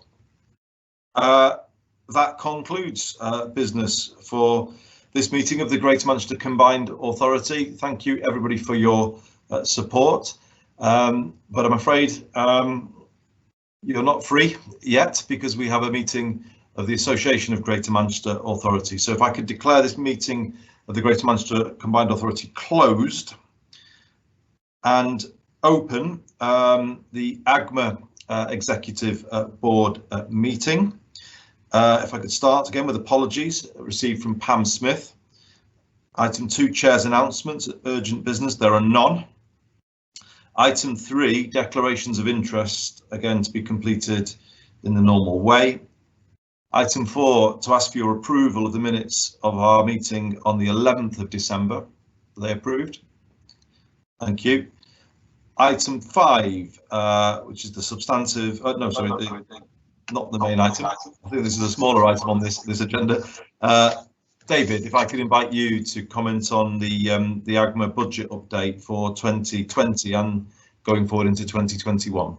That concludes business for this meeting of the Greater Manchester Combined Authority. Thank you, everybody, for your support. But I'm afraid you're not free yet, because we have a meeting of the Association of Greater Manchester Authority. So if I could declare this meeting of the Greater Manchester Combined Authority closed, and open the AGMA Executive Board meeting. If I could start again with apologies received from Pam Smith. Item 2, Chair's announcements, urgent business, there are none. Item 3, declarations of interest, again to be completed in the normal way. Item 4, to ask for your approval of the minutes of our meeting on the 11th of December. Are they approved? Thank you. Item 5, which is the substantive, no, sorry, not the main item. I think this is a smaller item on this agenda. David, if I could invite you to comment on the AGMA budget update for 2020 and going forward into 2021.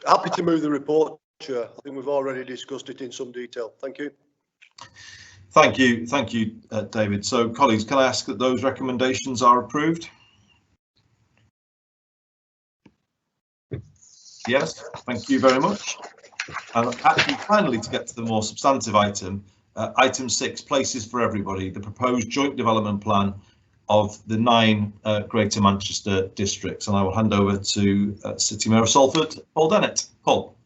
Happy to move the report, Chair. I think we've already discussed it in some detail. Thank you. Thank you, David. So, colleagues, can I ask that those recommendations are approved? Yes, thank you very much. And actually, finally, to get to the more substantive item, item 6, places for everybody, the proposed joint development plan of the 9 Greater Manchester districts. And I will hand over to City Mayor of Salford, Paul Dennett. Paul.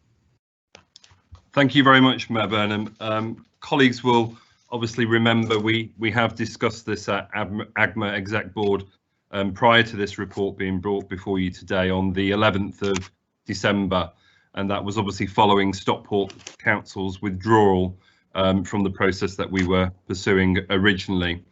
Thank you very much, Mayor Burnham. Colleagues will obviously remember we have discussed this at AGMA Exec Board prior to this report being brought before you today on the 11th of December, and that was obviously following Stockport Council's withdrawal from the process that we were pursuing originally.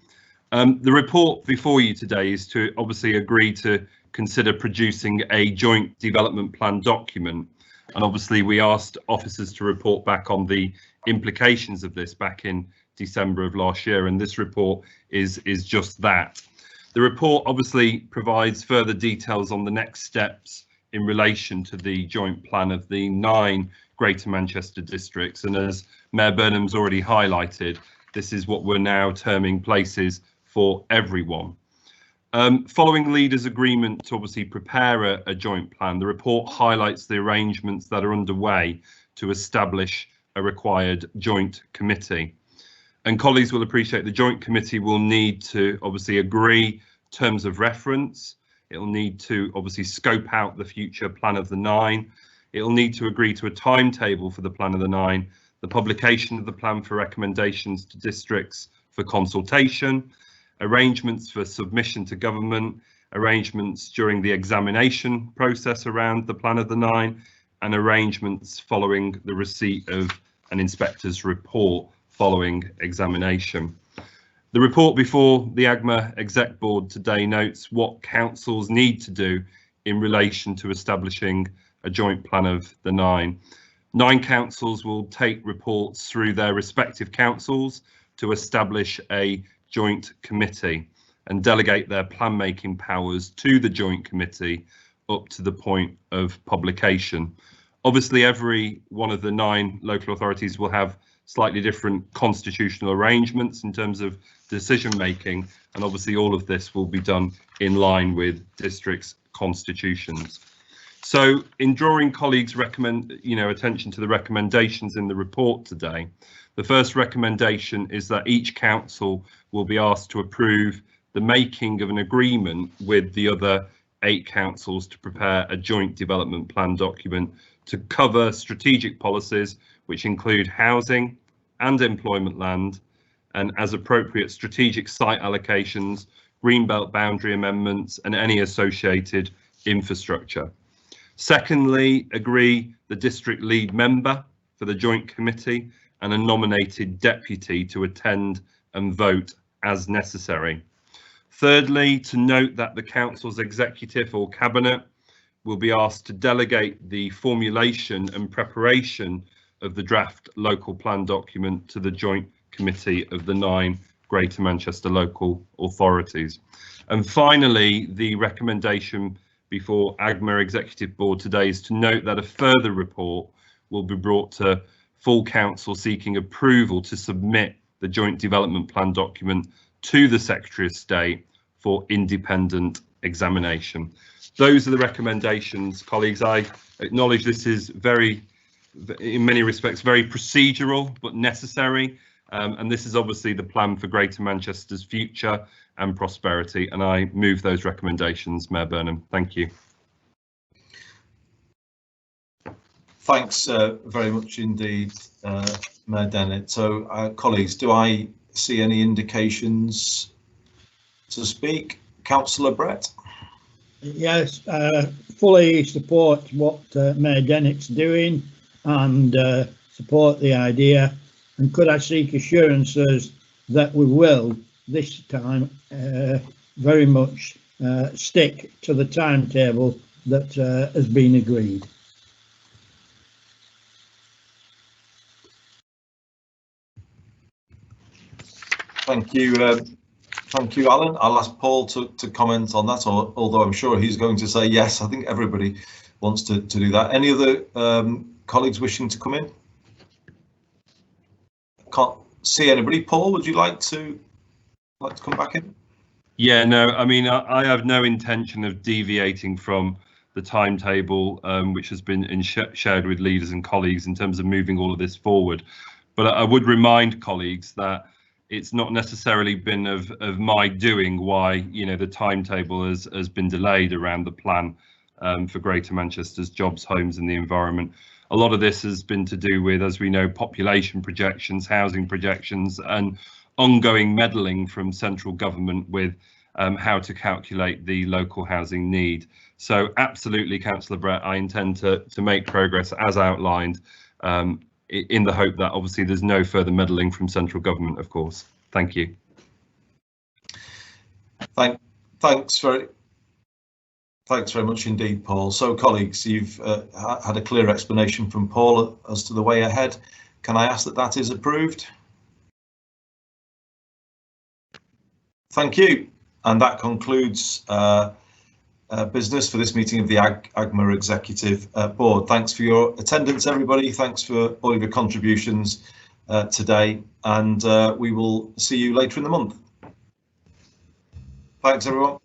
The report before you today is to obviously agree to consider producing a joint development plan document, and obviously we asked officers to report back on the implications of this back in December of last year, and this report is just that. The report obviously provides further details on the next steps in relation to the joint plan of the 9 Greater Manchester districts, and as Mayor Burnham's already highlighted, this is what we're now terming places for everyone. Following leaders' agreement to obviously prepare a joint plan, the report highlights the arrangements that are underway to establish a required joint committee. And colleagues will appreciate the joint committee will need to obviously agree terms of reference. It'll need to obviously scope out the future plan of the 9. It'll need to agree to a timetable for the plan of the 9, the publication of the plan for recommendations to districts for consultation, arrangements for submission to government, arrangements during the examination process around the plan of the 9, and arrangements following the receipt of an inspector's report following examination. The report before the AGMA Exec Board today notes what councils need to do in relation to establishing a joint plan of the 9. 9 councils will take reports through their respective councils to establish a joint committee and delegate their plan making powers to the joint committee up to the point of publication. Obviously, every one of the 9 local authorities will have slightly different constitutional arrangements in terms of decision making, and obviously all of this will be done in line with districts' constitutions. So in drawing colleagues' attention to the recommendations in the report today, the first recommendation is that each council will be asked to approve the making of an agreement with the other 8 councils to prepare a joint development plan document to cover strategic policies which include housing and employment land, and as appropriate strategic site allocations, greenbelt boundary amendments and any associated infrastructure. Secondly, agree the district lead member for the joint committee and a nominated deputy to attend and vote as necessary. Thirdly, to note that the council's executive or cabinet will be asked to delegate the formulation and preparation of the draft local plan document to the joint committee of the 9 Greater Manchester local authorities. And finally, the recommendation before AGMA Executive Board today is to note that a further report will be brought to full council seeking approval to submit the joint development plan document to the Secretary of State for independent examination. Those are the recommendations, colleagues. I acknowledge this is in many respects, very procedural but necessary. And this is obviously the plan for Greater Manchester's future. and prosperity. And I move those recommendations, Mayor Burnham. Thank you. Thanks very much indeed, Mayor Dennett. So, colleagues, do I see any indications to speak? Councillor Brett? Yes, fully support what Mayor Dennett's doing and support the idea. And could I seek assurances that we will this time very much stick to the timetable that has been agreed? Thank you. Thank you, Alan. I'll ask Paul to comment on that, although I'm sure he's going to say yes. I think everybody wants to do that. Any other colleagues wishing to come in? Can't see anybody. Paul, would you like to come back in? Yeah, no, I mean, I have no intention of deviating from the timetable which has been shared with leaders and colleagues in terms of moving all of this forward. But I would remind colleagues that it's not necessarily been of my doing why, you know, the timetable has been delayed around the plan for Greater Manchester's jobs, homes and the environment. A lot of this has been to do with, as we know, population projections, housing projections and ongoing meddling from central government with how to calculate the local housing need. So absolutely, Councillor Brett, I intend to make progress as outlined, in the hope that obviously there's no further meddling from central government, of course. Thank you. Thanks very much indeed, Paul. So, colleagues, you've had a clear explanation from Paul as to the way ahead. Can I ask that that is approved? Thank you. And that concludes business for this meeting of the AGMA Executive Board. Thanks for your attendance, everybody. Thanks for all of your contributions today, and we will see you later in the month. Thanks, everyone.